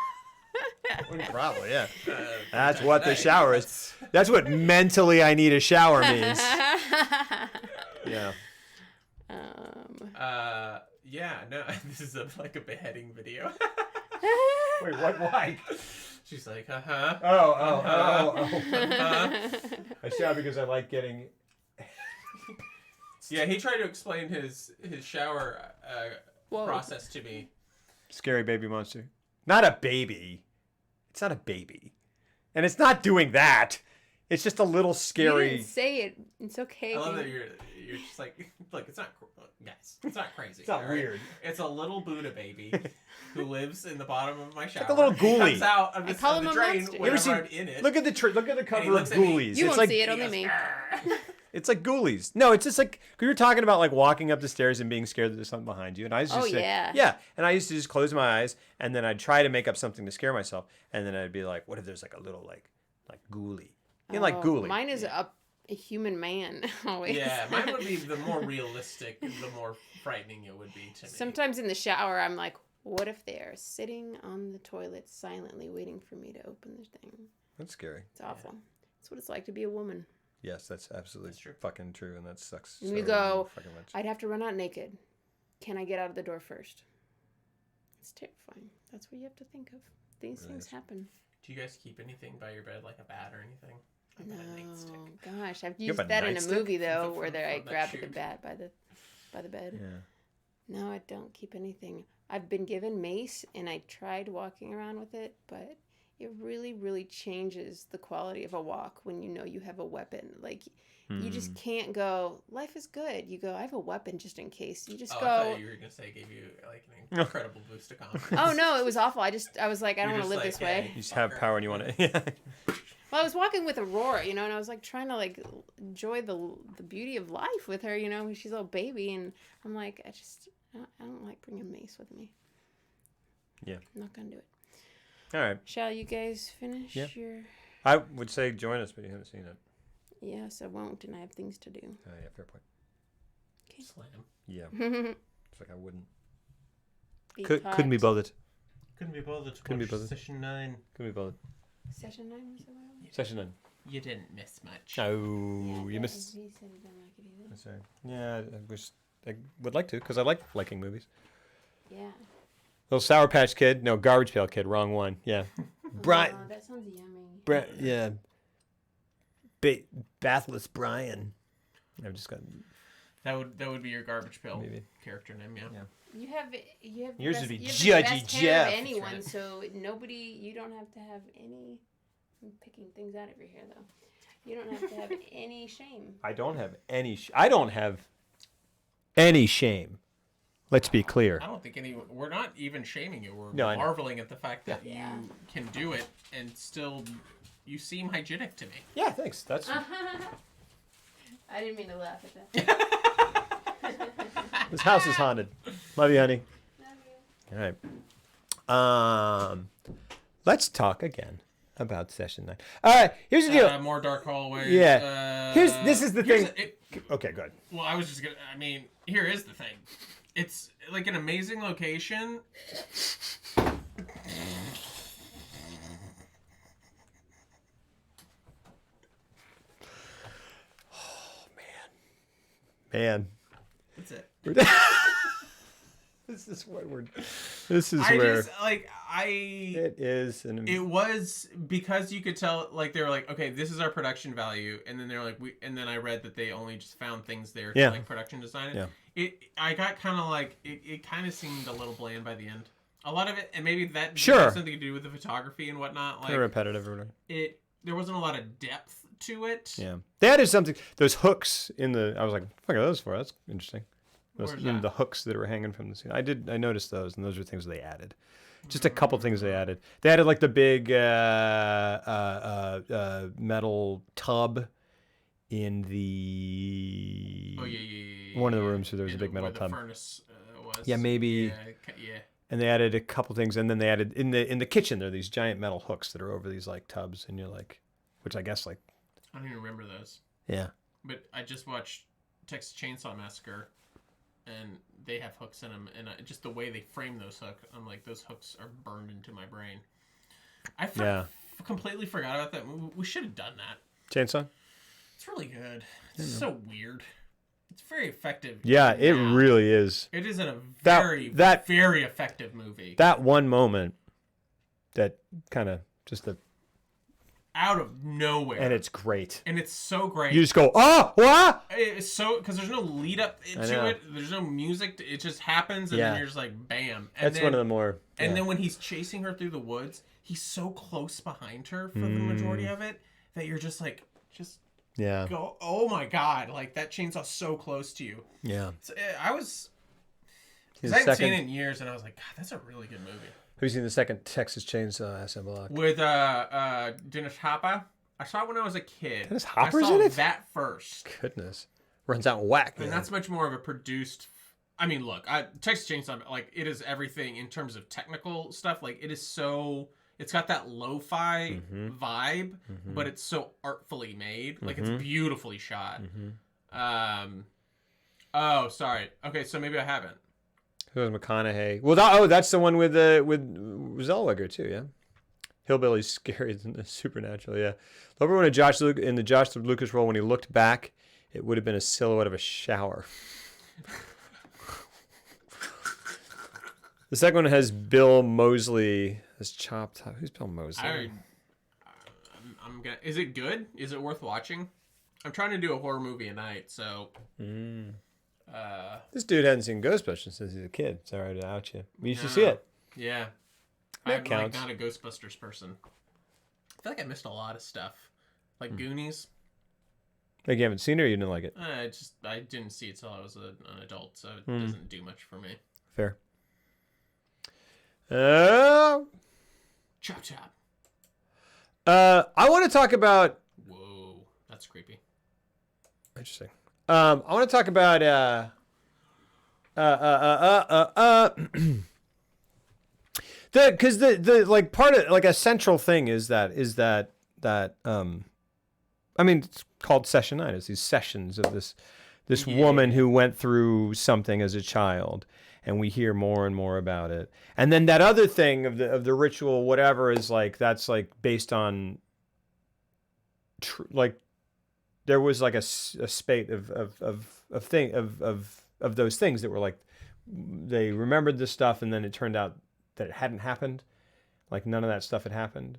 Probably, yeah. Uh, That's 3 what times a the day. shower is. That's what mentally I need a shower means. Yeah. Yeah, no, this is like a beheading video. Wait, what? Why? She's like, uh-huh. Oh. Uh-huh. I shower because I like getting. Yeah, he tried to explain his shower Whoa. process to me. Scary baby monster. Not a baby. It's not a baby. And it's not doing that. It's just a little You scary. didn't say it. It's okay. I love that you're just like, look, it's not, guys, it's not crazy. It's not all right? weird. It's a little Buddha baby who lives in the bottom of my shower. like a little He ghoulie. comes out of I the, call of him the a drain monster. You ever whenever seen- I'm in it. Look at the look at the he cover of looks at me. Ghoulies. You It's won't like see it, He only goes, me. "Arr." it's like Ghoulies. No, it's just like we were talking about like walking up the stairs and being scared that there's something behind you. And I used to Oh, just say, yeah. yeah. And I used to just close my eyes and then I'd try to make up something to scare myself. And then I'd be like, what if there's like a little like ghoulie? You know, like Oh, ghoulie. Mine is a human man always. Yeah, mine would be the more realistic, the more frightening it would be to me. Sometimes in the shower, I'm like, what if they are sitting on the toilet silently waiting for me to open the thing? That's scary. It's awful. That's what it's like to be a woman. Yes, that's absolutely That's true. fucking true, and that sucks. You so go, fucking much. I'd have to run out naked. Can I get out of the door first? It's terrifying. That's what you have to think of. these Really things is. happen. Do you guys keep anything by your bed, like a bat or anything? I've got a nightstick. No, gosh, I've You have used a that in a nightstick? movie though, From where I that grabbed the shoot. bat by the bed. Yeah. No, I don't keep anything. I've been given mace, and I tried walking around with it, but it really, really changes the quality of a walk when you know you have a weapon. Like, you just can't go, life is good. You go, I have a weapon just in case. You just Oh, I go, thought you were gonna say it gave you like an incredible boost of confidence. oh no, it was awful. I was like, I don't You're want to live just this like, way. hey, You just have fucker. power and you want to. Yeah. Well, I was walking with Aurora, and I was like trying to like enjoy the beauty of life with her, she's a little baby, and I'm like, I don't like bringing mace with me. Yeah. I'm not gonna do it. All right. Shall you guys finish Yeah. your? I would say join us, but you haven't seen it. Yes, I won't, and I have things to do. Yeah, fair point. Slam. Yeah. Be It's like I wouldn't. Couldn't be taught. bothered. Couldn't be bothered to Couldn't be watch bothered. Session 9. Couldn't be bothered. Session 9 was the one. Session 9. You didn't miss much. No, you Yeah, missed. He said he didn't like it either. Sorry. Yeah, I wish I would like to because I like liking movies. Yeah. Little Sour Patch Kid. No, Garbage Pail Kid. Wrong one. Yeah. Brian. Oh, that sounds yummy. Yeah. Bathless Brian. I've just got That would be your garbage pail maybe. character name, yeah. You have the Yours best, would be you have Judgy the best hair of Jeff. anyone, That's so you don't have to have any. I'm picking things out of your hair though. You don't have to have any shame. I don't have any. I don't have any shame. Let's be clear. I don't think we're not even shaming you. We're No, I know. marveling at the fact that Yeah. you can do it and still you seem hygienic to me. Yeah, thanks. That's I didn't mean to laugh at that. this house is haunted. Love you, honey. Love you. All right. Let's talk again about session 9. All right. Here's the deal. More dark hallways. Yeah. This is the here's thing. a- Okay, good. well, I was just gonna. I mean, here is the thing. It's like an amazing location. Man. That's it. This is what we're. This is I where just like it is. It was because you could tell, like they were like, okay, this is our production value, and then they're like, and then I read that they only just found things there to Yeah. like production design it. Yeah. I got kind of like it kind of seemed a little bland by the end. A lot of it, and maybe that Sure. has something to do with the photography and whatnot. kind of Like repetitive or whatever. there wasn't a lot of depth to it. Yeah. They added something. Those hooks in the. I was like, "Fuck are those for?" That's interesting. Those, Where's the that? hooks that were hanging from the ceiling. I noticed those, and those are things they added. Just a couple things they added. They added like the big metal tub in the Oh yeah. one of the rooms where there was a In big metal where tub. The furnace was. Yeah, maybe- Yeah. And they added a couple things, and then they added in the kitchen there are these giant metal hooks that are over these like tubs, and you're like, which I guess like I don't even remember those. yeah. But I just watched Texas Chainsaw Massacre, and they have hooks in them, and just the way they frame those hooks, I'm like, those hooks are burned into my brain. I Yeah. completely forgot about that movie. We should have done that. Chainsaw. It's really good. It's so weird. It's very effective. Yeah, it now. really is. It is a That- very, that- very effective movie. That one moment, that kind of just the Out of nowhere. and it's great. And it's so great. You just go, oh, what? It's so because there's no lead up know. to it. There's no music. It just happens, and Yeah. then you're just like, bam. And That's then, one of the more. And yeah. then when he's chasing her through the woods, he's so close behind her for the majority of it that you're just like, just yeah, go. Oh my god! Like that chainsaw's so close to you. yeah. So, I was. The Because I hadn't second- seen it in years, and I was like, God, that's a really good movie. Have you seen the second Texas Chainsaw Assemble? With Dennis Hopper. I saw it when I was a kid. Dennis Hopper's I saw in it? that first. Goodness, runs out and whack. And man. that's much more of a produced. I mean, look, Texas Chainsaw, like, it is everything in terms of technical stuff. Like, it is so. It's got that lo-fi vibe, but it's so artfully made. Like, it's beautifully shot. Oh, sorry. Okay, so maybe I haven't. Who was McConaughey? Well, that's the one with Zellweger too. Yeah, Hillbilly's scarier than the Supernatural. Yeah, remember when in the Josh Lucas role when he looked back, it would have been a silhouette of a shower. The second one has Bill Moseley, This chopped. Who's Bill Moseley? I'm gonna. Is it good? Is it worth watching? I'm trying to do a horror movie a night, so. This dude hadn't seen Ghostbusters since he was a kid. Sorry to out you. You should see it. Yeah. That I'm counts. like not a Ghostbusters person. I feel like I missed a lot of stuff, like Goonies. Like you haven't seen it or you didn't like it? I didn't see it till I was an adult, so it doesn't do much for me. Fair. Chop chop. I want to talk about. Whoa, that's creepy. Interesting. I want to talk about because the like part of like a central thing is that I mean it's called Session 9. It's these sessions of this woman who went through something as a child, and we hear more and more about it. And then that other thing of the ritual, whatever, is like that's like based on like there was like a spate of those things that were like they remembered this stuff, and then it turned out that it hadn't happened. Like none of that stuff had happened.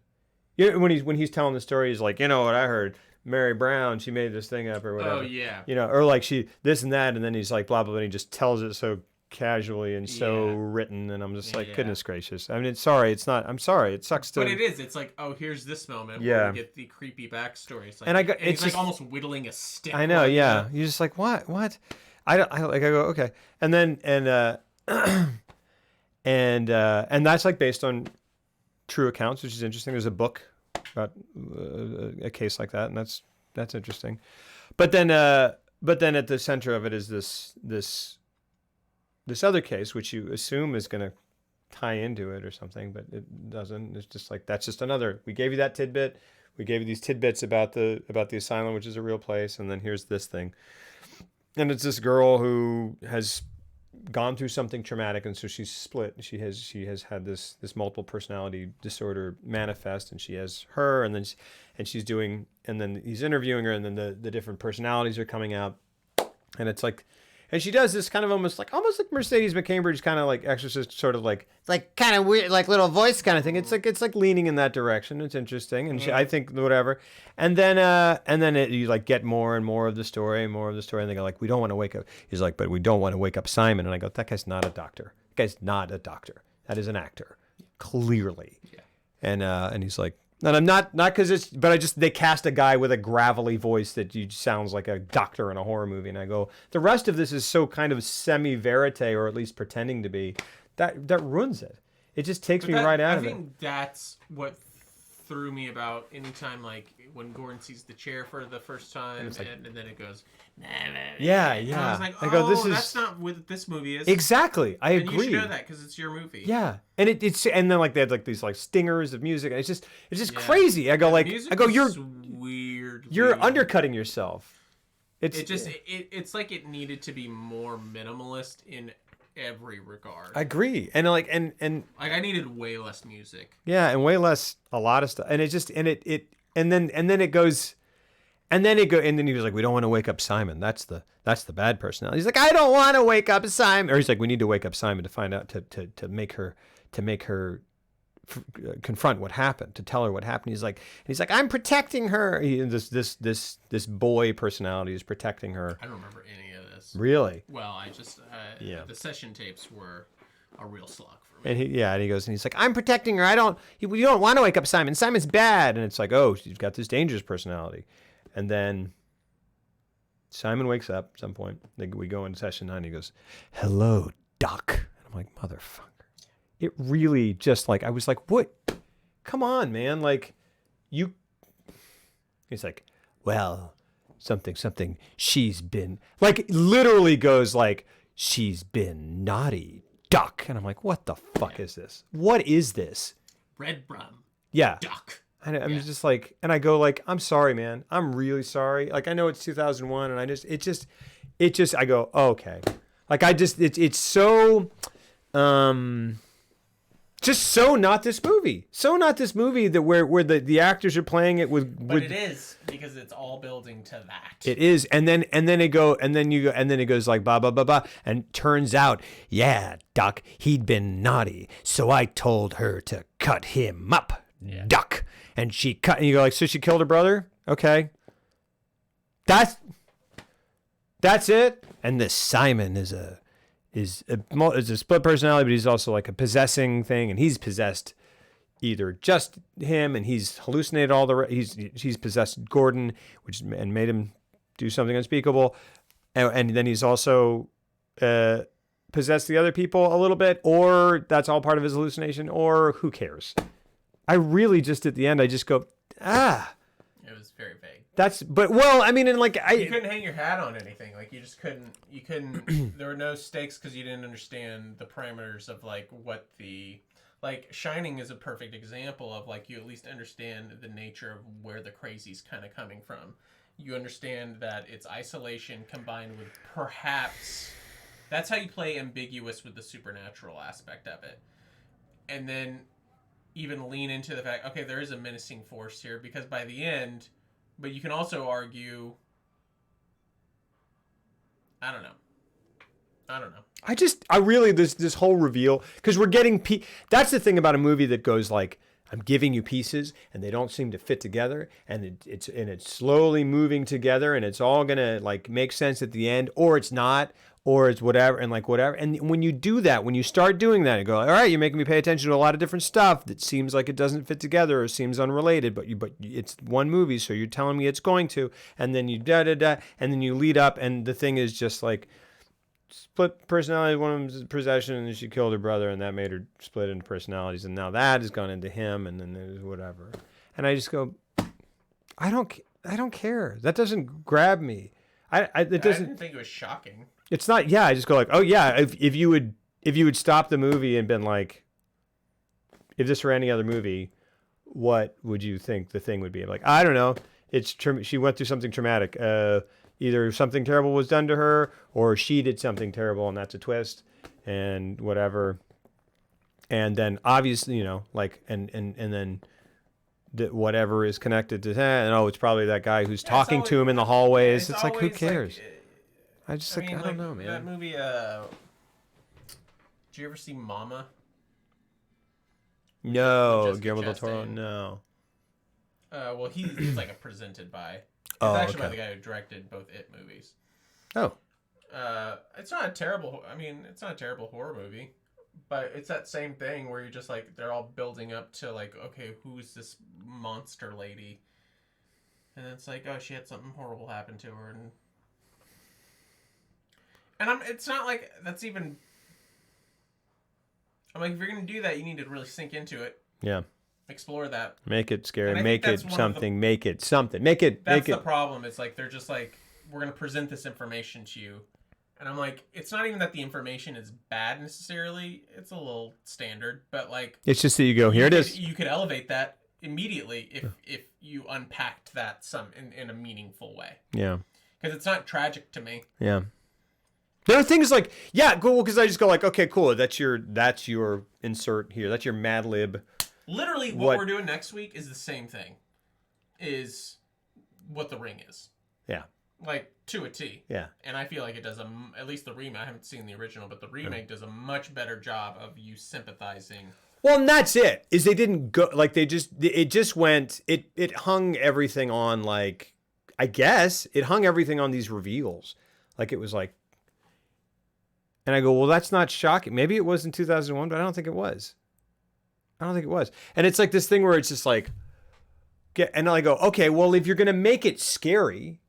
You know, when he's telling the story, he's like, you know what I heard? Mary Brown, she made this thing up or whatever. Oh yeah. You know, or like she this and that, and then he's like blah blah blah. And he just tells it so casually and so written, and I'm just like, goodness gracious. I mean, it's sorry, it's not. I'm sorry, it sucks to. But it is. It's like, oh, here's this moment Yeah. where we get the creepy backstory. It's like, And it's it's like just- almost whittling a stick. I know, while you yeah. do it. You're just like, what? I go, okay. And then and that's like based on true accounts, which is interesting. There's a book about a case like that, and that's interesting. But then at the center of it is this other case, which you assume is going to tie into it or something, but it doesn't. It's just like that's just another. We gave you that tidbit. We gave you these tidbits about the asylum, which is a real place, and then here's this thing. And it's this girl who has gone through something traumatic, and so she's split. She has had this multiple personality disorder manifest, and she has her, and then she's doing, and then he's interviewing her, and then the different personalities are coming out, and it's like. And she does this kind of almost like Mercedes McCambridge kind of like Exorcist sort of like kind of weird like little voice kind of thing. It's like leaning in that direction. It's interesting, and I think whatever. And then you like get more and more of the story, and they go like, we don't want to wake up. He's like, but we don't want to wake up Simon. And I go, that guy's not a doctor. That guy's not a doctor. That is an actor, clearly. Yeah. And he's like. And I'm not because it's, but I just, they cast a guy with a gravelly voice that sounds like a doctor in a horror movie. And I go, the rest of this is so kind of semi-verite, or at least pretending to be, that ruins it. It just takes me right out of it. I think that's what threw me about anytime, like when Gordon sees the chair for the first time, and then it goes, Yeah. And I was like, I go, this is that's not what this movie is. exactly. I And agree. you should know that because it's your movie. Yeah, and it's and then like they had like these like stingers of music. And it's just crazy. I go like Music I go is you're weird. undercutting yourself. It's like it needed to be more minimalist in every regard. I agree, and like and like I needed way less music. yeah, and way less a lot of stuff, and it just and then it goes. And then he was like, we don't want to wake up Simon. That's the bad personality. He's like, I don't want to wake up Simon. Or he's like, we need to wake up Simon to find out to make her confront what happened, to tell her what happened. He's like, I'm protecting her. This boy personality is protecting her. I don't remember any of this. Really? Well, I just Yeah. the session tapes were a real slog for me. And he's like, I'm protecting her. You don't want to wake up Simon. Simon's bad. And it's like, oh, she's got this dangerous personality. And then Simon wakes up at some point. We go into session 9. He goes, hello, Doc. And I'm like, motherfucker. It really just like, I was like, what? Come on, man. Like, you. He's like, well, something. She's been, like, literally goes like, she's been naughty, Doc. And I'm like, what the fuck is this? What is this? Red rum. Yeah. Doc. And I'm just like, and I go like, I'm sorry, man. I'm really sorry. Like, I know it's 2001, and I go, oh, okay. Like, it's so, just so not this movie. So not this movie that where the actors are playing it with. But it is because it's all building to that. It is, and then it goes like ba ba ba ba, and turns out, yeah, Duck, he'd been naughty, so I told her to cut him up, Duck, and she cut. And you go like, so she killed her brother? Okay, that's it. And this Simon is a split personality, but he's also like a possessing thing, and he's possessed either just him, and he's hallucinated all the he's possessed Gordon, and made him do something unspeakable, and then he's also possessed the other people a little bit, or that's all part of his hallucination, or who cares? I really just at the end I just go It was very vague. You couldn't hang your hat on anything. Like you couldn't. There were no stakes because you didn't understand the parameters of like what the. Like, Shining is a perfect example of, like, you at least understand the nature of where the crazy's kind of coming from. You understand that it's isolation combined with perhaps... That's how you play ambiguous with the supernatural aspect of it. And then even lean into the fact, okay, there is a menacing force here, because by the end... But you can also argue... I don't know. I really, this whole reveal, because we're getting, that's the thing about a movie that goes like, I'm giving you pieces and they don't seem to fit together, and it's slowly moving together, and it's all going to like make sense at the end, or it's not, or it's whatever, and like whatever. And when you do that, when you start doing that, you go, all right, you're making me pay attention to a lot of different stuff that seems like it doesn't fit together or seems unrelated, but it's one movie, so you're telling me it's going to, and then you and then you lead up, and the thing is just like, split personality, one of them's possession, and then she killed her brother, and that made her split into personalities, and now that has gone into him, and then there's whatever. And I just go, I don't care. That doesn't grab me. It doesn't. I didn't think it was shocking. It's not. Yeah, I just go like, oh yeah. If you would stop the movie and been like, if this were any other movie, what would you think the thing would be? I'm like, I don't know. She went through something traumatic. Either something terrible was done to her, or she did something terrible, and that's a twist, and whatever. And then obviously, like, and then whatever is connected to that, and it's probably that guy who's talking to him in the hallways. It's like, who cares? I don't know, man. That movie. Did you ever see Mama? No, Guillermo del Toro. No. Well, he's like a presented by. It's actually by the guy who directed both It movies. Oh. It's not a terrible. It's not a terrible horror movie, but it's that same thing where you're just like they're all building up to like, okay, who's this monster lady? And it's like, oh, she had something horrible happen to her, and it's not like that's even. I'm like, if you're gonna do that, you need to really sink into it. Yeah. Explore that. Make it scary. Make it something. Make it something. Make it. That's the problem. It's like they're just like, we're gonna present this information to you, and I'm like, it's not even that the information is bad necessarily. It's a little standard, but like, it's just that you go, here it is. You could elevate that immediately if you unpacked that in a meaningful way. Yeah. Because it's not tragic to me. Yeah. There are things like, yeah, cool, because I just go like, okay, cool, that's your insert here. That's your Mad Lib. Literally, what we're doing next week is the same thing. Is what The Ring is. Yeah. Like, to a T. Yeah. And I feel like it does at least the remake, I haven't seen the original, but the remake does a much better job of you sympathizing. Well, and that's it, is they didn't go, like, it just went, it hung everything on, like, I guess, it hung everything on these reveals. Like, it was like, and I go, well, that's not shocking. Maybe it was in 2001, but I don't think it was. And it's like this thing where it's just like, and I go, okay, well, if you're going to make it scary,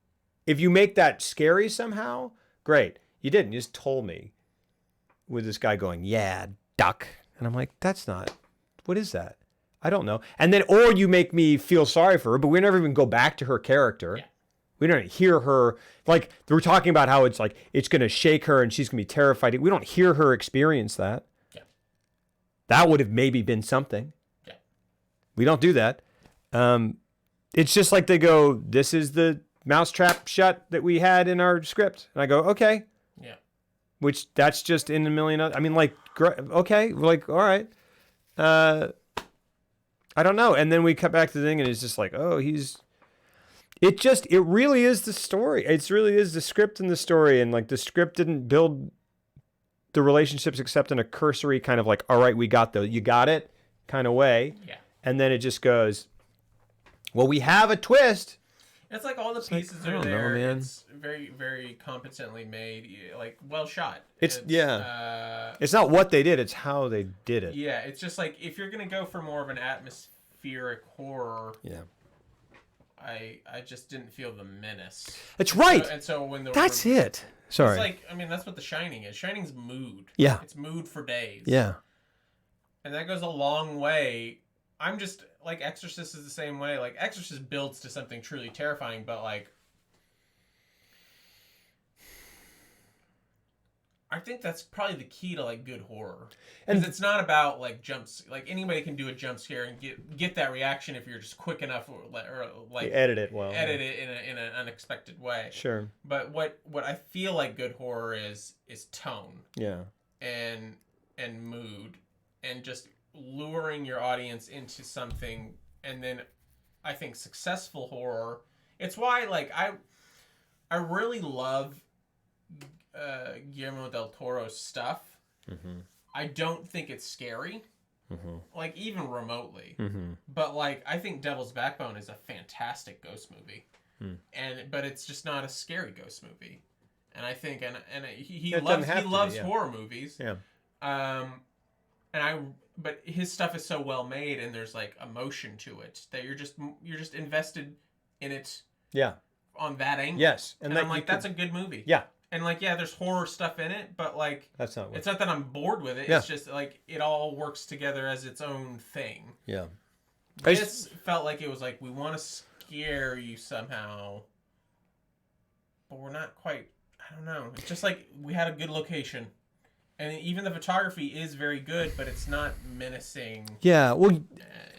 if you make that scary somehow, great. You didn't. You just told me with this guy going, yeah, Duck. And I'm like, that's not, what is that? I don't know. And then, or you make me feel sorry for her, but we never even go back to her character. Yeah. We don't hear her, like, we're talking about how it's like, it's going to shake her and she's going to be terrified. We don't hear her experience that. That would have maybe been something. Yeah. We don't do that. It's just like they go, this is the mousetrap shut that we had in our script. And I go, okay. Yeah. Which that's just in a million other, like, okay, like, all right. I don't know. And then we cut back to the thing, and it's just like, oh, it really is the story. It really is the script and the story, and like the script didn't build the relationships except in a cursory kind of like, all right, you got it kind of way. Yeah. And then it just goes, well, we have a twist. It's like all the pieces I are don't know, there. man. It's very, very competently made, like well shot. It's It's not what they did, it's how they did it. Yeah, it's just like if you're gonna go for more of an atmospheric horror, Yeah. I just didn't feel the menace. That's right. And so when That's it. Sorry. It's like, I mean, that's what The Shining is. Shining's mood. Yeah. It's mood for days. Yeah. And that goes a long way. I'm just like Exorcist is the same way. Like Exorcist builds to something truly terrifying, but like I think that's probably the key to like good horror. Because it's not about like jumps. Like anybody can do a jump scare and get that reaction if you're just quick enough or like You edit it well. edit it in an unexpected way. Sure. But what I feel like good horror is tone Yeah. and mood and just luring your audience into something. And then I think successful horror, it's why like I really love Guillermo del Toro's stuff. Mm-hmm. I don't think it's scary, Mm-hmm. like even remotely. Mm-hmm. But like I think Devil's Backbone is a fantastic ghost movie, but it's just not a scary ghost movie. And I think he It doesn't have to loves be, yeah. horror movies. Yeah. But his stuff is so well made, and there's like emotion to it that you're just invested in it Yeah. on that angle. Yes. And that I'm like, that's a good movie. Yeah. And like, yeah, there's horror stuff in it, but like, That's not what. it's not that I'm bored with it. Yeah. It's just like it all works together as its own thing. Yeah. This felt like it was like we want to scare you somehow, but we're not quite. I don't know. It's just like we had a good location, and even the photography is very good, but it's not menacing. Yeah. Well, In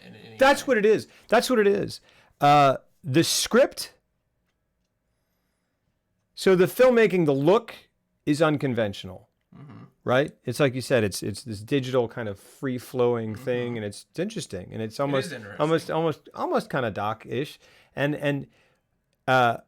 any that's way. what it is. That's what it is. The script. So the filmmaking, the look is unconventional, right? It's like you said. It's this digital kind of free flowing thing, and it's interesting, and it's almost almost kind of doc-ish, and I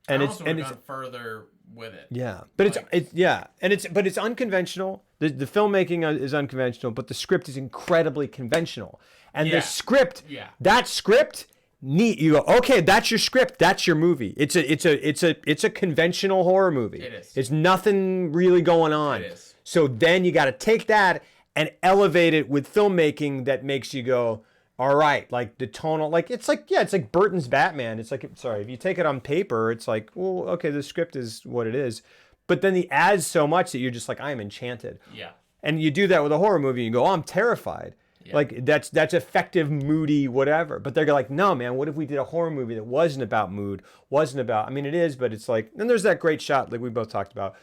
it's also would have gone further with it. yeah, but Like- it's unconventional. The filmmaking is unconventional, but the script is incredibly conventional, and Yeah. the script, Yeah. that script. Neat. You go, okay, that's your script. That's your movie. It's a conventional horror movie. It is. It's nothing really going on. It is. So then you got to take that and elevate it with filmmaking that makes you go, all right, like the tonal, like it's like Burton's Batman. It's like, sorry, if you take it on paper, it's like, well, okay, the script is what it is, but then he adds so much that you're just like, I am enchanted. Yeah. And you do that with a horror movie, and you go, oh, I'm terrified. Yeah. Like that's effective, moody, whatever. But they're like, no, man, what if we did a horror movie that wasn't about mood, wasn't about, I mean, it is, but it's like, and there's that great shot like we both talked about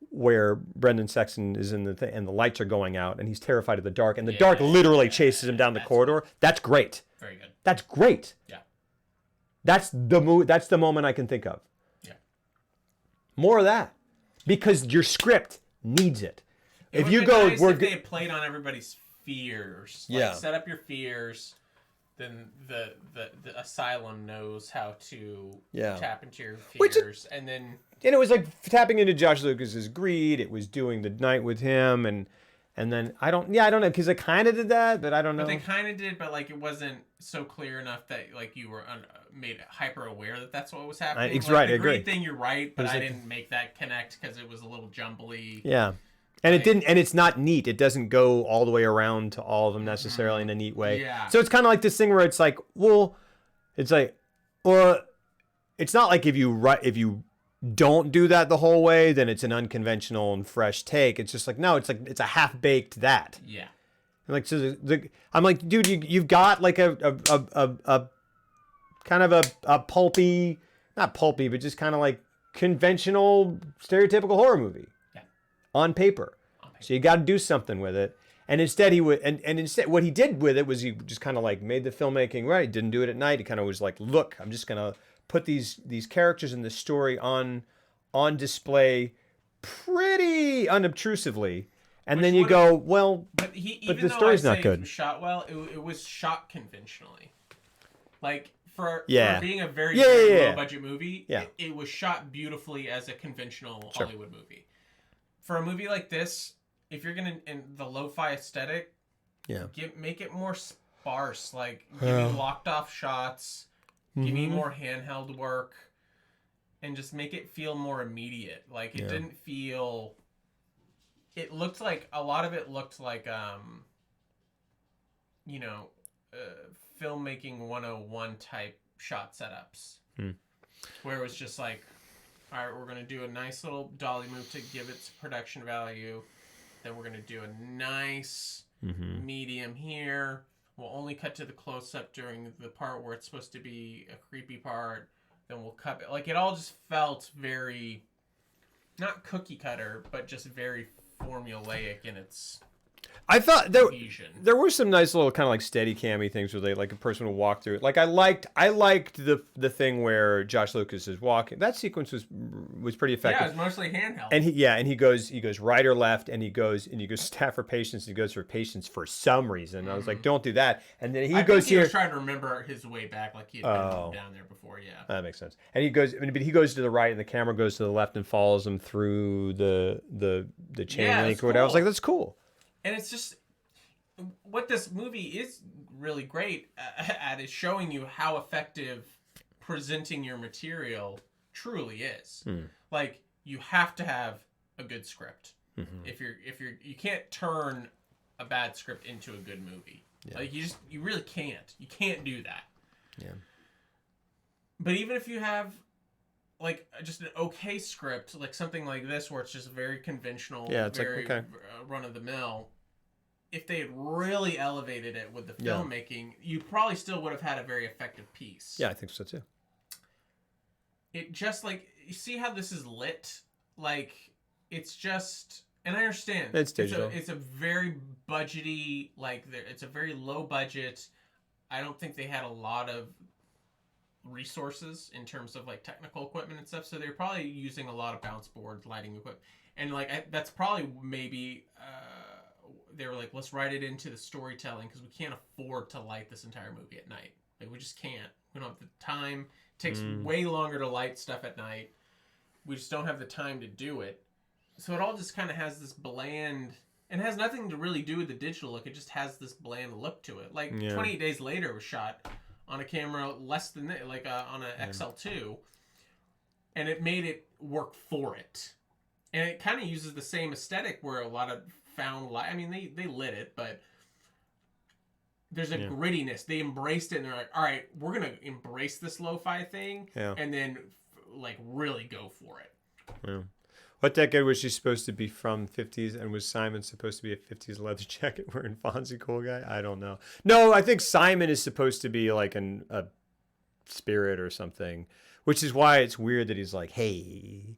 where Brendan Sexton is in the thing and the lights are going out and he's terrified of the dark and the dark literally chases him down the corridor. That's great. Very good. That's great. Yeah. That's the moment I can think of. Yeah. More of that. Because your script needs it. It If would've you been go, nice we're if they had played on everybody's fears. Like, Yeah. set up your fears. Then the asylum knows how to Yeah. tap into your Which fears, and then And it was like tapping into Josh Lucas's greed. It was doing the night with him, and then I don't know because I kind of did that, but I don't know. but they kind of did, but like it wasn't so clear enough that like you were made hyper aware that that's what was happening. It's Like, right, the I agree. greed thing, you're right, but It was I like- didn't make that connect because it was a little jumbly. Yeah, and it didn't, and it's not neat. It doesn't go all the way around to all of them necessarily in a neat way. Yeah. So it's kind of like this thing where it's like, well, it's like, well, it's not like if you don't do that the whole way, then it's an unconventional and fresh take. It's just like, no, it's like it's a half baked that. Yeah. Like so, I'm like, dude, you've got like a kind of a pulpy, not pulpy, but just kind of like conventional, stereotypical horror movie. Yeah. On paper. So you got to do something with it. And instead he would, and instead what he did with it was he just kind of like made the filmmaking right. He didn't do it at night. He kind of was like, look, I'm just gonna put these characters in the story on display pretty unobtrusively. And Which then you would've- go, well, But even the though story's I not say good. It was shot well. It was shot conventionally. Like for Yeah. being a very, Yeah, very yeah, yeah. low budget movie, Yeah. it was shot beautifully as a conventional Sure. Hollywood movie. For a movie like this, if you're gonna in the lo-fi aesthetic, yeah. make it more sparse. Like give me locked off shots, give me Mhm. more handheld work, and just make it feel more immediate. Like it Yeah. didn't feel. It looked like a lot of it looked like you know, filmmaking 101 type shot setups, where it was just like, all right, we're gonna do a nice little dolly move to give it production value. Then we're gonna do a nice medium here. We'll only cut to the close up during the part where it's supposed to be a creepy part. Then we'll cut it. Like it all just felt very, not cookie cutter, but just very formulaic in its I thought cohesion. there were some nice little kind of like steady cammy things where they like a person would walk through it. Like I liked the thing where Josh Lucas is walking. That sequence was pretty Yeah, effective. it was mostly handheld. And he goes right or left, and he goes staff for patience. He goes for patience for some reason. I was like, don't do that. And then he I goes think he here. was trying to remember his way back, like he had been down there before. Yeah. That makes sense. And he goes, but he goes to the right, and the camera goes to the left and follows him through the chain Yeah, link it's or whatever. I was cool. like, that's cool. And it's just what this movie is really great at is showing you how effective presenting your material truly is. Like you have to have a good script. If you can't turn a bad script into a good movie. Like you really can't. You can't do that. Yeah. But even if you have like just an okay script, like something like this where it's just very conventional, Yeah, it's like, very okay. run of the mill. If they had really elevated it with the Yeah. filmmaking, you probably still would have had a very effective piece. Yeah, I think so too. It just like you see how this is lit, like it's just, and I understand It's digital. It's a very budgety, like it's a very low budget. I don't think they had a lot of resources in terms of like technical equipment and stuff, so they're probably using a lot of bounce board lighting equipment, and like that's probably maybe. They were like, let's write it into the storytelling because we can't afford to light this entire movie at night. Like we just can't. We don't have the time. It takes way longer to light stuff at night. We just don't have the time to do it. So it all just kind of has this bland, and has nothing to really do with the digital look. It just has this bland look to it. Like 28 Days Later was shot on a camera less than that, like on an XL2, and it made it work for it. And it kind of uses the same aesthetic where a lot of found light. I mean, they lit it, but there's a grittiness. They embraced it, and they're like, all right, we're going to embrace this lo-fi thing and then like really go for it. Yeah. What decade was she supposed to be from? 50s, and was Simon supposed to be a 50s leather jacket wearing Fonzie cool guy? I don't know. No, I think Simon is supposed to be like a spirit or something, which is why it's weird that he's like, hey,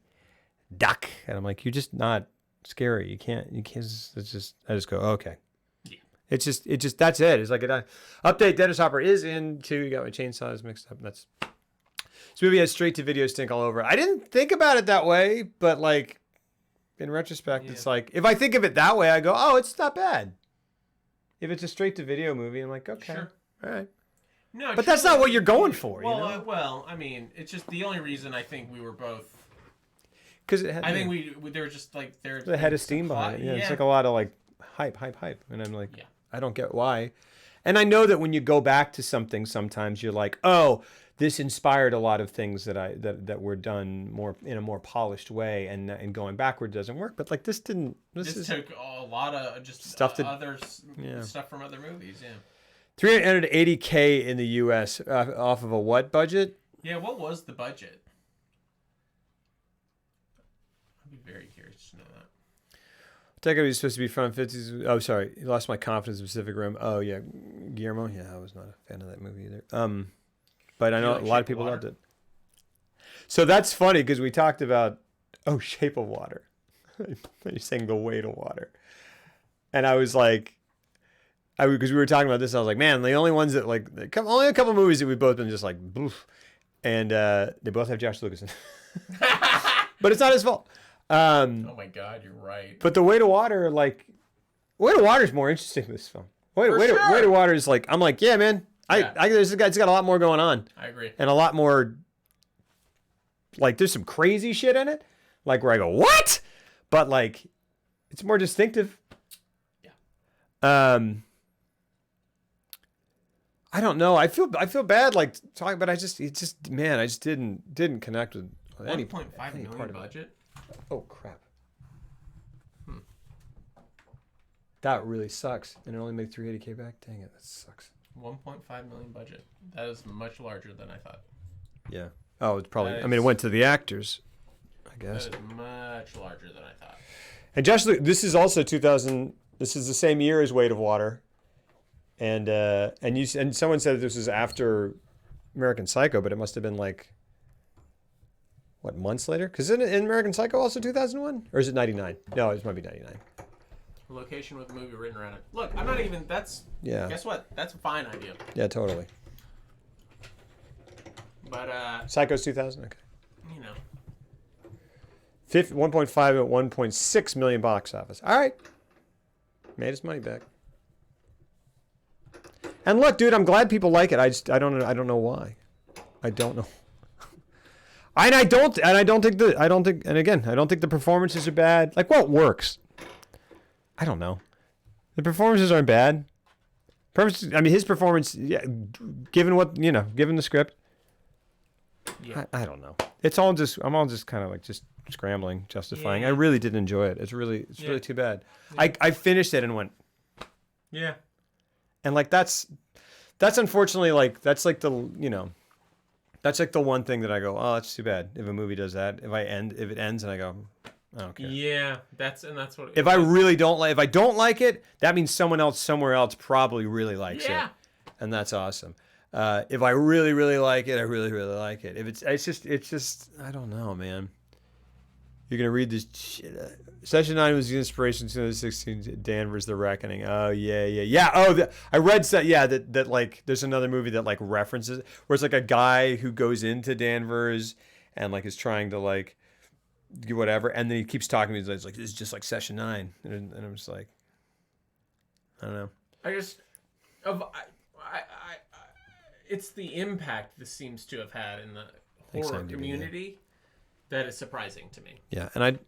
Doc. And I'm like, you're just not scary. You can't, it's just, I just go, okay. Yeah. It's just, that's it. It's like an update. Dennis Hopper is in too. You got my chainsaws mixed up. That's, this movie has straight to video stink all over it. I didn't think about it that way, but like in retrospect, it's like, if I think of it that way, I go, oh, it's not bad. If it's a straight to video movie, I'm like, okay, Sure. all right. No, But that's not what you're going for, Well, you know? well, I mean, it's just the only reason I think we were both. Because it had, I think we they were just like there. the head of steam behind it. Yeah, it's like a lot of like hype, and I'm like, Yeah. I don't get why. And I know that when you go back to something, sometimes you're like, oh, this inspired a lot of things that were done more in a more polished way, and going backward doesn't work. But like this didn't. This is took a lot of just Stuff that- other yeah. stuff from other movies. Yeah. 380K in the U.S. Off of a what budget? Yeah. What was the budget? I'd be very curious to know that. Decade was supposed to be from 50s. Oh, sorry, you lost my confidence in Pacific Rim. Oh yeah, Guillermo. Yeah, I was not a fan of that movie either. But I know like a lot Shape of people of loved it. So that's funny because we talked about Shape of Water. You're saying The Way to Water, and I was like, because we were talking about this, I was like, man, the only ones that like, only a couple movies that we've both been just like, boof, and they both have Josh Lucas in. But it's not his fault. Oh my God, you're right. But The Way to Water, like, Weight of Water is more interesting than this film. Weight of Water is like, I'm like, yeah, man. Yeah. It's got a lot more going on. I agree. And a lot more, like, there's some crazy shit in it. Like, where I go, what? But, like, it's more distinctive. Yeah. I don't know. I feel bad, like, talking, but I just didn't connect with any 1.5 any million part of it. budget. Oh, crap. That really sucks. And it only made $380K back. Dang it, that sucks. 1.5 million budget. That is much larger than I thought. Yeah. Oh, it's probably. That I mean, it is- went to the actors, I guess. That is much larger than I thought. And Josh, this is also 2000. This is the same year as Weight of Water, and someone said this was after American Psycho, but it must have been like what, months later? Because in American Psycho also 2001, or is it 99? No, it might be 99. Location with a movie written around it. Look, I'm not even. That's. Yeah. Guess what? That's a fine idea. Yeah, totally. But Psycho's 2000. Okay. you know, 1.5 at 1.6 million box office. All right. Made his money back. And look, dude, I'm glad people like it. I don't know why. I don't know. I don't think the performances are bad. Like, what works? I don't know. The performances aren't bad. His performance, yeah, given the script. yeah. I don't know. I'm all just kind of like just scrambling, justifying. Yeah. I really did enjoy it. It's really too bad. I finished it and went, Yeah. and like that's unfortunately like that's like the that's like the one thing that I go, oh, that's too bad if a movie does that. If it ends and I go, I don't care. Yeah. That's what. If I don't like it, that means someone else somewhere else probably really likes Yeah. it, and that's awesome. If I really, really like it, I really, really like it. If it's just, I don't know, man. You're gonna read this shit. Session 9 was the inspiration to 2016 Danvers: The Reckoning. Oh yeah. Oh, I read that like there's another movie that like references where it's like a guy who goes into Danvers and like is trying to like do whatever, and then he keeps talking to me. He's like, "This is just like Session 9," and I'm just like, I don't know. It's the impact this seems to have had in the Thanks, horror IMDb, community that is surprising to me. Yeah, and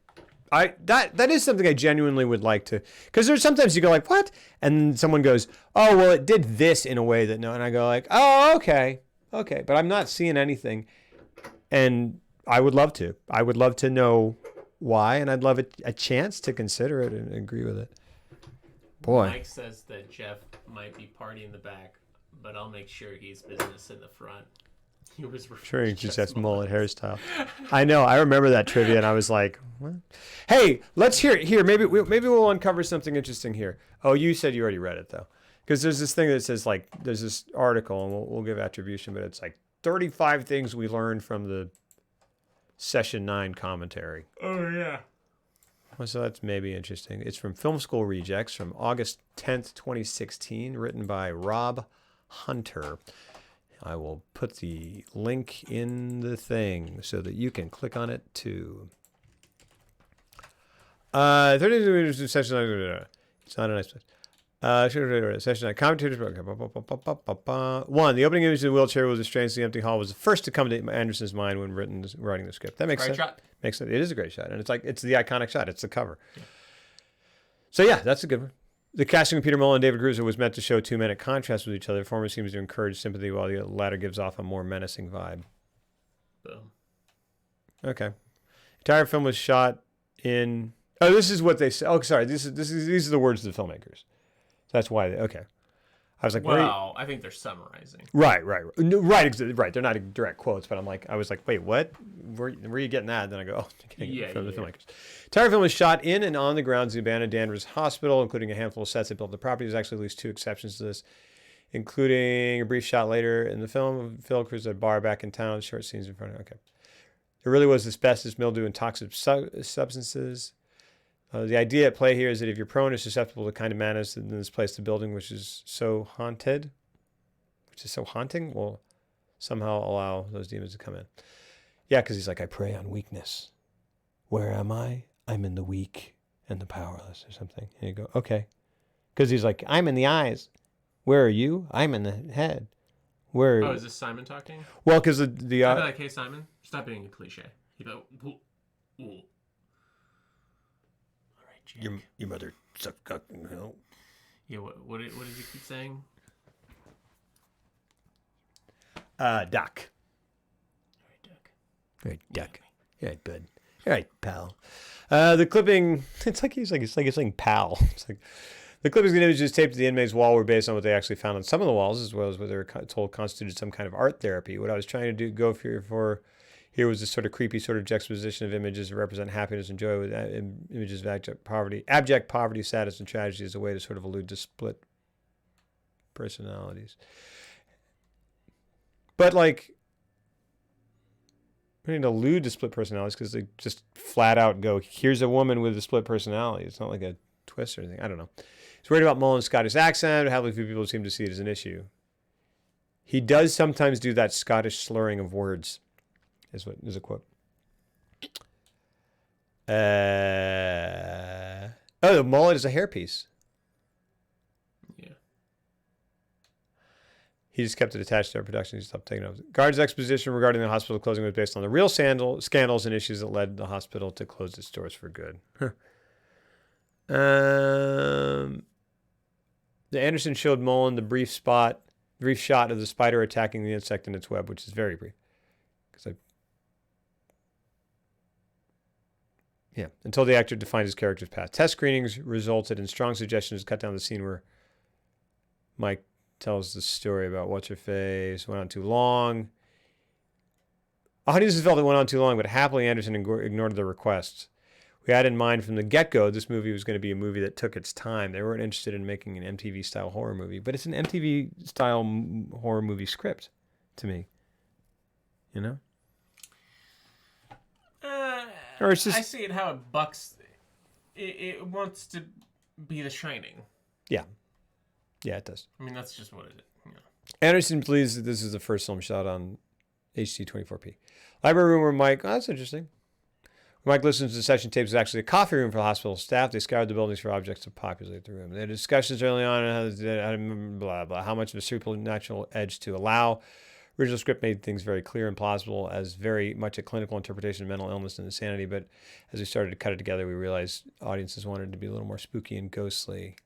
that is something I genuinely would like to, because there's sometimes you go like, what, and someone goes, oh well, it did this in a way that no, and I go like, oh okay, but I'm not seeing anything, and I would love to know why, and I'd love a chance to consider it and agree with it. Boy, Mike says that Jeff might be party in the back, but I'll make sure he's business in the front. He was sure he just has mullet hairstyle. I know. I remember that trivia, and I was like, what? Hey, let's hear it here. Maybe we'll uncover something interesting here. Oh, you said you already read it though, because there's this thing that says like there's this article, and we'll give attribution, but it's like 35 things we learned from the Session 9 commentary. Oh yeah. Well, so that's maybe interesting. It's from Film School Rejects from August 10th, 2016, written by Rob Hunter. I will put the link in the thing so that you can click on it too. 32 Session 9. It's not a nice place. Session 9. Commentators. 1. The opening image of the wheelchair was a strangely empty hall was the first to come to Anderson's mind when writing the script. That makes Great sense. shot. Makes sense. It is a great shot, and it's the iconic shot. It's the cover. Yeah. So yeah, that's a good one. The casting of Peter Mullen and David Cruiser was meant to show two men at contrast with each other. The former seems to encourage sympathy, while the latter gives off a more menacing vibe. Boom. Okay. The entire film was shot in. Oh, this is what they say. Oh, sorry. These are the words of the filmmakers. That's why. Okay. I was like, well, I think they're summarizing. Right. No, right. They're not direct quotes, but I was like, wait, what? Where are you getting that? And then I go, oh, from the filmmakers. The entire film was shot in and on the grounds of the abandoned Danvers Hospital, including a handful of sets that built the property. There's actually at least 2 exceptions to this, including a brief shot later in the film of Phil Cruz at a bar back in town, short scenes in front of. Okay. There really was asbestos, mildew, and toxic substances. The idea at play here is that if you're prone or susceptible to kind of madness in this place, the building, which is so haunting, will somehow allow those demons to come in. Yeah, because he's like, I prey on weakness. Where am I? I'm in the weak and the powerless or something. And you go, okay. Because he's like, I'm in the eyes. Where are you? I'm in the head. Where? Oh, is this Simon talking? Well, because the I'd be like, hey, Simon, stop being a cliche. He'd be like, ooh, ooh. All right, Jake. your mother sucked cock in hell. Yeah, what did he keep saying? Doc. All right, Doc. All right, Doc. All right, bud. All right, pal. The clipping. It's like he's saying pal. It's like the clippings and images taped to the inmate's wall were based on what they actually found on some of the walls, as well as what they were told constituted some kind of art therapy. What I was trying to go for here was this sort of creepy sort of juxtaposition of images that represent happiness and joy with images of abject poverty, sadness, and tragedy as a way to sort of allude to split personalities. But like, I didn't allude to split personalities because they just flat out go, here's a woman with a split personality. It's not like a twist or anything. I don't know. He's worried about Mullen's Scottish accent. Happily, few people seem to see it as an issue. He does sometimes do that Scottish slurring of words, is a quote. The mullet is a hairpiece. Yeah. He just kept it attached to our production. He stopped taking it. Guard's exposition regarding the hospital closing was based on the real scandals and issues that led the hospital to close its doors for good. The Anderson showed Mullen the brief shot of the spider attacking the insect in its web, which is very brief. Until the actor defined his character's path. Test screenings resulted in strong suggestions to cut down the scene where Mike tells the story about what's her face, went on too long. Audiences felt it went on too long, but happily Anderson ignored the requests. We had in mind from the get-go this movie was going to be a movie that took its time. They weren't interested in making an MTV-style horror movie, but it's an MTV-style horror movie script to me. You know? Or it's just... I see it how it bucks. It wants to be The Shining. Yeah. Yeah, it does. I mean, that's just what it is. Yeah. Anderson believes that this is the first film shot on HD24p. Library room where Mike... Oh, that's interesting. Mike listens to the session tapes is actually a coffee room for the hospital staff. They scoured the buildings for objects to populate the room. They had discussions early on on how much of a supernatural edge to allow. Original script made things very clear and plausible as very much a clinical interpretation of mental illness and insanity. But as we started to cut it together, we realized audiences wanted it to be a little more spooky and ghostly.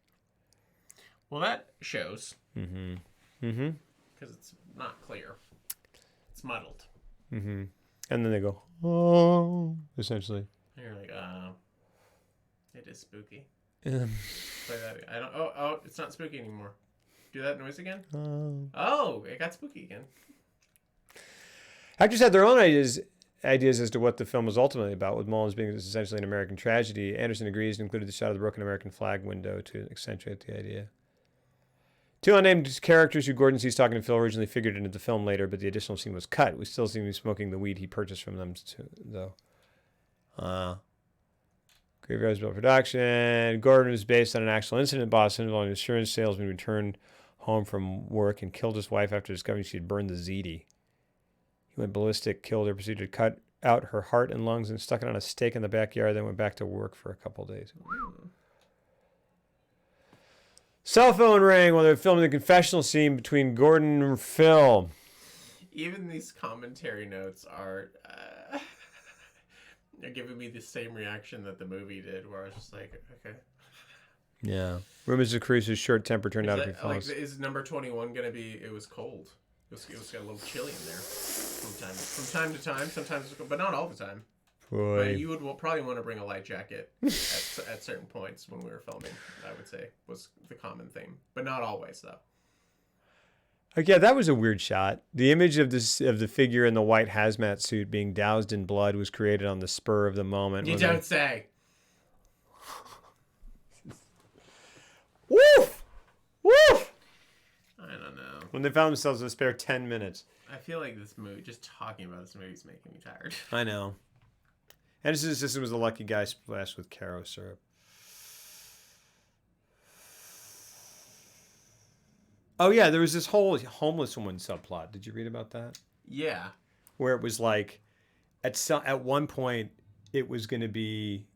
Well, that shows. Mm-hmm. Mm-hmm. Because it's not clear. It's muddled. Mm-hmm. And then they go, oh, essentially. And you're like, it is spooky. Play that. I don't. Oh, it's not spooky anymore. Do that noise again. Oh, it got spooky again. Actors had their own ideas as to what the film was ultimately about, with Mullins being essentially an American tragedy. Anderson agrees and included the shot of the broken American flag window to accentuate the idea. Two unnamed characters who Gordon sees talking to Phil originally figured into the film later, but the additional scene was cut. We still see him smoking the weed he purchased from them, though. Graveyard's Bill production. Gordon is based on an actual incident in Boston involving an insurance salesman who returned home from work and killed his wife after discovering she had burned the ziti. He went ballistic, killed her, proceeded to cut out her heart and lungs and stuck it on a stake in the backyard, then went back to work for a couple of days. Cell phone rang while they were filming the confessional scene between Gordon and Phil. Even these commentary notes are they're giving me the same reaction that the movie did, where I was just like, okay. Yeah. Rumors of Cruise's short temper turned out to be false. Like, is number 21 going to be, it was cold. It was got a little chilly in there from time to time, sometimes, but not all the time. Boy. But you would probably want to bring a light jacket at certain points when we were filming, I would say, was the common theme. But not always, though. Like, yeah, that was a weird shot. The image of the figure in the white hazmat suit being doused in blood was created on the spur of the moment. You don't say. Woof! Woof! I don't know. When they found themselves in a spare 10 minutes. I feel like this movie, just talking about this movie is making me tired. I know. Anderson's assistant was the lucky guy splashed with Caro syrup. Oh, yeah, there was this whole homeless woman subplot. Did you read about that? Yeah. Where it was like, at one point, it was going to be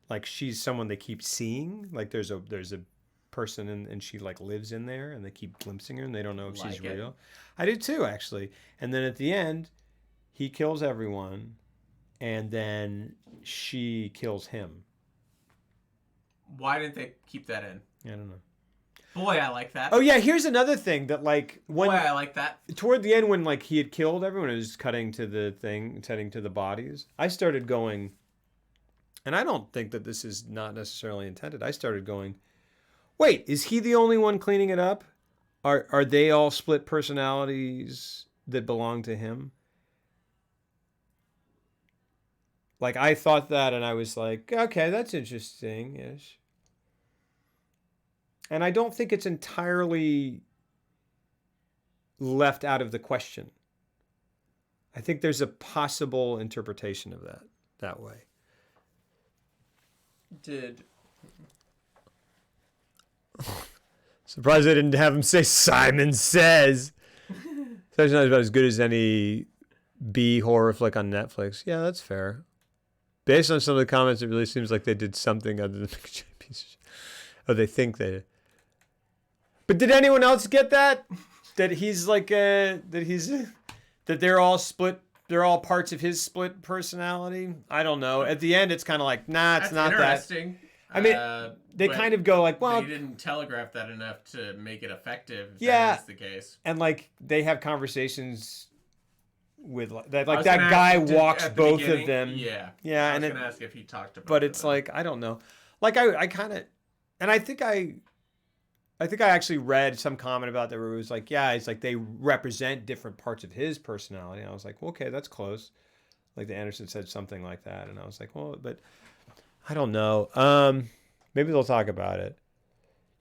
like she's someone they keep seeing. Like there's a person and she like lives in there and they keep glimpsing her and they don't know if she's Like it. real. I do too, actually. And then at the end, he kills everyone and then she kills him. Why didn't they keep that in? I don't know. Boy, I like that. Oh yeah, here's another thing that like when Boy, I like that. toward the end when like he had killed everyone, it was cutting to the thing, cutting to the bodies. I started going, and I don't think that this is not necessarily intended. I started going, wait, is he the only one cleaning it up? Are they all split personalities that belong to him? Like I thought that, and I was like, okay, that's interesting-ish. And I don't think it's entirely left out of the question. I think there's a possible interpretation of that way. Did Surprised I didn't have him say Simon Says. That's not about as good as any B horror flick on Netflix. Yeah, that's fair. Based on some of the comments, it really seems like they did something other than piece of shit. Oh, they think they did. But did anyone else get that? That he's like that they're all split. They're all parts of his split personality. I don't know. At the end, it's kind of like, nah, it's that's not that. interesting. I mean, they but kind of go like, well, they didn't telegraph that enough to make it effective. If Yeah. that is the case. and like they have conversations with that. I Like was that gonna guy ask, walks at the both beginning- of them. Yeah. Yeah, I and was it, gonna ask if he talked about. but it's like I don't know. Like I kind of, and I think I actually read some comment about that where it was like, yeah, it's like they represent different parts of his personality. And I was like, well, okay, that's close. Like the Anderson said something like that, and I was like, well, but I don't know. Maybe they'll talk about it.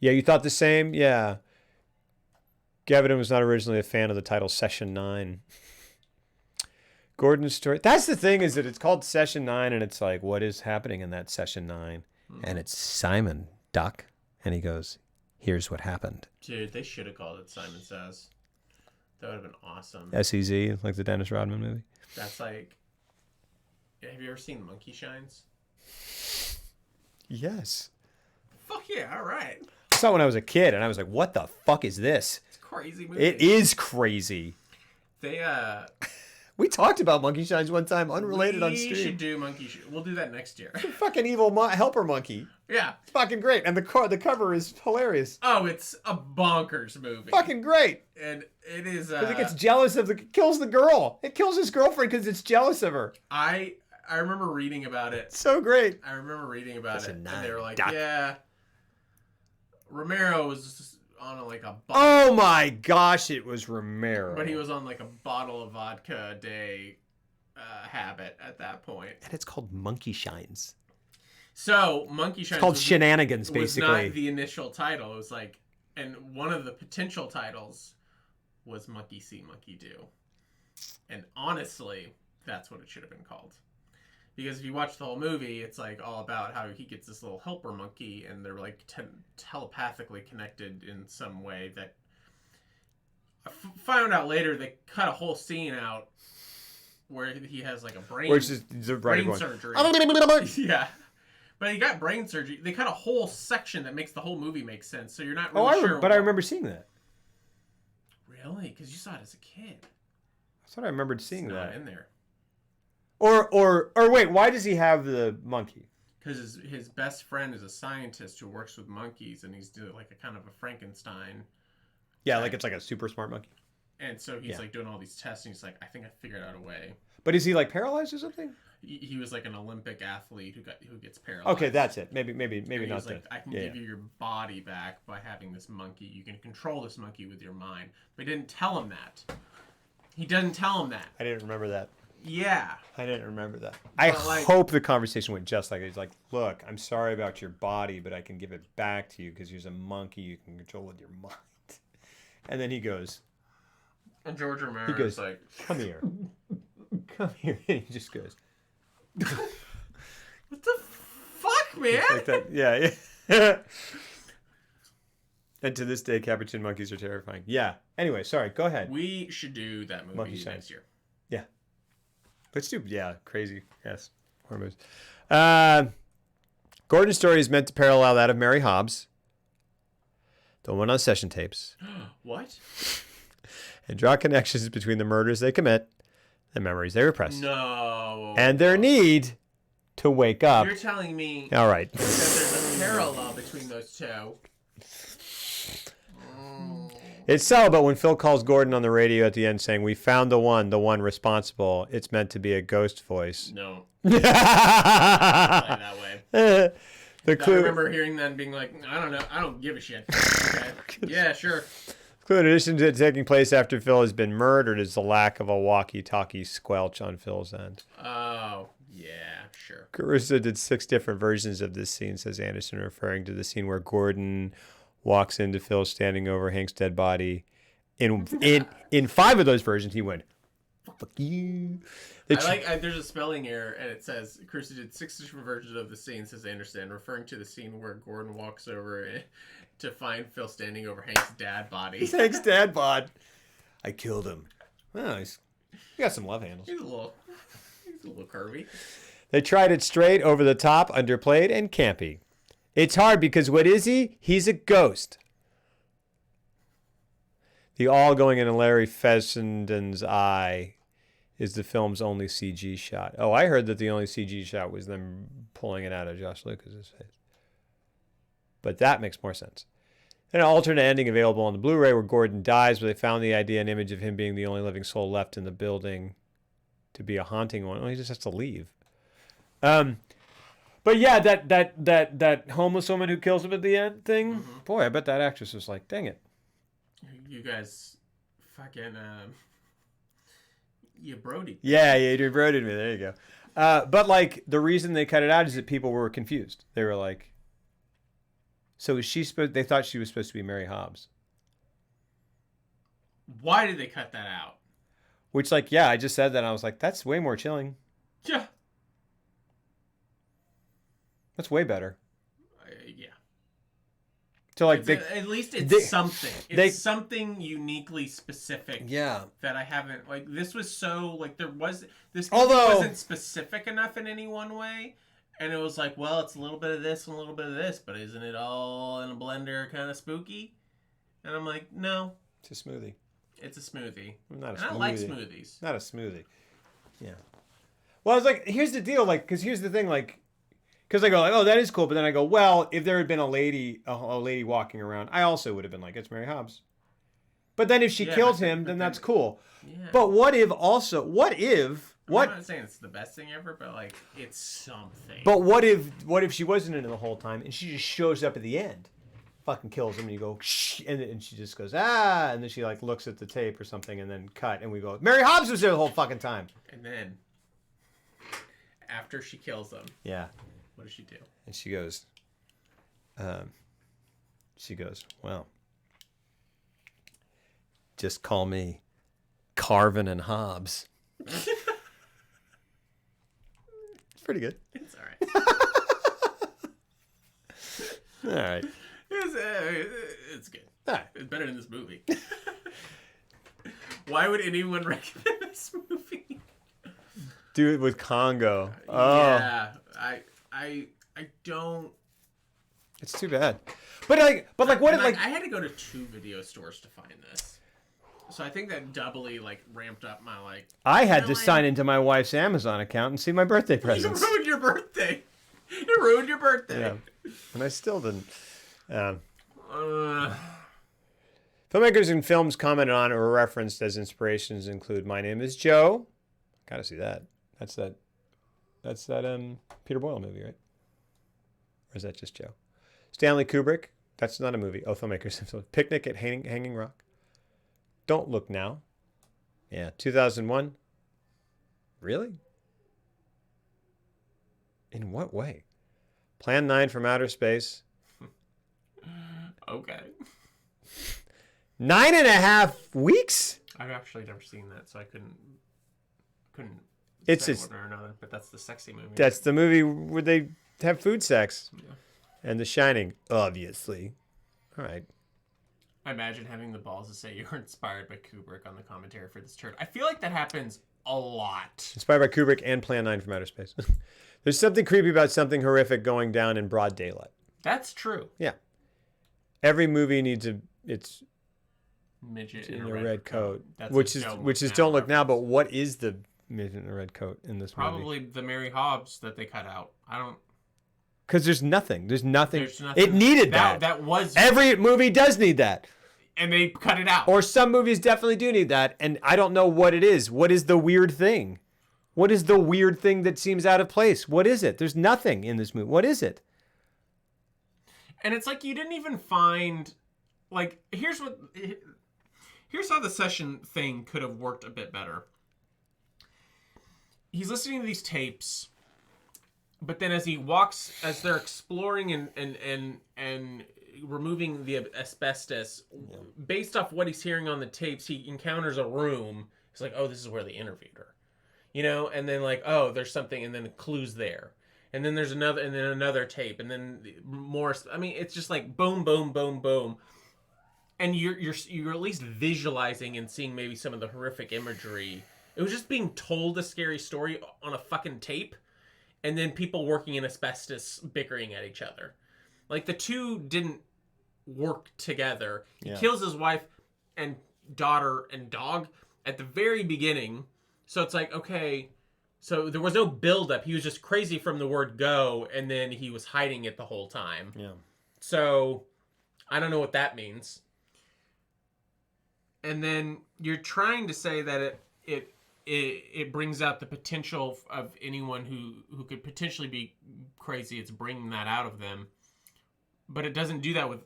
Yeah, you thought the same? Yeah. Gavin was not originally a fan of the title Session 9. Gordon's story. That's the thing, is that it's called Session 9, and it's like, what is happening in that Session 9? And it's Simon, Duck. And he goes, here's what happened. Dude, they should have called it Simon Says. That would have been awesome. SEZ, like the Dennis Rodman movie. That's like. Have you ever seen Monkey Shines? Yes. Fuck yeah! All right. I saw it when I was a kid, and I was like, what the fuck is this? It's a crazy movie. It is crazy. They We talked about Monkey Shines one time, unrelated on We stream. should do Monkey. We'll do that next year. Fucking evil helper monkey. Yeah. It's fucking great. And the cover is hilarious. Oh, it's a bonkers movie. Fucking great. And it is. Because it gets jealous kills the girl. It kills his girlfriend because it's jealous of her. I remember reading about it. So great. I remember reading about That's it, a and nine, they were like, Doc. "Yeah, Romero was on like a bottle, Oh my gosh, it was Romero. but he was on like a bottle of vodka a day habit at that point." And it's called Monkey Shines. So Monkey Shines It's called was, Shenanigans, was basically. not the initial title. It was like, and one of the potential titles was Monkey See, Monkey Do. And honestly, that's what it should have been called. Because if you watch the whole movie, it's like all about how he gets this little helper monkey, and they're like telepathically connected in some way. That I found out later, they cut a whole scene out where he has like a brain, Which is the writer brain going, surgery. Yeah, but he got brain surgery. They cut a whole section that makes the whole movie make sense. So you're not really sure. I remember seeing that. Really, because you saw it as a kid. I thought I remembered seeing It's not that. in there. Or wait, why does he have the monkey? Because his best friend is a scientist who works with monkeys, and he's doing like a kind of a Frankenstein. Yeah, like it's like a super smart monkey. And so he's Yeah. like doing all these tests, and he's like, I think I figured out a way. But is he like paralyzed or something? He was like an Olympic athlete who gets paralyzed. Okay, that's it. Maybe And he not was that. like, I can Yeah, give you your body back by having this monkey. You can control this monkey with your mind. But he didn't tell him that. He doesn't tell him that. I didn't remember that. Yeah. I didn't remember that. I like- hope the conversation went just like it. He's like, look, I'm sorry about your body, but I can give it back to you because you're a monkey you can control with your mind. And then he goes, And George Romero He goes- is like, come here. Come here. And he just goes, what the fuck, man? like that. Yeah, yeah. And to this day, capuchin monkeys are terrifying. Yeah. Anyway, sorry. Go ahead. We should do that movie Monkey next Shines. year. Yeah. Let's do, crazy. Yes. Horror movies. Gordon's story is meant to parallel that of Mary Hobbs. the one on session tapes, What? and draw connections between the murders they commit, the memories they repress, No. and their need to wake up. You're telling me All right. that there's a parallel between those two. It's subtle, but when Phil calls Gordon on the radio at the end saying, "We found the one responsible," it's meant to be a ghost voice. No. The That way. I clue, remember hearing that and being like, I don't know. I don't give a shit. Okay. Yeah, sure. in addition to it taking place after Phil has been murdered, is the lack of a walkie-talkie squelch on Phil's end. Oh, yeah, sure. Caruso did 6 different versions of this scene, says Anderson, referring to the scene where Gordon walks into Phil standing over Hank's dead body. In 5 of those versions, he went, "Fuck you." There's a spelling error, and it says Caruso did 6 different versions of the scene, says Anderson, referring to the scene where Gordon walks over to find Phil standing over Hank's dad body. It's Hank's dad bod. I killed him. Oh, he got some love handles. He's a little curvy. They tried it straight, over the top, underplayed, and campy. It's hard because what is he? He's a ghost. The all going into Larry Fessenden's eye is the film's only CG shot. Oh, I heard that the only CG shot was them pulling it out of Josh Lucas's face. But that makes more sense. An alternate ending available on the Blu-ray where Gordon dies, where they found the idea and image of him being the only living soul left in the building to be a haunting one. Oh, he just has to leave. But yeah, that homeless woman who kills him at the end thing. Mm-hmm. Boy, I bet that actress was like, dang it. You guys fucking you brodied. Yeah, you brooded me. There you go. But like the reason they cut it out is that people were confused. They were like, so is she supposed? They thought she was supposed to be Mary Hobbs. Why did they cut that out? Which, like, yeah, I just said that. And I was like, that's way more chilling. Yeah. That's way better. Yeah. So like, At least it's something. It's something uniquely specific. Yeah. That I haven't like. This was so like this Although- wasn't specific enough in any one way, and it was like, well, it's a little bit of this and a little bit of this, but isn't it all in a blender, kind of spooky? And I'm like, no, It's a smoothie. it's a smoothie. Not a And smoothie. I like smoothies. Not a smoothie. Yeah. Well, I was like, here's the deal, like, because here's the thing, like, because I go, like, oh, that is cool, but then I go, well, if there had been a lady walking around, I also would have been like, it's Mary Hobbs. But then if she Yeah, killed but- him, but then then- that's cool. Yeah. But what if I'm not saying it's the best thing ever, but like it's something. But what if she wasn't in it the whole time and she just shows up at the end, fucking kills him, and you go shh, and she just goes and then she like looks at the tape or something and then cut and we go, Mary Hobbs was there the whole fucking time. And then after she kills them, Yeah, what does she do? and she goes, well, just call me Carvin and Hobbs. It's pretty good. It's all right. All right. It's good. All right. It's better than this movie. Why would anyone recommend this movie? Do it with Congo. Oh, Yeah, I don't. it's too bad. But like what if And, like I had to go to 2 video stores to find this, so I think that doubly like ramped up my like. I had to Really? sign into my wife's Amazon account and see my birthday presents. You ruined your birthday. You ruined your birthday. Yeah, and I still didn't. Uh, Filmmakers and films commented on or referenced as inspirations include My Name Is Joe. Gotta see that. That's that Peter Boyle movie, right? Or is that just Joe? Stanley Kubrick. That's not a movie. Oh, filmmakers. Picnic at Hanging Rock. Don't Look Now. Yeah, 2001. Really? In what way? Plan 9 from Outer Space. okay. 9.5 weeks? I've actually never seen that, so I couldn't. It's say just- one or another, but that's the sexy movie. That's the movie where they have food sex. Yeah. And The Shining, obviously. All right. I imagine having the balls to say you were inspired by Kubrick on the commentary for this turd. I feel like that happens a lot. Inspired by Kubrick and Plan 9 from Outer Space. There's something creepy about something horrific going down in broad daylight. That's true. Yeah. every movie needs its Midget in a red coat, That's which a is Joe Don't McHale Look Now. But reference. what is the midget in a red coat in this movie? Probably the Mary Hobbs that they cut out. I don't. Because there's nothing. There's nothing. There's nothing. It needed that. That was. Every movie does need that. And they cut it out. Or some movies definitely do need that. And I don't know what it is. What is the weird thing? What is the weird thing that seems out of place? What is it? There's nothing in this movie. What is it? And it's like you didn't even find. Like, here's how the session thing could have worked a bit better. He's listening to these tapes, but then as they're exploring and removing the asbestos, based off what he's hearing on the tapes, he encounters a room. He's like, oh, this is where they interviewed her. And then like, oh, there's something, and then clues there. And then there's another tape, and then more. I mean, it's just like boom, boom, boom, boom. And you're at least visualizing and seeing maybe some of the horrific imagery. It was just being told a scary story on a fucking tape, and then people working in asbestos bickering at each other. Like, the two didn't work together. He kills his wife and daughter and dog at the very beginning. So it's like, okay, so there was no buildup. He was just crazy from the word go, and then he was hiding it the whole time. Yeah. So I don't know what that means. And then you're trying to say that it brings out the potential of anyone who could potentially be crazy. It's bringing that out of them. But it doesn't do that with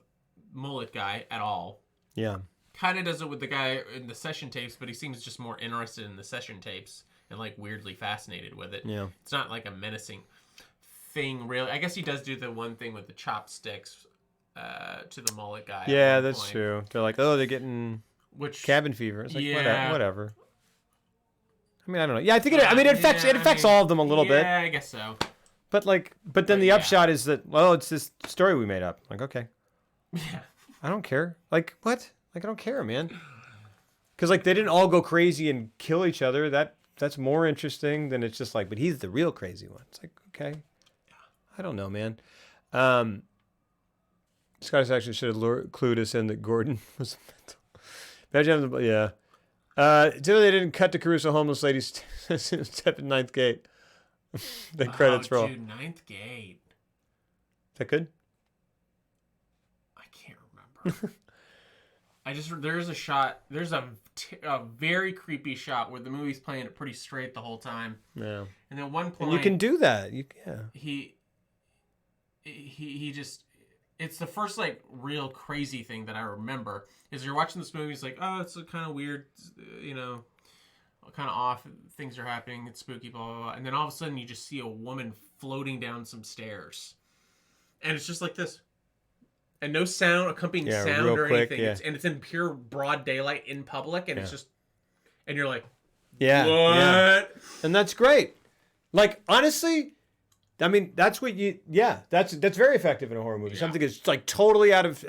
Mullet Guy at all. Yeah. Kind of does it with the guy in the session tapes, but he seems just more interested in the session tapes and like weirdly fascinated with it. Yeah. It's not like a menacing thing, really. I guess he does do the one thing with the chopsticks to the Mullet Guy. Yeah, that's true. They're like, oh, they're getting Which cabin fever. It's like, Yeah. whatever. I mean, I don't know. Yeah, I think it affects all of them a little bit. Yeah, I guess so. But then the yeah. upshot is that, well, it's this story we made up. Like, okay, Yeah. I don't care. Like, what? Like, I don't care, man. Because like they didn't all go crazy and kill each other. That's more interesting than it's just like, but he's the real crazy one. It's like, okay, I don't know, man. Scott actually should have clued us in that Gordon was mental. Imagine, yeah. Until they didn't cut to Caruso homeless lady step in ninth gate. The credits roll. Dude, Ninth Gate. Is that good? I can't remember. There's a shot. There's a very creepy shot where the movie's playing it pretty straight the whole time. Yeah. And at one point, And you can do that. Yeah. he just. It's the first like real crazy thing that I remember is you're watching this movie. It's like, oh, it's kind of weird, kind of off. Things are happening. It's spooky, blah, blah, blah. And then all of a sudden you just see a woman floating down some stairs. And it's just like this. And no sound, accompanying sound real or quick, anything. yeah. And it's in pure broad daylight in public. And it's just, and you're like, Yeah. what? Yeah. And that's great. Like, honestly, I mean, that's very effective in a horror movie. Yeah. Something is like totally out of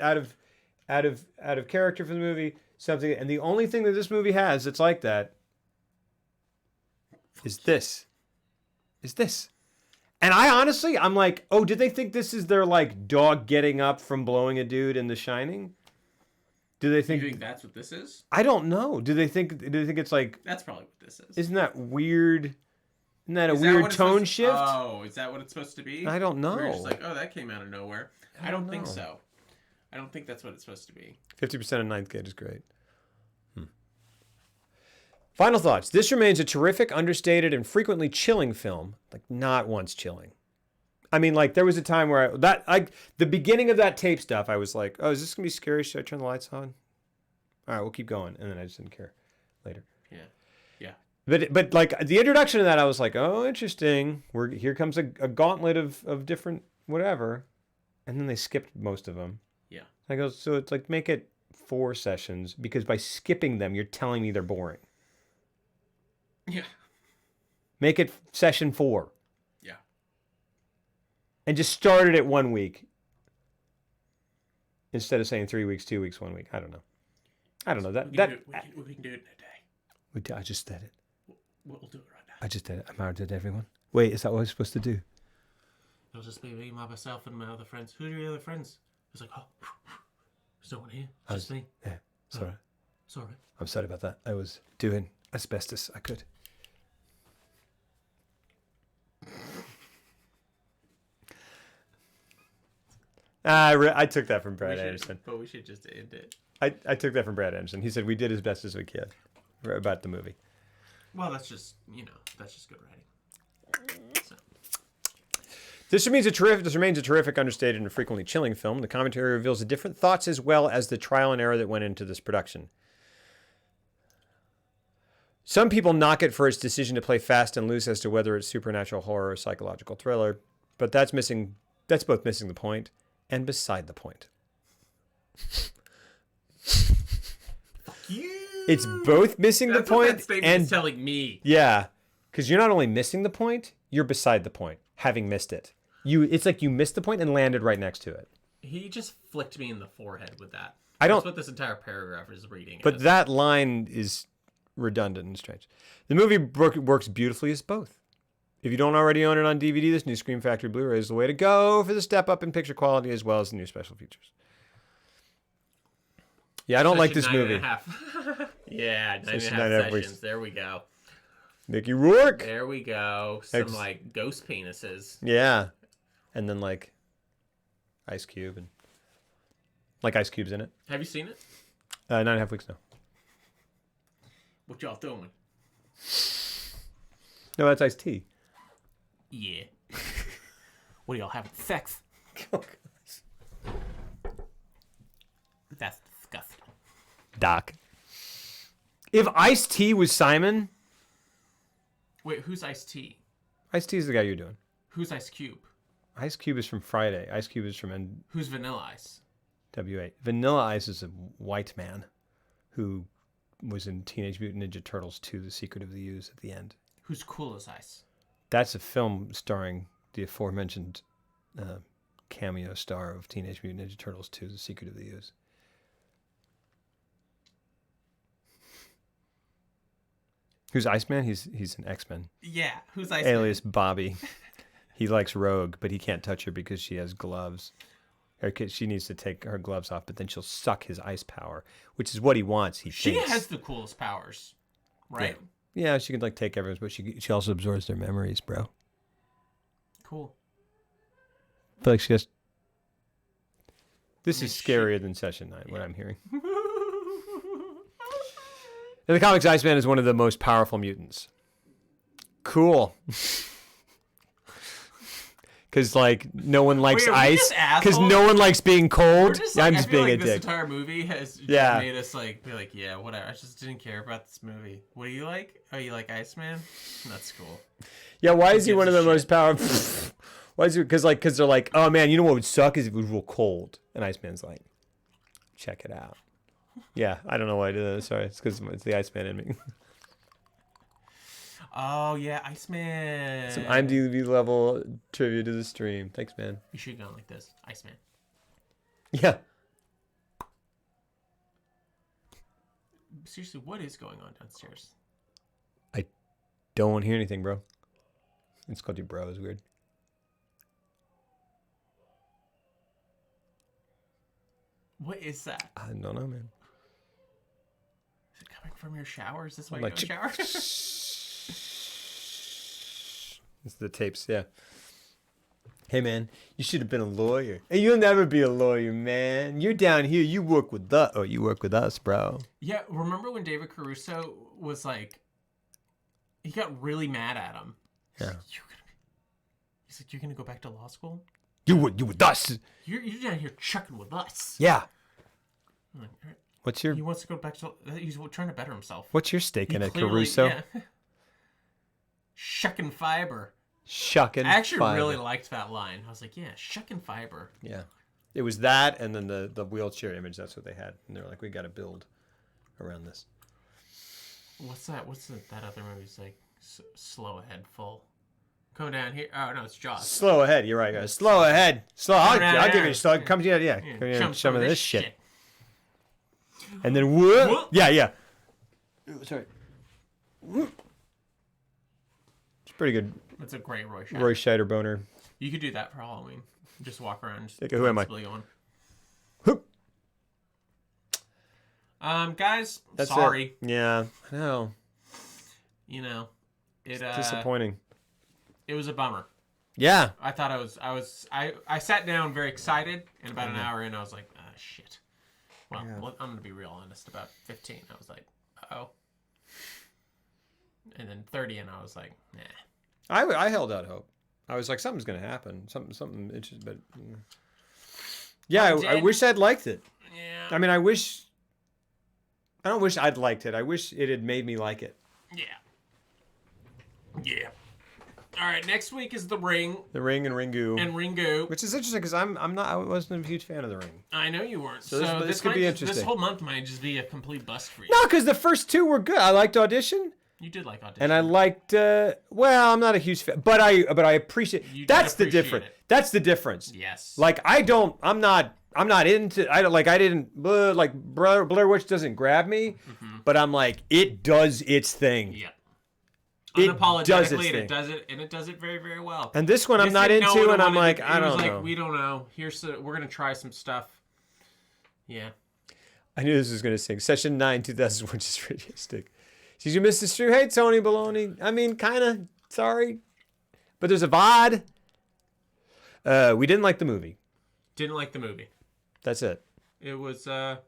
character for the movie. Something, and the only thing that this movie has that's like that is this. And I'm like, oh, did they think this is their like dog getting up from blowing a dude in The Shining? Do they You think? think that's what this is? I don't know. Do they think it's like? That's probably what this is. Isn't that weird? Isn't that a Is that weird what it's tone supposed- shift? Oh, is that what it's supposed to be? I don't know. We're just like, oh, that came out of nowhere. I don't think know. so. I don't think that's what it's supposed to be. 50% of Ninth Gate is great. Final thoughts. This remains a terrific, understated, and frequently chilling film. Like, not once chilling. I mean, like, there was a time where the beginning of that tape stuff, I was like, oh, is this going to be scary? Should I turn the lights on? All right, we'll keep going. And then I just didn't care later. Yeah. Yeah. But like, the introduction to that, I was like, oh, interesting. Here comes a gauntlet of different whatever. And then they skipped most of them. Yeah. I go, so it's like, make it 4 sessions, because by skipping them, you're telling me they're boring. Yeah. Make it session 4. Yeah. And just start it at 1 week. Instead of saying 3 weeks, 2 weeks, 1 week. I don't know. We can do it in a day. I just did it. We'll do it right now. I just did it. I married it, everyone. Wait, is that what I was supposed to do? It'll just be me, myself, and my other friends. Who are your other friends? It's like, oh. There's no one here. It's just me. Yeah, sorry. It's all right. I'm sorry about that. I was doing asbestos. I could. I took that from Brad Anderson. But we should just end it. I took that from Brad Anderson. He said we did as best as we could about the movie. Well, that's just good writing. So. This remains a terrific, understated, and frequently chilling film. The commentary reveals the different thoughts as well as the trial and error that went into this production. Some people knock it for its decision to play fast and loose as to whether it's supernatural horror or psychological thriller, but that's both missing the point and beside the point. It's both missing the point what that statement is telling me. Yeah, because you're not only missing the point, you're beside the point, having missed it. It's like you missed the point and landed right next to it. He just flicked me in the forehead with that. I don't. That's what this entire paragraph is reading. But that line is redundant and strange. The movie works beautifully as both. If you don't already own it on DVD, this new Scream Factory Blu-ray is the way to go for the step up in picture quality as well as the new special features. Yeah, I don't like this movie. 9.5. Yeah, 9.5 9.5 weeks. sessions. There we go. Mickey Rourke. There we go. Some like ghost penises. Yeah, and then like Ice Cube and like Ice Cube's in it. Have you seen it? 9.5 weeks now. What y'all doing? No, that's Ice T. Yeah. What are y'all having sex? That's disgusting. Doc. If Ice T was Simon, Wait, who's Ice T? Ice T is the guy you're doing. Who's Ice Cube? Ice Cube is from Friday. Ice Cube is from Who's Vanilla Ice? NWA. Vanilla Ice is a white man who was in Teenage Mutant Ninja Turtles 2: The Secret of the Ooze at the end. Who's Cool as Ice? That's a film starring the aforementioned cameo star of Teenage Mutant Ninja Turtles 2: The Secret of the Ooze. Who's Iceman? He's an X-Men. Yeah, who's Ice? Alias Bobby. He likes Rogue, but he can't touch her because she has gloves. She needs to take her gloves off, but then she'll suck his ice power, which is what he wants. She thinks. Has the coolest powers, right? Yeah, she can like take everyone's, but she also absorbs their memories, bro. Cool. I feel like she has. This is scarier than Session 9, what I'm hearing. In the comics, Iceman is one of the most powerful mutants. Cool. Because, like, no one likes ice. Because no one likes being cold. I'm just being a dick. This entire movie has made us, like, be like, yeah, whatever. I just didn't care about this movie. What do you like? Oh, you like Iceman? That's cool. Yeah, why is he one of the most powerful? Why is he? Because they're like, oh, man, you know what would suck is if it was real cold. And Iceman's like, check it out. Yeah, I don't know why I did that. Sorry, it's because it's the Iceman in me. Oh, yeah, Iceman. Some IMDb level trivia to the stream. Thanks, man. You should have gone like this. Iceman. Yeah. Seriously, what is going on downstairs? I don't want to hear anything, bro. It's called you bro. It's weird. What is that? I don't know, man. Is it coming from your shower? Is this why Like you don't shower? It's the tapes, yeah. Hey, man, you should have been a lawyer. And you'll never be a lawyer, man. You're down here. You work with us. Oh, you work with us, bro. Yeah, remember when David Caruso was like, he got really mad at him. Yeah. He's like, you're going to go back to law school? You with us. You're down here chucking with us. Yeah. I'm like, all right. What's your He wants to go back to, he's trying to better himself. What's your stake in it, Clearly, Caruso? yeah. Shucking fiber. Shucking. I actually fiber. really liked that line. I was like, yeah, shucking fiber. Yeah. It was that, and then the wheelchair image. That's what they had, and they're like, we got to build around this. What's that? That other movie's like? Slow ahead, full. Come down here. Oh no, it's Jaws. Slow ahead. You're right, guys. Slow ahead. Slow. I'll give you a slow. Come to you. Yeah. Come here. Some of this shit. And then whoop. Yeah. Sorry. It's pretty good. That's a great Roy Scheider. Roy Scheider boner. You could do that for Halloween. Just walk around. Just Okay, who am I? Going. Whoop. Guys, That's sorry. it. Yeah, I know. You know, it Disappointing. it was a bummer. Yeah. I thought I sat down very excited, and about an hour in, I was like, ah, shit. Well, I'm gonna be real honest. About 15, I was like, oh. And then 30, and I was like, nah. I held out hope. I was like, something's gonna happen. Something interesting, but yeah, I wish I'd liked it. Yeah. I mean, I don't wish I'd liked it. I wish it had made me like it. Yeah. Yeah. All right. Next week is The Ring The Ring and Ringu, and Ringu. which is interesting because I wasn't a huge fan of The Ring. I know you weren't. So So this could might be just- This interesting. whole month might just be a complete bust for you. No, because the first two were good. I liked Audition, You did like Audition. and I liked. Well, I'm not a huge fan, but I appreciate. You did That's the appreciate difference. it. That's the difference. Yes. Like I'm not into. I don't like. I didn't like Blair Witch doesn't grab me, but I'm like it does its thing. Yeah. It does its Unapologetically, thing. and it does it very, very well. And this one I'm Just not didn't know into, what and it I'm wanted like to- I it was don't like, know. we don't know. We're gonna try some stuff. Yeah. I knew this was going to sing. Session 9, 2001, just radio stick. Did you miss the stream? Hey, Tony Baloney. I mean, kind of. Sorry. But there's a VOD. We didn't like the movie. Didn't like the movie. That's it. It was. You have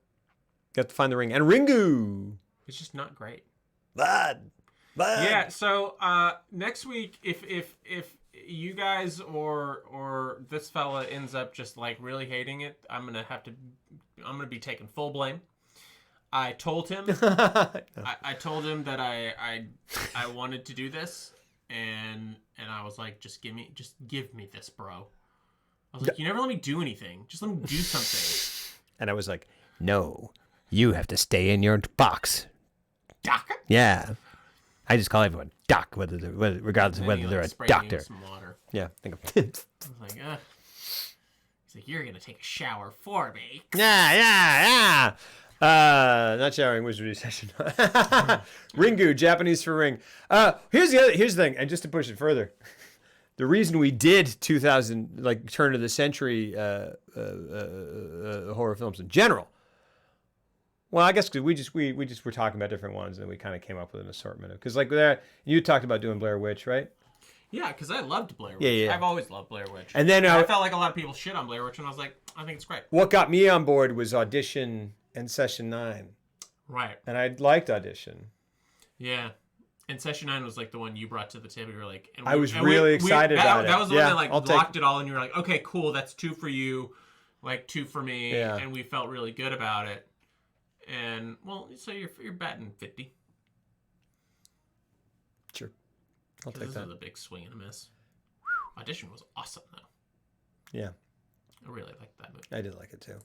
to find the ring. And Ringu. It's just not great. VOD. VOD. Yeah. So next week, if you guys or this fella ends up just like really hating it, I'm gonna be taking full blame. I told him. I told him that I wanted to do this, and I was like, just give me this, bro. I was like, you never let me do anything. Just let me do something. And I was like, no, you have to stay in your box. Doc. Yeah. I just call everyone doc, regardless of whether they're a doctor. Some water. Yeah. Think of I was like, he's like, you're gonna take a shower for me. Yeah. Not showering wizardry session. Ringu, Japanese for ring. Here's the thing, and just to push it further, the reason we did 2000 like turn of the century horror films in general. Well, I guess because we just were talking about different ones, and then we kind of came up with an assortment of because like there you talked about doing Blair Witch, right? Yeah, because I loved Blair Witch. Yeah. I've always loved Blair Witch. And then I felt like a lot of people shit on Blair Witch, and I was like, I think it's great. What got me on board was Audition and Session 9, Right. and I liked Audition. Yeah. And Session 9 was like the one you brought to the table. You were like, and I was really excited about it. That was the Yeah, one that like I'll take- locked it all, and you were like, okay, cool, that's 2 for you, like 2 for me, Yeah. and we felt really good about it. And well, so you're batting 50. Sure, I'll 'Cause take this that. was a big swing and a miss. Audition was awesome though. Yeah, I really liked that movie. I did like it too.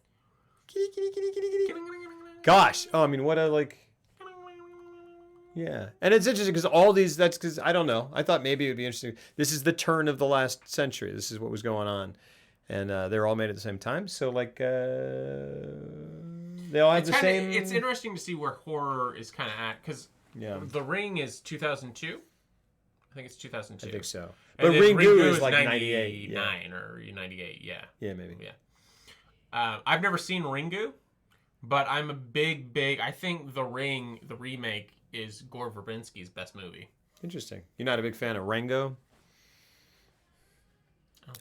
Gosh, oh, I mean, what a like. Yeah, and it's interesting because all these. That's because I don't know. I thought maybe it would be interesting. This is the turn of the last century. This is what was going on, and they're all made at the same time. So like, they all have the same. It's interesting to see where horror is kind of at because Yeah, The Ring is 2002. I think it's 2002. I think so. And But then Ringu is like 98. Yeah. 99 or 98. Yeah. Yeah, maybe. Yeah. I've never seen Ringu, but I'm a big. I think The Ring, the remake, is Gore Verbinski's best movie. Interesting. You're not a big fan of Rango?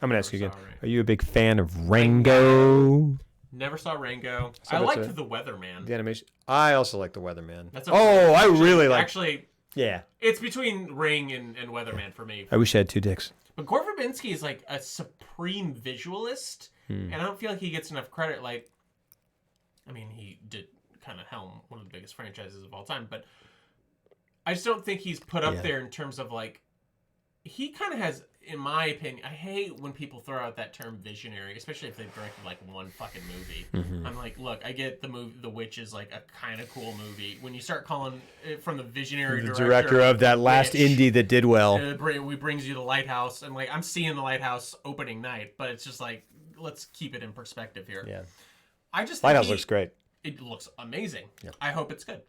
I'm gonna ask you again. Sorry. Are you a big fan of Rango? Never saw Rango. So I that's liked it. The Weatherman. The animation. I also like the Weatherman. That's a I really like. Actually, Yeah. it's between Ring and Weatherman for me. I wish I had 2 dicks. But Gore Verbinski is like a supreme visualist, and I don't feel like he gets enough credit. Like, I mean, he did kind of helm one of the biggest franchises of all time, but I just don't think he's put up Yeah. there in terms of like. He kind of has, in my opinion, I hate when people throw out that term visionary, especially if they've directed like one fucking movie. I'm like, look, I get the movie, The Witch is like a kind of cool movie. When you start calling it from the visionary The director of that last Witch, indie that did well. we brings you the Lighthouse, and like I'm seeing the Lighthouse opening night, but it's just like let's keep it in perspective here. Yeah. I just think Lighthouse looks great. It looks amazing. Yeah. I hope it's good.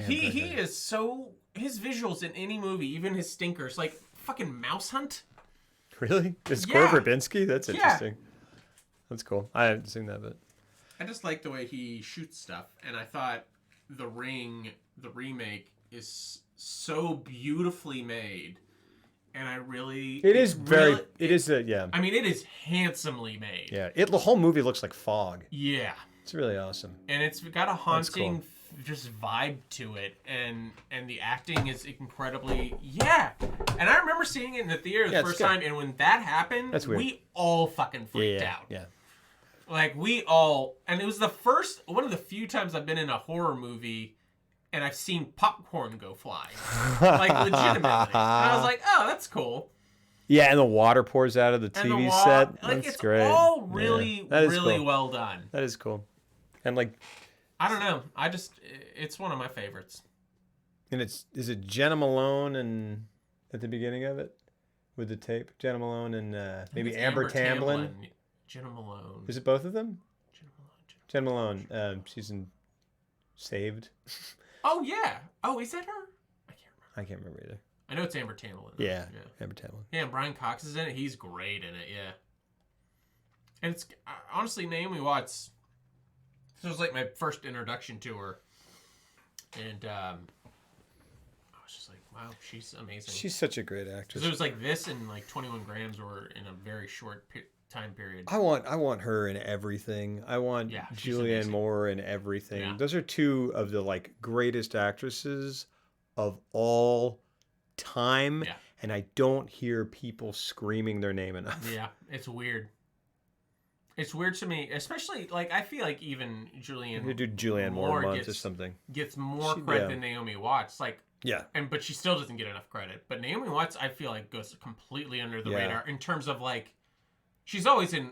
He is so his visuals in any movie, even his stinkers, like fucking Mouse Hunt. Really? It's Yeah. Gore Verbinski? That's Yeah. interesting. That's cool. I haven't seen that, but I just like the way he shoots stuff, and I thought The Ring, the remake, is so beautifully made, and I really It is very. really, It is a yeah. I mean, it is handsomely made. Yeah. The whole movie looks like fog. Yeah. It's really awesome. And it's got a haunting cool. just vibe to it, and the acting is incredibly And I remember seeing it in the theater the Yeah, it's first good. time, and when that happened, That's weird. we all fucking freaked Yeah. out. Yeah. Like we all, and it was one of the few times I've been in a horror movie and I've seen popcorn go flying, like legitimately. And I was like, oh, that's cool. Yeah, and the water pours out of the And the TV wall, set. like That's it's great. all Yeah. really, That is really cool. well done. That is cool. And like, I don't know. It's one of my favorites. and is it Jenna Malone and at the beginning of it with the tape? Jenna Malone and maybe It's Amber Tamblyn. Jenna Malone. Is it both of them? Jenna Malone. Jenna Malone. She's in Saved. Oh yeah. Oh, is that her? I can't remember. I can't remember either. I know it's Amber Tamblyn. Yeah, Amber Tamblyn. Yeah, and Brian Cox is in it. He's great in it. Yeah. And it's honestly Naomi Watts. This was like my first introduction to her, and I was just like, wow, she's amazing. She's such a great actress. So it was like this and like 21 Grams were in a very short time period. I want her in everything. I want Yeah, she's Julianne amazing. Moore in everything. Yeah. Those are two of the like greatest actresses of all time. Yeah. And I don't hear people screaming their name enough. Yeah, it's weird. It's weird to me, especially like I feel like even Julianne You do Julianne Moore Moore month gets- or something. gets more She- credit yeah. than Naomi Watts. Like, Yeah. but she still doesn't get enough credit. But Naomi Watts, I feel like goes completely under the Yeah. radar in terms of like, she's always in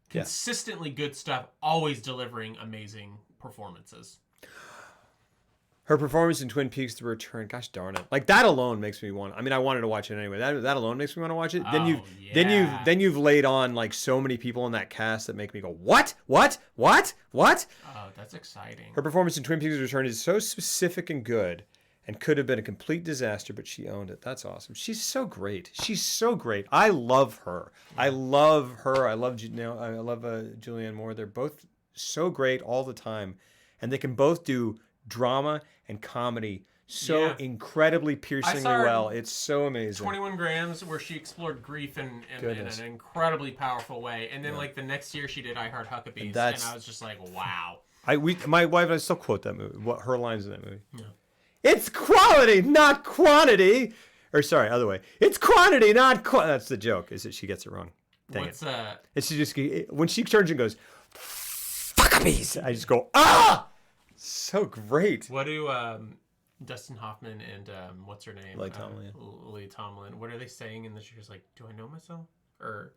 consistently good stuff, always delivering amazing performances. Her performance in Twin Peaks: The Return, gosh darn it! Like that alone makes me want. I mean, I wanted to watch it anyway. That alone makes me want to watch it. Oh, yeah. then you've laid on like so many people in that cast that make me go, what? Oh, that's exciting. Her performance in Twin Peaks: The Return is so specific and good, and could have been a complete disaster, but she owned it. That's awesome. She's so great. She's so great. I love her. I love her. I love Julianne Moore. They're both so great all the time, and they can both do drama and comedy so Yeah. incredibly piercingly saw her well. It's so amazing. 21 Grams, where she explored grief in Goodness. an incredibly powerful way. And then, like, the next year she did I Heart Huckabees. And That's- I was just like, wow. My wife and I still quote that movie. What her lines in that movie? Yeah. It's quality, not quantity. Or sorry, other way. It's quantity, not That's the joke. Is that she gets it wrong? Dang What's, it. It's just when she turns and goes, "Fuck a piece," I just go, ah. So great. What do Dustin Hoffman and what's her name? Lily Tomlin. Lily Tomlin. What are they saying in the She's like, do I know myself? Or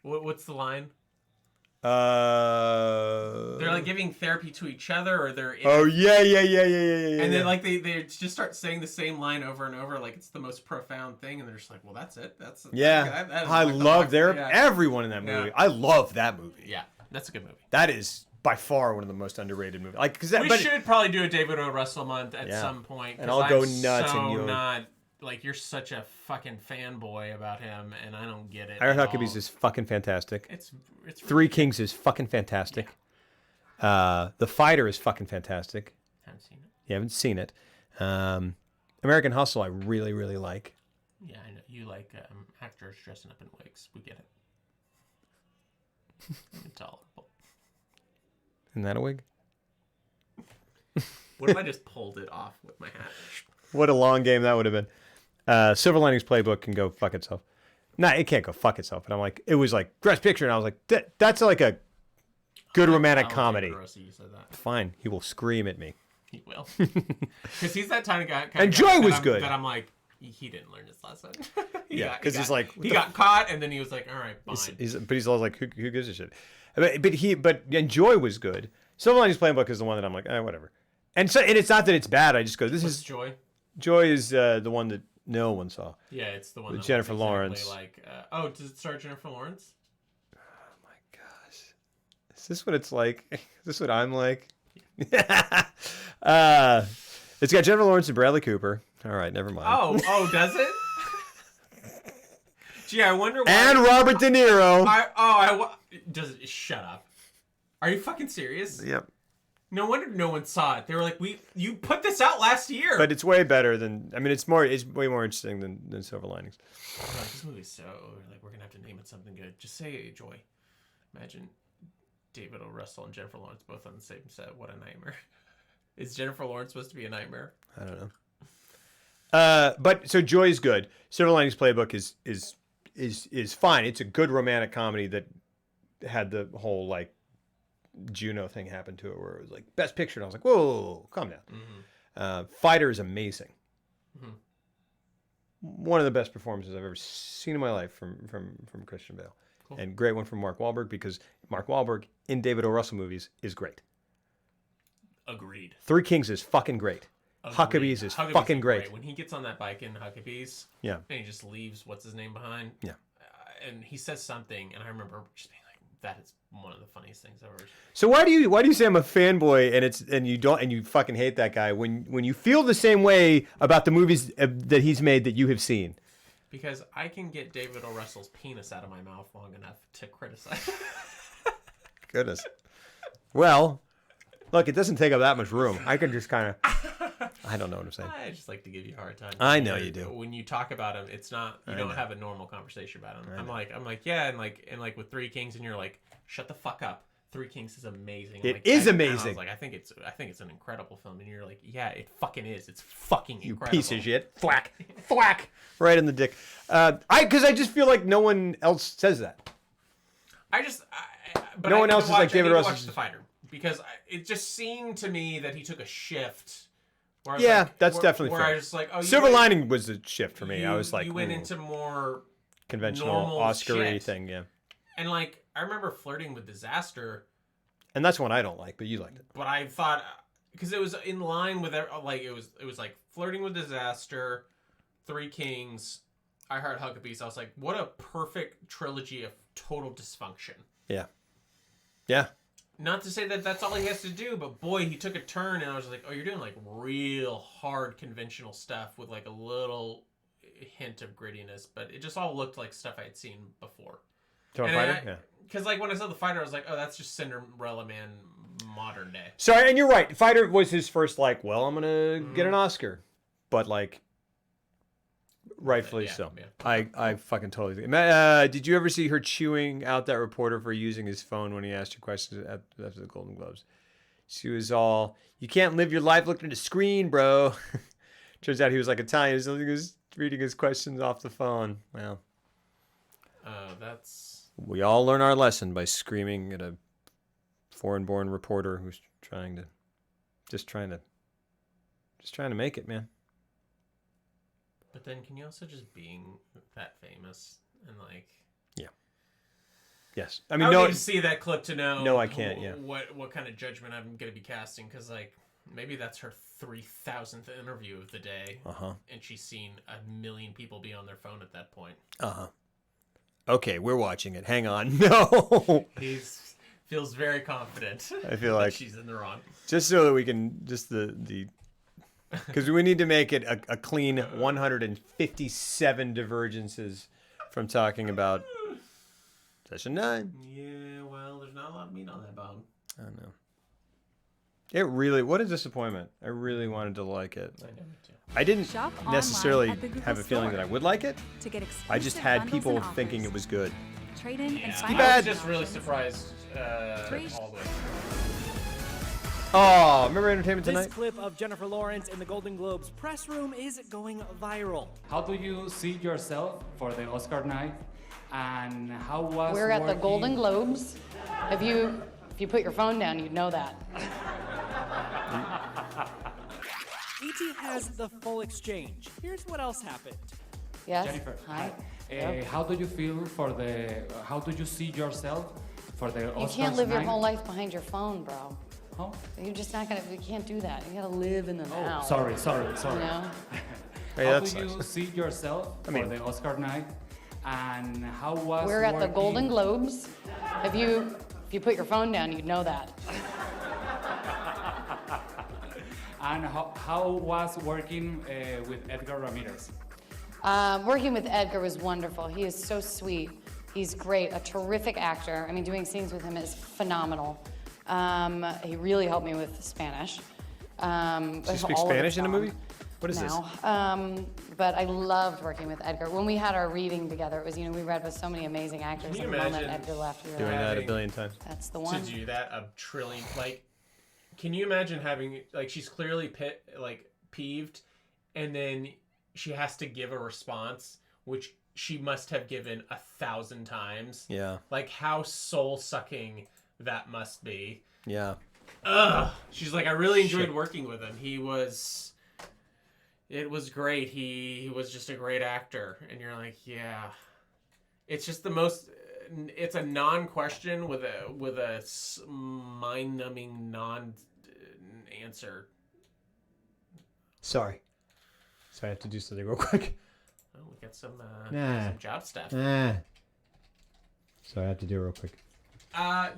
what's the line? They're like giving therapy to each other, or they're in Oh yeah. and then like they just start saying the same line over and over, like it's the most profound thing, and they're just like, well, that's it. That's yeah. that is I like the love box. their Yeah. everyone in that movie. Yeah. I love that movie. Yeah, that's a good movie. That is by far one of the most underrated movies. Like because We should probably do a David O. Russell month at Yeah. some point. 'cause And I'll go I'm nuts So and you'll- not like you're such a fucking fanboy about him, and I don't get it. Iron at Huckabees all. is fucking fantastic. It's Three Kings is fucking fantastic. The Fighter is fucking fantastic. Haven't seen it. You haven't seen it. American Hustle I really, really like. Yeah, I know you like actors dressing up in wigs. We get it. Intolerable. Isn't that a wig? What if I just pulled it off with my hat? What a long game that would have been. Silver Linings Playbook can go fuck itself. Nah, it can't go fuck itself. But I'm like, it was like Dress Picture, and I was like, that's like a good romantic comedy. You said that. Fine, he will scream at me. He will, because he's that kind of guy. And Joy was good. That I'm like, he didn't learn his lesson. Yeah, 'cause he's like, what he the got caught, and then he was like, all right, fine. He's always like, who gives a shit? But Joy was good. Silver Linings Playbook is the one that I'm like, whatever. And it's not that it's bad. I just go, this What's is Joy? Joy is the one that no one saw. Yeah, it's the one With that Jennifer looks exactly Lawrence. Like, does it star Jennifer Lawrence? Oh my gosh, is this what it's like? Is this what I'm like? It's got Jennifer Lawrence and Bradley Cooper. All right, never mind. Does it? Gee, I wonder why. And Robert De Niro. Does it? Shut up. Are you fucking serious? Yep. No wonder no one saw it. They were like, you put this out last year. But it's way better than. I mean, it's way more interesting than Silver Linings. Oh, this movie's so like we're gonna have to name it something good. Just say Joy. Imagine David O. Russell and Jennifer Lawrence both on the same set. What a nightmare. Is Jennifer Lawrence supposed to be a nightmare? I don't know. But so Joy's good. Silver Linings Playbook is fine. It's a good romantic comedy that had the whole like Juno thing happen to it, where it was like Best Picture, and I was like, whoa, calm down. Fighter is amazing. One of the best performances I've ever seen in my life from Christian Bale. Cool. And great one from Mark Wahlberg, because Mark Wahlberg in David O. Russell movies is great. Agreed. Three Kings is fucking great. Agreed. Huckabees is fucking great. When he gets on that bike in Huckabees, yeah, and he just leaves what's his name behind, yeah, and he says something, and I remember just being like, that is one of the funniest things I've ever. So why do you say I'm a fanboy and you fucking hate that guy when you feel the same way about the movies that he's made that you have seen? Because I can get David O. Russell's penis out of my mouth long enough to criticize. Goodness. Well, look, it doesn't take up that much room. I can just kind of. I don't know what I'm saying. I just like to give you a hard time. I know you do. When you talk about him, it's not you don't have a normal conversation about him. I'm like yeah, and like with Three Kings, and you're like, shut the fuck up. Three Kings is amazing. It is amazing. I was like, I think it's an incredible film, and you're like, yeah, it fucking is. It's fucking you incredible. Piece of shit. Thwack, thwack, right in the dick. Because I just feel like no one else says that. But no one else is like David Russell. Watch The Fighter, because it just seemed to me that he took a shift. Yeah, that's definitely fair. I was like, oh, Silver Lining was a shift for me. I was like, you went into more conventional Oscar-y thing, yeah. And like, I remember Flirting with Disaster, and that's one I don't like, but you liked it. But I thought because it was in line with like it was like Flirting with Disaster, Three Kings, I Heart Huckabees. I was like, what a perfect trilogy of total dysfunction. Yeah. Yeah. Not to say that that's all he has to do, but boy, he took a turn, and I was like, oh, you're doing like real hard conventional stuff with like a little hint of grittiness, but it just all looked like stuff I had seen before. Fighter? Yeah. Because like when I saw The Fighter, I was like, oh, that's just Cinderella Man modern day. Sorry, and you're right. Fighter was his first like, well, I'm going to get an Oscar. But like, rightfully so. Yeah. I fucking totally think. Did you ever see her chewing out that reporter for using his phone when he asked her questions after the Golden Globes? She was all, you can't live your life looking at a screen, bro. Turns out he was like Italian. He was reading his questions off the phone. Well. We all learn our lesson by screaming at a foreign-born reporter who's trying to make it, man. But then, can you also just being that famous and like? Yeah. Yes, I mean, I would need to see that clip to know. No, I can't. Yeah. What kind of judgment I'm going to be casting? Because like maybe that's her 3,000th interview of the day. And she's seen 1 million people be on their phone at that point. Okay, we're watching it. Hang on. No. Feels very confident. I feel like she's in the wrong. Just so that we can because we need to make it a clean 157 divergences from talking about Session 9. Yeah, well, there's not a lot of meat on that bone. I know. What a disappointment. I really wanted to like it. I know, too. I didn't necessarily have a feeling that I would like it. I just had people thinking it was good. Trade in and I was just really surprised all the way. Oh, remember Entertainment Tonight? This clip of Jennifer Lawrence in the Golden Globes press room is going viral. How do you see yourself for the Oscar night? And how was We're at the Golden Globes. If you put your phone down, you'd know that. E.T. has the full exchange. Here's what else happened. Yes. Jennifer, hi. How do you feel for the? How do you see yourself for the Oscars? You can't live your whole life behind your phone, bro. Huh? You're just not gonna. You can't do that. You gotta live in the now. Sorry. You know? How do you see yourself for the Oscar night? And how was We're at the Golden Globes. If you put your phone down, you'd know that. And how was working with Edgar Ramirez? Working with Edgar was wonderful. He is so sweet. He's great, a terrific actor. I mean, doing scenes with him is phenomenal. He really helped me with Spanish. She speaks Spanish in a movie? What is this? But I loved working with Edgar. When we had our reading together, it was, we read with so many amazing actors. Can you And the moment imagine Edgar left, we were Doing like, that a billion times. that's the one. To do that a trillion, like, can you imagine having, like, she's clearly peeved, and then she has to give a response, which she must have given 1,000 times. Yeah. Like, how soul-sucking that must be. Yeah. Ugh. She's like, I really enjoyed working with him. It was great. He was just a great actor. And you're like, yeah. It's just the most, it's a non-question with a mind-numbing non-answer. Sorry, I have to do something real quick. Oh, we got some job stuff. Sorry, I have to do it real quick.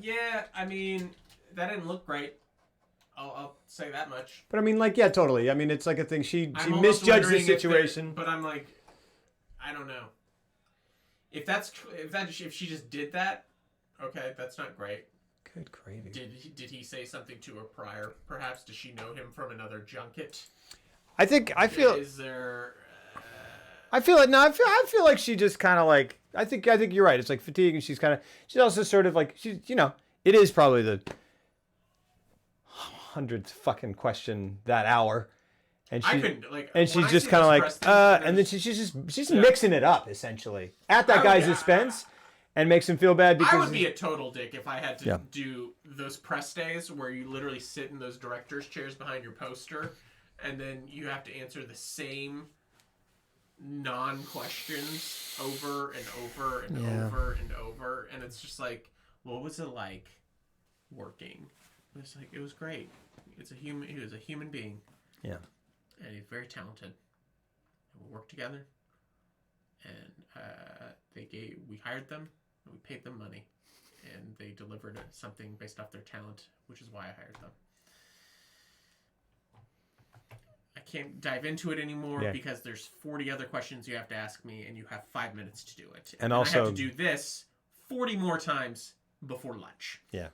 Yeah, I mean, that didn't look great. I'll say that much. But I mean, like, yeah, totally. I mean, it's like a thing. She I'm almost misjudged the wondering if situation. but I'm like, I don't know. If she just did that, okay, that's not great. Good gravy. Did he say something to her prior? Perhaps does she know him from another junket? I feel. Is there? I feel like she just kind of like. I think you're right. It's like fatigue, and she's also sort of like she's. It is probably the 100th fucking question that hour, and I couldn't like. and she's just kind of like, and then she's mixing it up essentially at that guy's expense, and makes him feel bad because I would be a total dick if I had to do those press days where you literally sit in those directors' chairs behind your poster, and then you have to answer the same non-questions over and over and over and over, and it's just like, what was it like working? It's like, it was great. He was a human being. Yeah. And he's very talented. And we worked together. And we hired them, and we paid them money. And they delivered something based off their talent, which is why I hired them. I can't dive into it anymore because there's 40 other questions you have to ask me, and you have 5 minutes to do it. And I also, have to do this 40 more times before lunch. Yeah.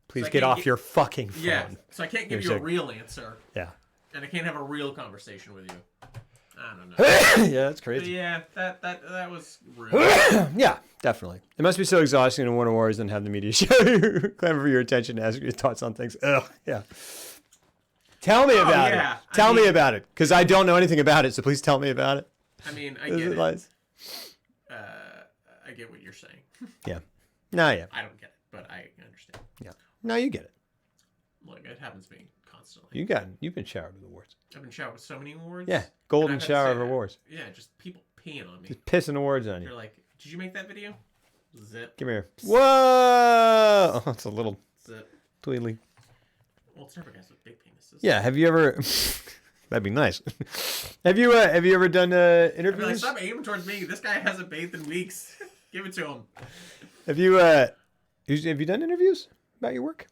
Please get off your fucking phone. Yeah, so I can't give you a real answer. Yeah. And I can't have a real conversation with you. I don't know. Yeah, that's crazy. But yeah, that was rude. Yeah, definitely. It must be so exhausting to win awards and have the media show you, clamor for your attention, ask your thoughts on things. Ugh, yeah. Tell me about it. Tell me about it, because I don't know anything about it. So please tell me about it. I mean, I get it. I get what you're saying. Yeah. No, yeah. I don't get it, but I understand. Yeah. No, you get it. Look, it happens to me constantly. You've been showered with awards. I've been showered with so many awards. Yeah, golden shower of awards. Yeah, just people peeing on me. Just pissing awards on you. You're like, did you make that video? Zip. Give me here. Whoa! Oh, it's a little Zip. tweedly. Well, it's never guys with big penises. Yeah. Have you ever? That'd be nice. Have you ever done interviews? Like, stop aiming towards me. This guy hasn't bathed in weeks. Give it to him. Have you done interviews about your work?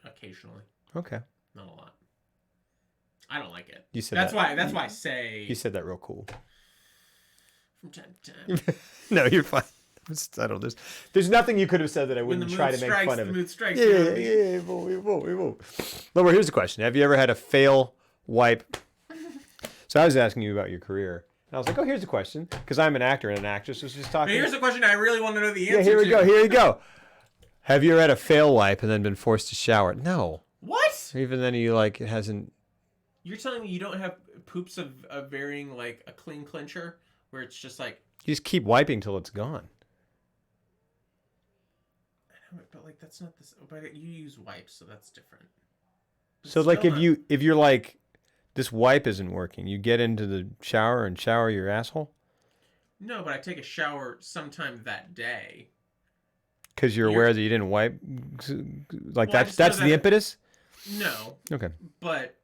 Occasionally. Okay. Not a lot. I don't like it. You said that's why I say. You said that real cool. From time to time. No, you're fine. I don't. There's nothing you could have said that I wouldn't try to make fun of. The mood strikes. Yeah. We will. Laura, here's the question: have you ever had a fail wipe? So I was asking you about your career, and I was like, "Oh, here's the question," because I'm an actor and an actress. Was just talking. But here's a question I really want to know the answer. Yeah, here we go. Have you ever had a fail wipe and then been forced to shower? No. What? Even then, it hasn't. You're telling me you don't have poops of varying, like a clean clincher, where it's just like. You just keep wiping till it's gone. I know, but like that's not this. But you use wipes, so that's different. But so like if you're like, this wipe isn't working, you get into the shower and shower your asshole. No, but I take a shower sometime that day. Because you're aware that you didn't wipe, like Well, that's the impetus. No. Okay. But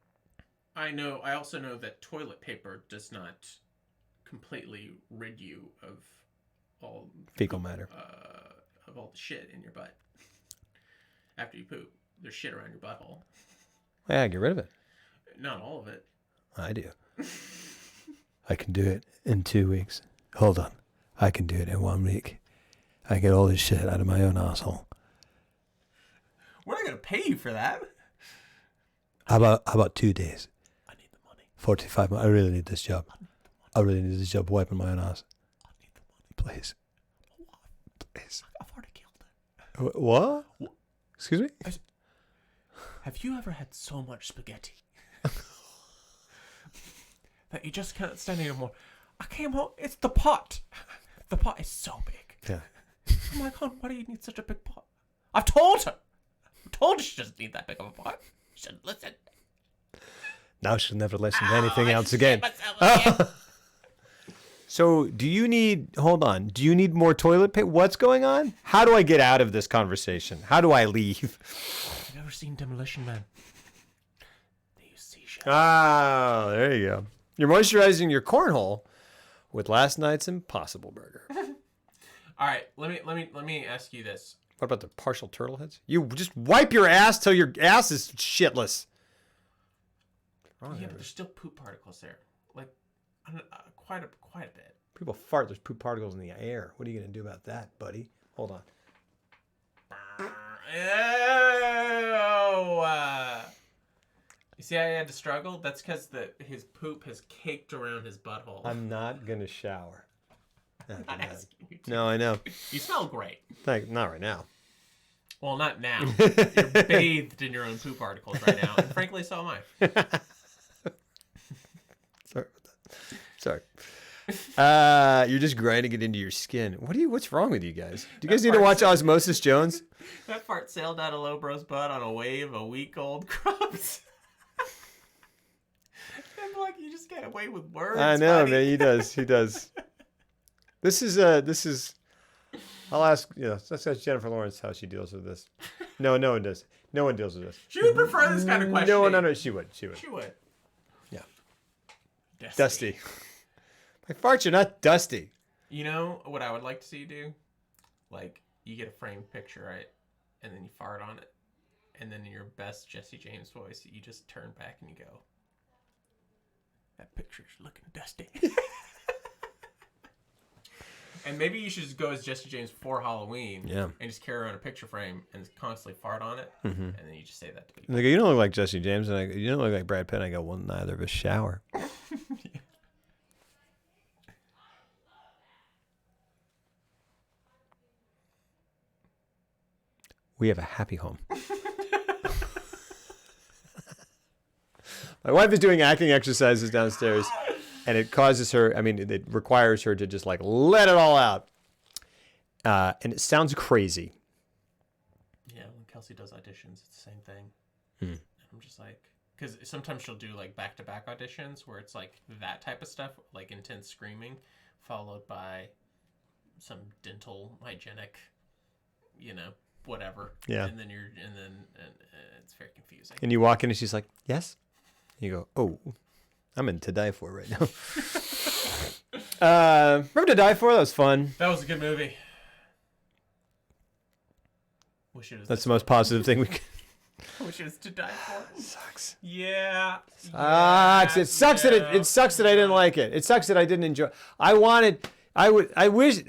I also know that toilet paper does not completely rid you of all Fecal matter. Of all the shit in your butt. After you poop, there's shit around your butthole. Yeah, get rid of it. Not all of it. I do. I can do it in 2 weeks. Hold on. I can do it in 1 week. I get all this shit out of my own asshole. We're not gonna pay you for that. How about 2 days? I need the money. 45. I really need this job. I really need this job wiping my own ass. I need the money. Please. Please. I've already killed it. What? Excuse me? Have you ever had so much spaghetti that you just can't stand anymore? I came home. It's the pot. The pot is so big. Yeah. I'm like, hon, why do you need such a big pot? I've told her. I've told her she doesn't need that big of a pot. She shouldn't listen. Now she'll never listen to anything I else shit again. myself again. So, do you need, hold on, do you need more toilet paper? What's going on? How do I get out of this conversation? How do I leave? Have you ever seen Demolition Man? They use seashells. Ah, there you go. You're moisturizing your cornhole with last night's Impossible Burger. All right, let me ask you this. What about the partial turtle heads? You just wipe your ass till your ass is shitless. Yeah, but there's still poop particles there, like quite a bit. People fart. There's poop particles in the air. What are you gonna do about that, buddy? Hold on. You see how he had to struggle? That's because his poop has caked around his butthole. I'm not gonna shower. I'm not asking you to. No, I know. You smell great. Not right now. Well, not now. You're bathed in your own poop particles right now, and frankly, so am I. Sorry about that. Sorry. You're just grinding it into your skin. What's wrong with you guys? Do you guys need to watch Osmosis Jones? That fart sailed out of Lowbro's butt on a wave of week-old crumbs. I'm like, you just get away with words. I know, buddy. man. He does. This is. I'll ask. Let's ask Jennifer Lawrence how she deals with this. No one does. No one deals with this. She would prefer this kind of question. No. She would. She would. Yeah. Dusty. My farts are not dusty. You know what I would like to see you do? Like, you get a framed picture, right? And then you fart on it. And then in your best Jesse James voice, you just turn back and you go, that picture's looking dusty. And maybe you should just go as Jesse James for Halloween. Yeah. And just carry around a picture frame and constantly fart on it. Mm-hmm. And then you just say that to people. They go, you don't look like Jesse James, and I go, you don't look like Brad Pitt. I go, well, neither of us shower. We have a happy home. My wife is doing acting exercises downstairs, and it causes her, it requires her to just like let it all out. And it sounds crazy. Yeah, when Kelsey does auditions, it's the same thing. Hmm. I'm just like, because sometimes she'll do like back-to-back auditions where it's like that type of stuff, like intense screaming, followed by some dental hygienic, whatever. Yeah. And then it's very confusing. And you walk in and she's like, yes? You go, oh, I'm in To Die For right now. Remember To Die For? That was fun. That was a good movie. Wish it was That's the most positive thing we could. Wish it was To Die For. Sucks. Yeah. It sucks that it sucks that I didn't like it. It sucks that I didn't enjoy. I wish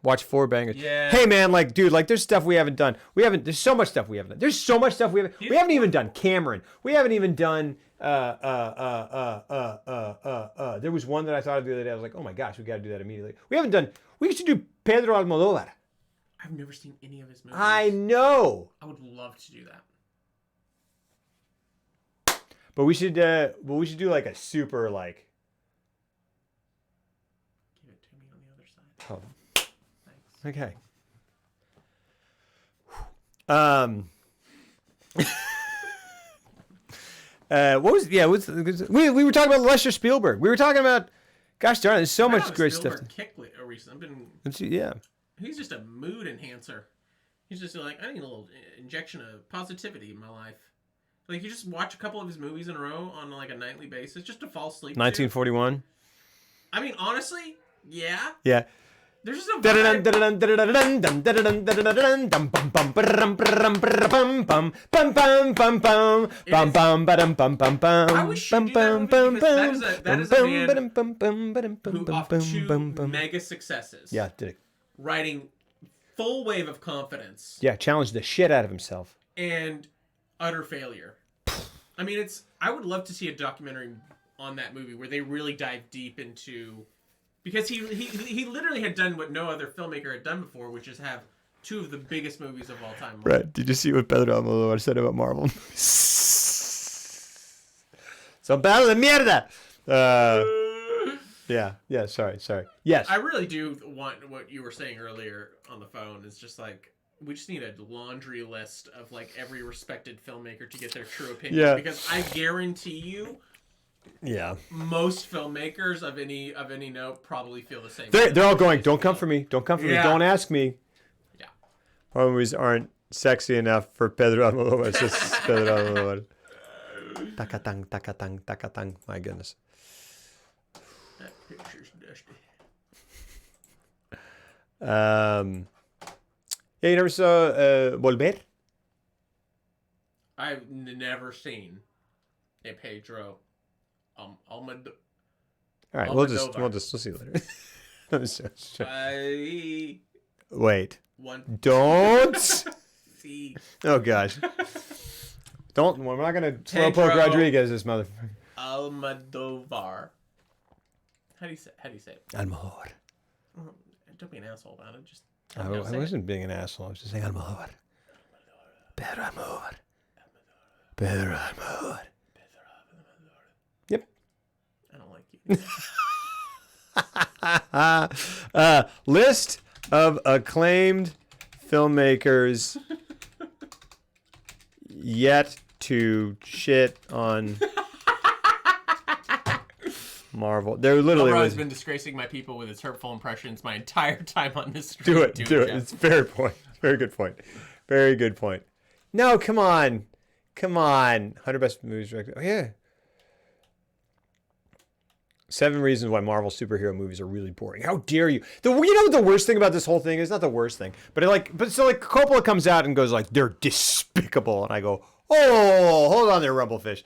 watch Four Bangers. Yeah. Hey man, there's stuff we haven't done. There's so much stuff we haven't done. There's so much stuff we haven't even done Cameron. We haven't even done there was one that I thought of the other day. I was like, oh my gosh, we got to do that immediately. We should do Pedro Almodovar. I've never seen any of his movies. I know. I would love to do that. But we should do like a super like. Give it to me on the other side. Oh. Thanks. Okay. We were talking about Lester Spielberg. We were talking about, gosh darn, there's so much great stuff. Kicked recently. Yeah. He's just a mood enhancer. He's just like, I need a little injection of positivity in my life. Like, you just watch a couple of his movies in a row on like a nightly basis just to fall asleep. 1941. I mean, honestly, yeah. Yeah. There's just a vibe. I wish you do that movie because that is a man who off two mega successes. Yeah, did it. Writing full wave of confidence Yeah, challenged the shit out of himself. and utter failure. I mean, I would love to see a documentary on that movie where they really dive deep into, because he literally had done what no other filmmaker had done before, which is have two of the biggest movies of all time. Right. Did you see what Pedro Almodovar said about Marvel? So bad de mierda. Yeah. Sorry. Yes. I really do want what you were saying earlier on the phone. Is just like, we just need a laundry list of like every respected filmmaker to get their true opinion. Yeah. Because I guarantee you, Yeah. most filmmakers of any note probably feel the same. They're all going, don't come for me. Don't come for me. Yeah. Don't ask me. Yeah. Horror movies aren't sexy enough for Pedro Almodovar. It's just Pedro Almodovar. Takatang. My goodness. That picture's dusty. Yeah, you never saw Volver? I've never seen a Pedro Almodovar. All right, Almodovar. we'll see you later. I Wait. want Don't. to see Oh gosh. Don't. We're not gonna slow Pedro poke Rodriguez, this motherfucker. Almodovar. How do you say it? Almodovar. Don't be an asshole about it. Just I wasn't being an asshole. I was just saying Almodovar. Pedro Almodovar. Pedro Almodovar. Yep. I don't like you. List of acclaimed filmmakers yet to shit on Marvel. There literally Elro was. has been disgracing my people with his hurtful impressions my entire time on this stream. Do it. Jeff. It's a fair point. Very good point. No, come on. 100 best movies directed. Oh yeah. 7 reasons why Marvel superhero movies are really boring. How dare you? You know what the worst thing about this whole thing is? Not the worst thing, but Coppola comes out and goes like, they're despicable, and I go, oh, hold on there, Rumblefish.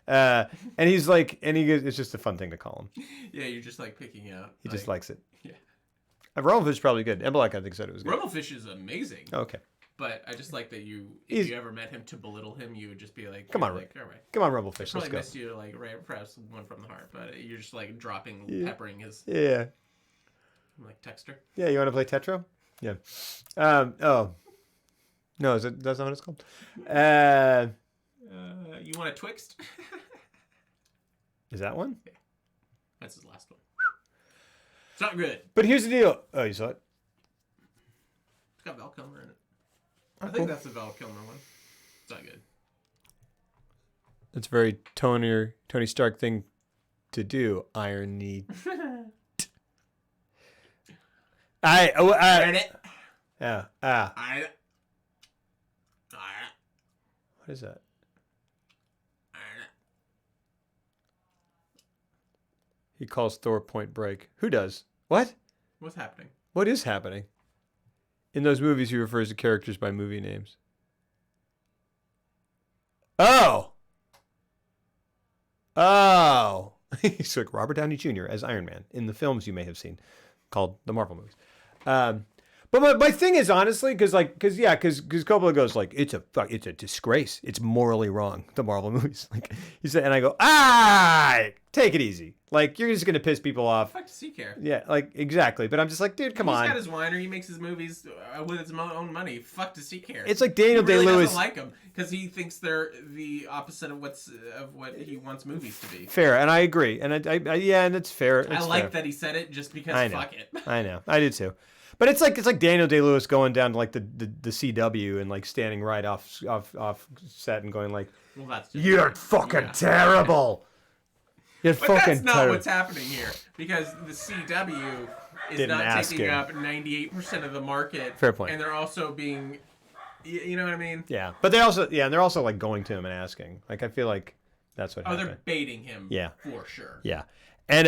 And he's like, and he goes, it's just a fun thing to call him. Yeah, you're just like picking out. He just likes it. Yeah. Rumblefish is probably good. Embelak, I think, said it was good. Rumblefish is amazing. Okay. But I just like that if you ever met him to belittle him, you would just be like, Come on, like, all right. Come on, Rumblefish, let's Probably go. missed you like right perhaps one from the heart, but you're just like peppering his Yeah. like texture. Yeah, you want to play Tetro? Yeah. Oh. No, that's not what it's called. You want a Twixt? Is that one? That's his last one. It's not good. But here's the deal. Oh, you saw it? It's got Val Kilmer in it. Oh, I think cool. that's the Val Kilmer one. It's not good. That's a very Tony Stark thing to do. Iron Need. Read it. Yeah. I. What is that? He calls Thor Point Break. Who does? What? What's happening? What is happening? In those movies, he refers to characters by movie names. Oh! He's like Robert Downey Jr. as Iron Man in the films you may have seen called the Marvel movies. But my thing is, honestly, because Coppola goes like, it's a disgrace. It's morally wrong, the Marvel movies. Like he said, and I go, take it easy. Like you're just gonna piss people off. Fuck does he care? Yeah, like exactly. But I'm just like, dude, come on. He's got his winery. He makes his movies with his own money. Fuck does he care? It's like Daniel He really Day-Lewis. doesn't like them because he thinks they're the opposite of what he wants movies to be. Fair, and I agree, and and it's fair. I like that he said it just because. I know. Fuck it. I know, I do too. But it's like Daniel Day-Lewis going down to like the CW and like standing right off set and going like, Well, that's just "You're fucking terrible. You're But fucking that's not terrible." what's happening here because the CW is Didn't not ask taking him. up 98% of the market. Fair point. And they're also being, you know what I mean? Yeah, but they're also like going to him and asking. Like I feel like that's what Oh, happened. they're baiting him. Yeah. For sure. Yeah. And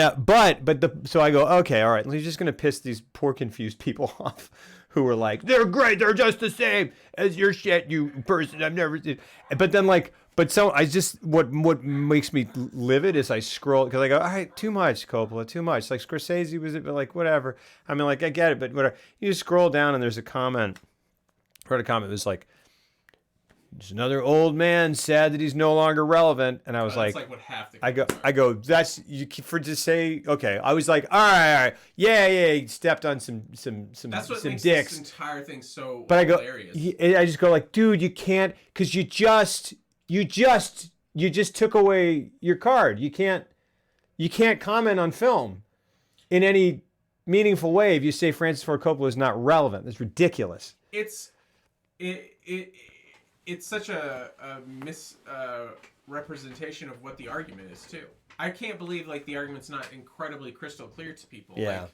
so I go, okay, all right. He's just gonna piss these poor confused people off who were like, they're great, they're just the same as your shit, you person I've never seen. But then like, I just, what makes me livid is I scroll, because I go, all right, too much, Coppola, too much. Like Scorsese was it, but like, whatever. I mean, like, I get it, but whatever. You just scroll down and there's a comment. I read a comment that was like, there's another old man sad that he's no longer relevant. And I was That's like what half the I go, that's, you for to say, okay. I was like, all right. Yeah, he stepped on some That's what makes dicks. this entire thing so But I go, hilarious. I just go like, dude, you can't, because you just took away your card. You can't comment on film in any meaningful way if you say Francis Ford Coppola is not relevant. That's ridiculous. It's such a misrepresentation of what the argument is too. I can't believe like the argument's not incredibly crystal clear to people. Yeah. Like,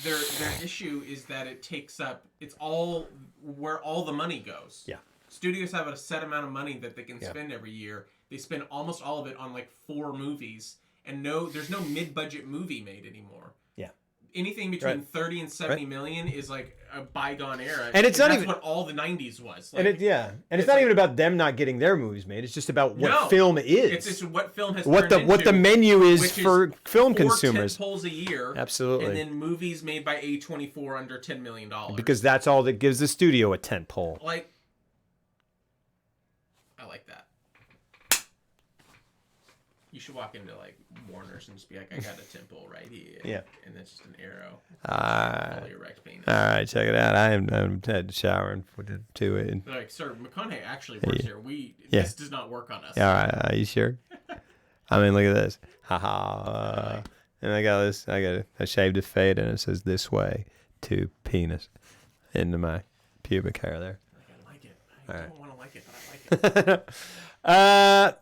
their issue is that it takes up, it's all where all the money goes. Yeah. Studios have a set amount of money that they can spend every year. They spend almost all of it on like 4 movies, and there's no mid-budget movie made anymore. Yeah. Anything between 30 and 70 million is like a bygone era. And it's not that's even what all the 90s was. Like, and it's not even about them not getting their movies made. It's just about what film is. It's what film has what turned the into, menu is which for film 4 consumers. tentpoles a year. Absolutely. And then movies made by A24 under $10 million. Because that's all that gives the studio a tent pole. Like, I like that. You should walk into like Warner's and just be like, I got a temple right here. Yeah. And that's just an arrow. All Erect penis. right, check it out. I had to shower and put it to it. They're like, sir, McConaughey actually works here. Yeah. This does not work on us. All right, are you sure? I mean, look at this. Haha. And I got this. I shaved a fade, and it says "this way to penis" into my pubic hair there. I like it. I don't want to like it, but I like it.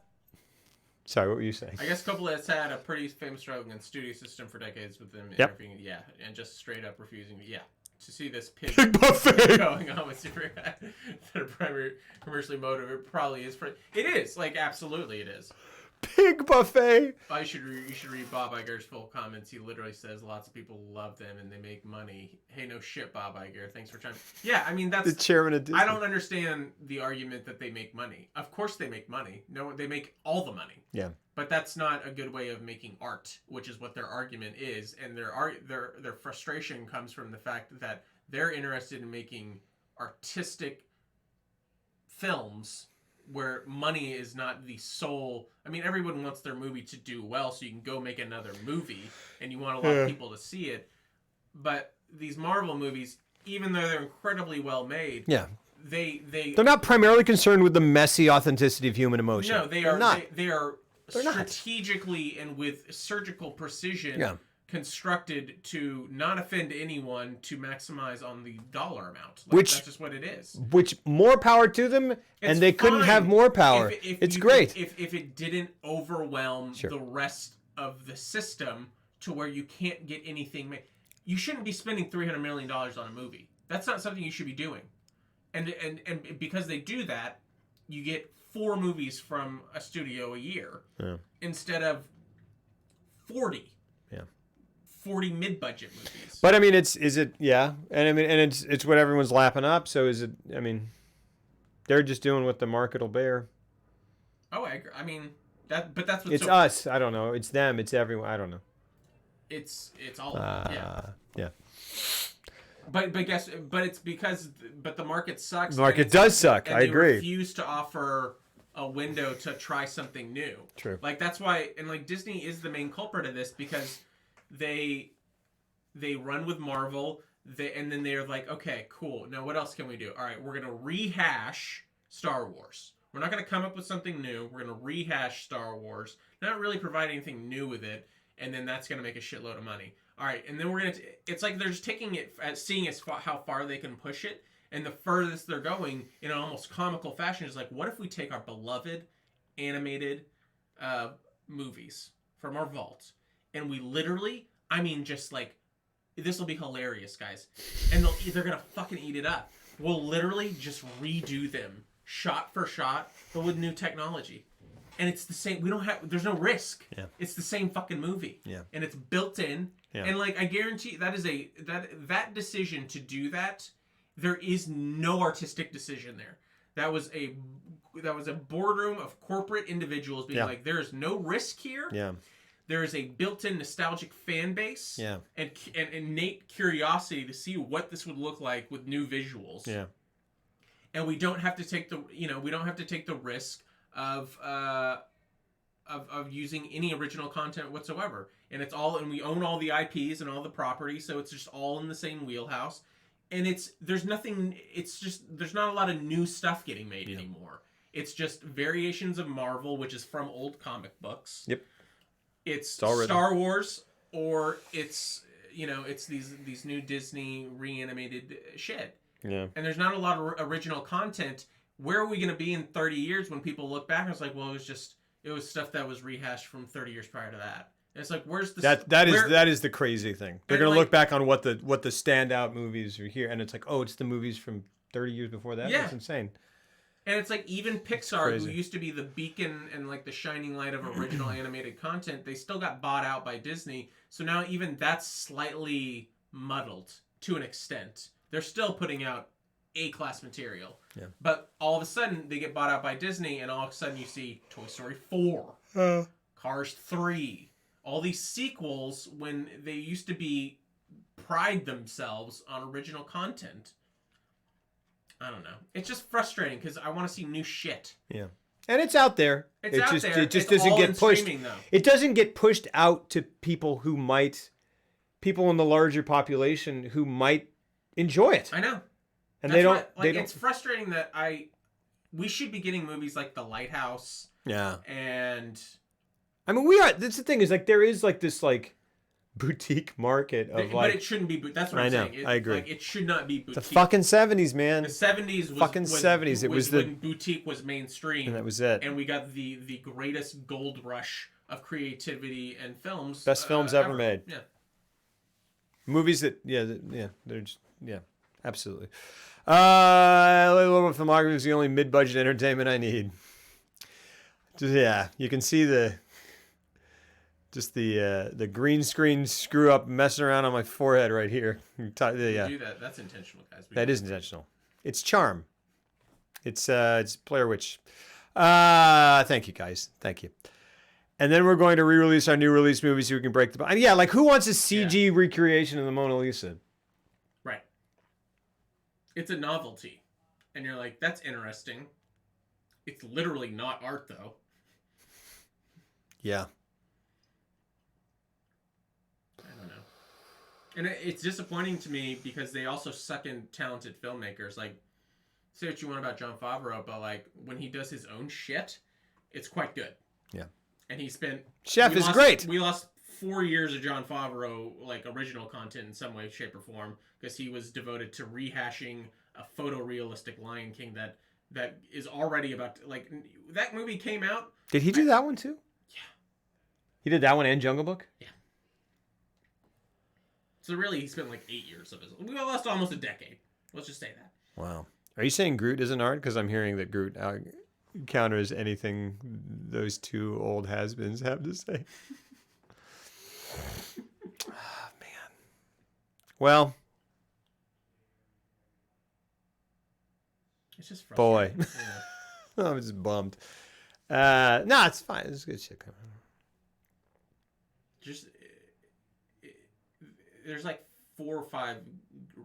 Sorry, what were you saying? I guess Coppola has had a pretty famous struggle against studio system for decades with them Yep. interviewing, and just straight up refusing, to see this pig buffet going on with Super that are primary commercially motive. It probably is. It is, like, absolutely it is. Pig buffet. You should read Bob Iger's full comments. He literally says lots of people love them and they make money. Hey, no shit, Bob Iger. Thanks for trying. Yeah, I mean, that's The chairman of Disney. I don't understand the argument that they make money. Of course they make money. No, they make all the money. Yeah. But that's not a good way of making art, which is what their argument is. And their frustration comes from the fact that they're interested in making artistic films where money is not the sole. I mean, everyone wants their movie to do well, so you can go make another movie, and you want a lot of people to see it. But these Marvel movies, even though they're incredibly well made, they're not primarily concerned with the messy authenticity of human emotion. No, they They're are not. They are They're not. strategically and with surgical precision constructed to not offend anyone, to maximize on the dollar amount. Like, that's just what it is. Which more power to them, and they couldn't fine have more power. It's great. If it didn't overwhelm the rest of the system to where you can't get anything made. You shouldn't be spending $300 million on a movie. That's not something you should be doing. And because they do that, you get 4 movies from a studio a year instead of 40. 40 mid-budget movies. But I mean, it's what everyone's lapping up. So is it? I mean, they're just doing what the market will bear. Oh, I agree. I mean that, but that's what it's us. I don't know. It's them. It's everyone. I don't know. It's all of them. Yeah. But it's because the market sucks. The market does suck. I agree. They refuse to offer a window to try something new. True. Like that's why, and like Disney is the main culprit of this because they run with Marvel, and then they're like, okay, cool. Now what else can we do? All right, we're gonna rehash Star Wars. We're not gonna come up with something new. We're gonna rehash Star Wars, not really provide anything new with it, and then that's gonna make a shitload of money. All right, and then we're gonna. It's like they're just taking it, seeing how far they can push it, and the furthest they're going in an almost comical fashion is like, what if we take our beloved animated movies from our vault, and we literally, I mean, just like, this will be hilarious, guys, and they're gonna fucking eat it up. We'll literally just redo them shot for shot, but with new technology. And it's the same. There's no risk. Yeah. It's the same fucking movie. Yeah. And it's built in. Yeah. And like I guarantee that is that decision to do that There is no artistic decision there. That was a boardroom of corporate individuals being like, there is no risk here. Yeah. There is a built-in nostalgic fan base. Yeah. And innate curiosity to see what this would look like with new visuals. Yeah. And we don't have to take the risk of using any original content whatsoever. And we own all the IPs and all the property, so it's just all in the same wheelhouse. And there's not a lot of new stuff getting made anymore. It's just variations of Marvel, which is from old comic books. Yep. It's Star Wars, or it's these new Disney reanimated shit. Yeah. And there's not a lot of original content. Where are we going to be in 30 years when people look back and it's like, well, it was stuff that was rehashed from 30 years prior to that. And it's like, where's the that is the crazy thing. They're going to look back on what the standout movies are here, and it's like, oh, it's the movies from 30 years before that. Yeah. That's insane. And it's like, even Pixar, who used to be the beacon and like the shining light of original animated content, they still got bought out by Disney. So now even that's slightly muddled to an extent. They're still putting out A-class material. Yeah. But all of a sudden, they get bought out by Disney, and all of a sudden you see Toy Story 4, Cars 3, all these sequels when they used to pride themselves on original content. I don't know. It's just frustrating because I want to see new shit. Yeah. And it's out there. It just doesn't get pushed. Though. It doesn't get pushed out to people in the larger population who might enjoy it. I know. And it's frustrating that we should be getting movies like The Lighthouse. Yeah. And I mean, we are. That's the thing, is like there is like this like boutique market of but it shouldn't be. That's what I'm saying. I agree. Like, it should not be boutique. The fucking 70s, man. The 70s was fucking 70s. It was when boutique was mainstream, and that was it. And we got the greatest gold rush of creativity and films. Best films ever made. Yeah. Movies that they're just absolutely. A little bit of filmography is the only mid-budget entertainment I need. You can see the green screen screw up messing around on my forehead right here. Do that. That's intentional, guys. That is intentional. It's charm. It's Blair Witch. Thank you, guys. Thank you. And then we're going to re-release our new release movie so we can break the... like who wants a CG recreation of the Mona Lisa? Right. It's a novelty. And you're like, that's interesting. It's literally not art, though. Yeah. I don't know. And it's disappointing to me because they also suck in talented filmmakers. Like, say what you want about Jon Favreau, but like when he does his own shit, it's quite good. Yeah. And he spent... Chef is great. We lost 4 years of Jon Favreau, like, original content in some way, shape, or form, because he was devoted to rehashing a photorealistic Lion King that is already about... Like, that movie came out... Did he do that one, too? Yeah. He did that one and Jungle Book? Yeah. So really, he spent, like, 8 years of his... We lost almost a decade. Let's just say that. Wow. Are you saying Groot isn't art? Because I'm hearing that Groot... counters anything those two old has-beens have to say. Oh, man. Well, it's just boy. Yeah. I'm just bummed. No, it's fine. It's good shit coming. Just there's like 4 or 5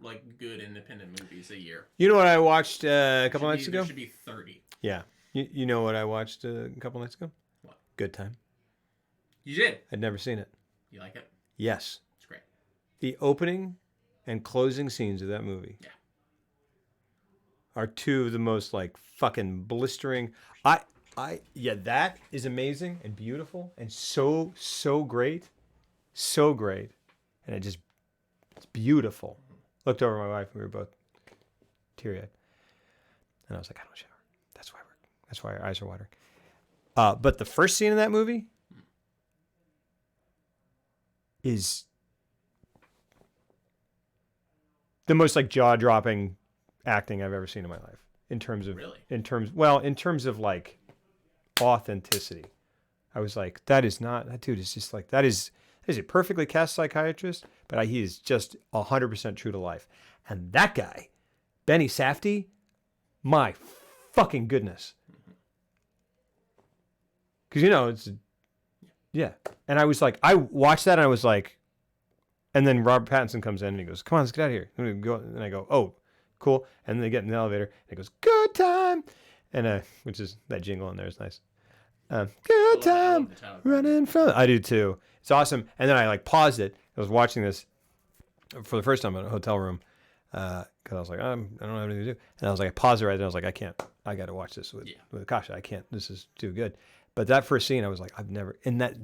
like good independent movies a year. You know what I watched a couple nights ago? There should be 30. Yeah. You know what I watched a couple nights ago? What? Good Time. You did? I'd never seen it. You like it? Yes. It's great. The opening and closing scenes of that movie are two of the most like fucking blistering. That is amazing and beautiful and so great. So great. And it's beautiful. Looked over at my wife and we were both teary-eyed. And I was like, I don't shower. That's why our eyes are watering. But the first scene in that movie is the most like jaw-dropping acting I've ever seen in my life. In terms of like authenticity. I was like, that dude is just like, that is a perfectly cast psychiatrist, but he is just 100% true to life. And that guy Benny Safdie, my fucking goodness. Because, you know, it's, yeah. And I was like, I watched that and I was like, and then Robert Pattinson comes in and he goes, come on, let's get out of here. And I go, oh, cool. And then they get in the elevator and it goes, good time. And, which is, that jingle in there is nice. Good time running from. I do too. It's awesome. And then I like paused it. I was watching this for the first time in a hotel room because I was like, I don't have anything to do. And I was like, I paused it right there. I was like, I can't. I got to watch this with Akasha. I can't. This is too good. But that first scene, I was like, I've never. And that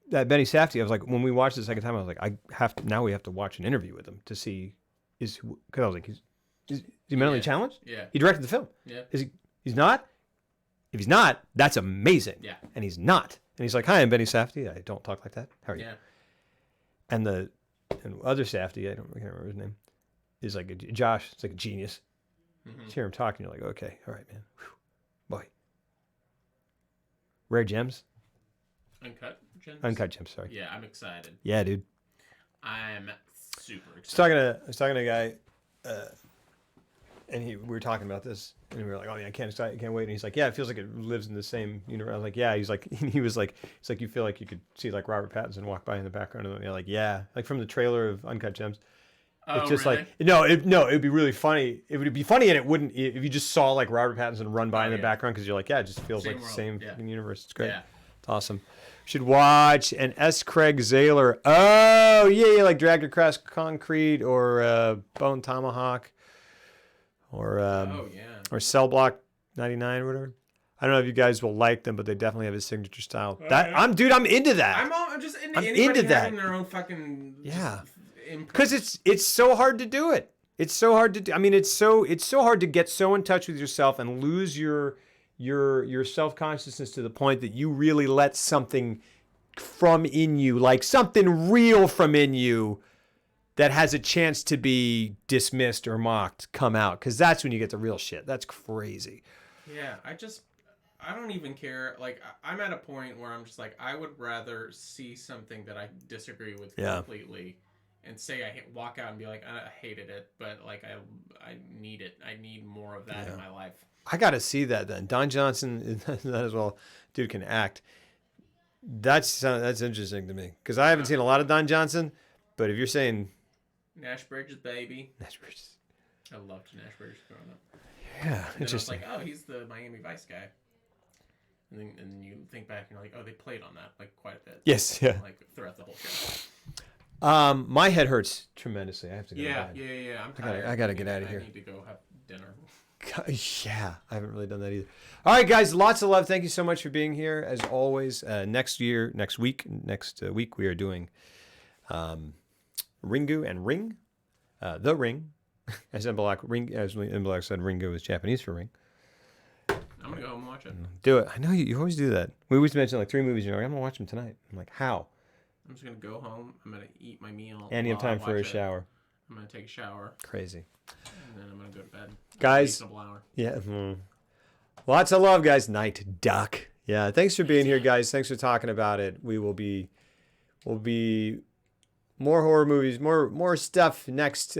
Benny Safdie, I was like, when we watched it the second time, I was like, I have to. Now we have to watch an interview with him to see because I was like, is he mentally challenged? Yeah. He directed the film. Yeah. Is he? He's not. If he's not, that's amazing. Yeah. And he's not. And he's like, hi, I'm Benny Safdie. I don't talk like that. How are you? Yeah. And the other Safdie, I can't remember his name, is like Josh. It's like a genius. Mm-hmm. You hear him talking, you're like, okay, all right, man. Whew. Boy. Rare Gems? Uncut Gems? Uncut Gems, sorry. Yeah, I'm excited. Yeah, dude. I'm super I was excited. talking to a guy, and we were talking about this, and we were like, "Oh yeah, I can't wait." And he's like, "Yeah, it feels like it lives in the same universe." I was like, "Yeah." He's like, it's like you feel like you could see like Robert Pattinson walk by in the background, and you're like, "Yeah," like from the trailer of Uncut Gems. Oh, It's just really? like it'd be really funny. It would be funny, and it wouldn't if you just saw like Robert Pattinson run by in the background because you're like, "Yeah, it just feels Same like the world, same yeah. fucking universe." It's great. Yeah. It's awesome. Should watch an S. Craig Zahler. Oh yeah, like Dragged Across Concrete or Bone Tomahawk. Or or Cell Block 99 or whatever. I don't know if you guys will like them, but they definitely have a signature style. I'm into that. I'm just into I'm anybody into that. having their own fucking Because it's so hard to do it. It's so hard to do. I mean, it's so hard to get so in touch with yourself and lose your self-consciousness to the point that you really let something from in you, like something real from in you, that has a chance to be dismissed or mocked come out, because that's when you get the real shit. That's crazy. Yeah, I don't even care. Like, I'm at a point where I'm just like, I would rather see something that I disagree with completely and say walk out and be like, I hated it, but like I need it. I need more of that in my life. I got to see that then. Don Johnson, that as well. Dude can act. That's interesting to me, because I haven't seen a lot of Don Johnson, but if you're saying Nash Bridges, baby. Nash Bridges. I loved Nash Bridges growing up. Yeah, And interesting. I was like, oh, he's the Miami Vice guy. And then you think back and you're like, oh, they played on that like quite a bit. Yes, yeah. Like throughout the whole show. My head hurts tremendously. I have to go to bed. Yeah. I'm tired. I gotta get out of here. I need to go have dinner. Yeah, I haven't really done that either. All right, guys, lots of love. Thank you so much for being here. As always, next week, we are doing Ringu and Ring, The Ring, as Mbelak said, Ringu is Japanese for ring. I'm gonna go home and watch it. Do it. I know you always do that. We always mention like 3 movies. You're like, I'm gonna watch them tonight. I'm like, how? I'm just gonna go home. I'm gonna eat my meal. And you have while I time for a watch it. shower. I'm gonna take a shower Crazy. and then I'm gonna go to bed. Guys. Reasonable hour. Yeah. Lots of love, guys. Night Duck. Yeah. Thanks for being here, guys. Thanks for talking about it. We'll be more horror movies, more stuff next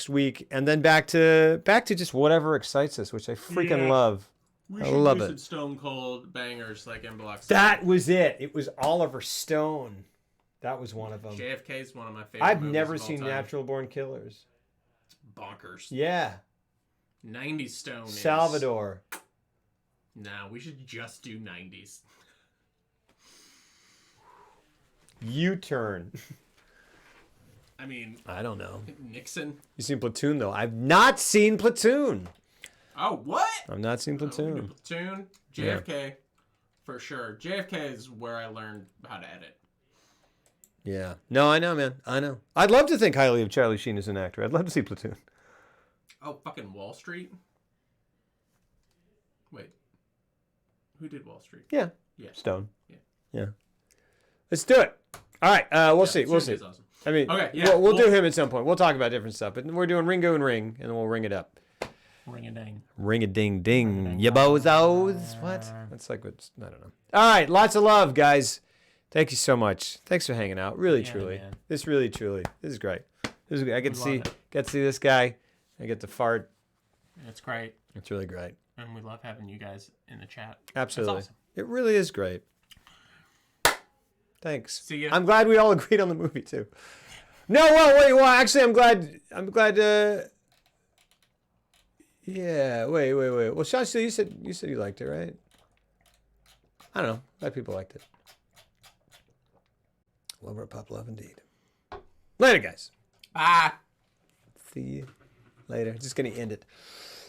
week, and then back to just whatever excites us, which I freaking love. I love it. Some Stone Cold bangers like Mbelak said. That was it. It was Oliver Stone. That was one of them. JFK is one of my favorite. I've movies never of all seen time. Natural Born Killers. Bonkers. Yeah. 90s Stone. Salvador. Nah, we should just do 90s. U-Turn. I mean, I don't know. Nixon. You seen Platoon though? I've not seen Platoon. Oh, what? I've not seen Platoon. Platoon. JFK. For sure. JFK is where I learned how to edit. Yeah. No, I know, man. I know. I'd love to think highly of Charlie Sheen as an actor. I'd love to see Platoon. Oh, fucking Wall Street? Wait. Who did Wall Street? Yeah. Yeah. Stone. Yeah. Yeah. Let's do it. All right. We'll see. We'll see. Is awesome. I mean, Okay, yeah, we'll do him at some point. We'll talk about different stuff. But we're doing Ringo and Ring, and then we'll ring it up. Ring-a-ding. Ring-a-ding-ding. You bozos. What? That's like what's... I don't know. All right. Lots of love, guys. Thank you so much. Thanks for hanging out. Really, truly. man. This really, truly. This is great. I get to see this guy. I get to fart. It's great, It's really great. and we love having you guys in the chat. Absolutely. It's awesome. It really is great. Thanks. See ya. I'm glad we all agreed on the movie too. No, well, actually, I'm glad. Yeah, wait. Well, Sean, so you said you liked it, right? I don't know. Glad people liked it. Lover of Pup Love, indeed. Later, guys. Bye. See you later. Just gonna end it.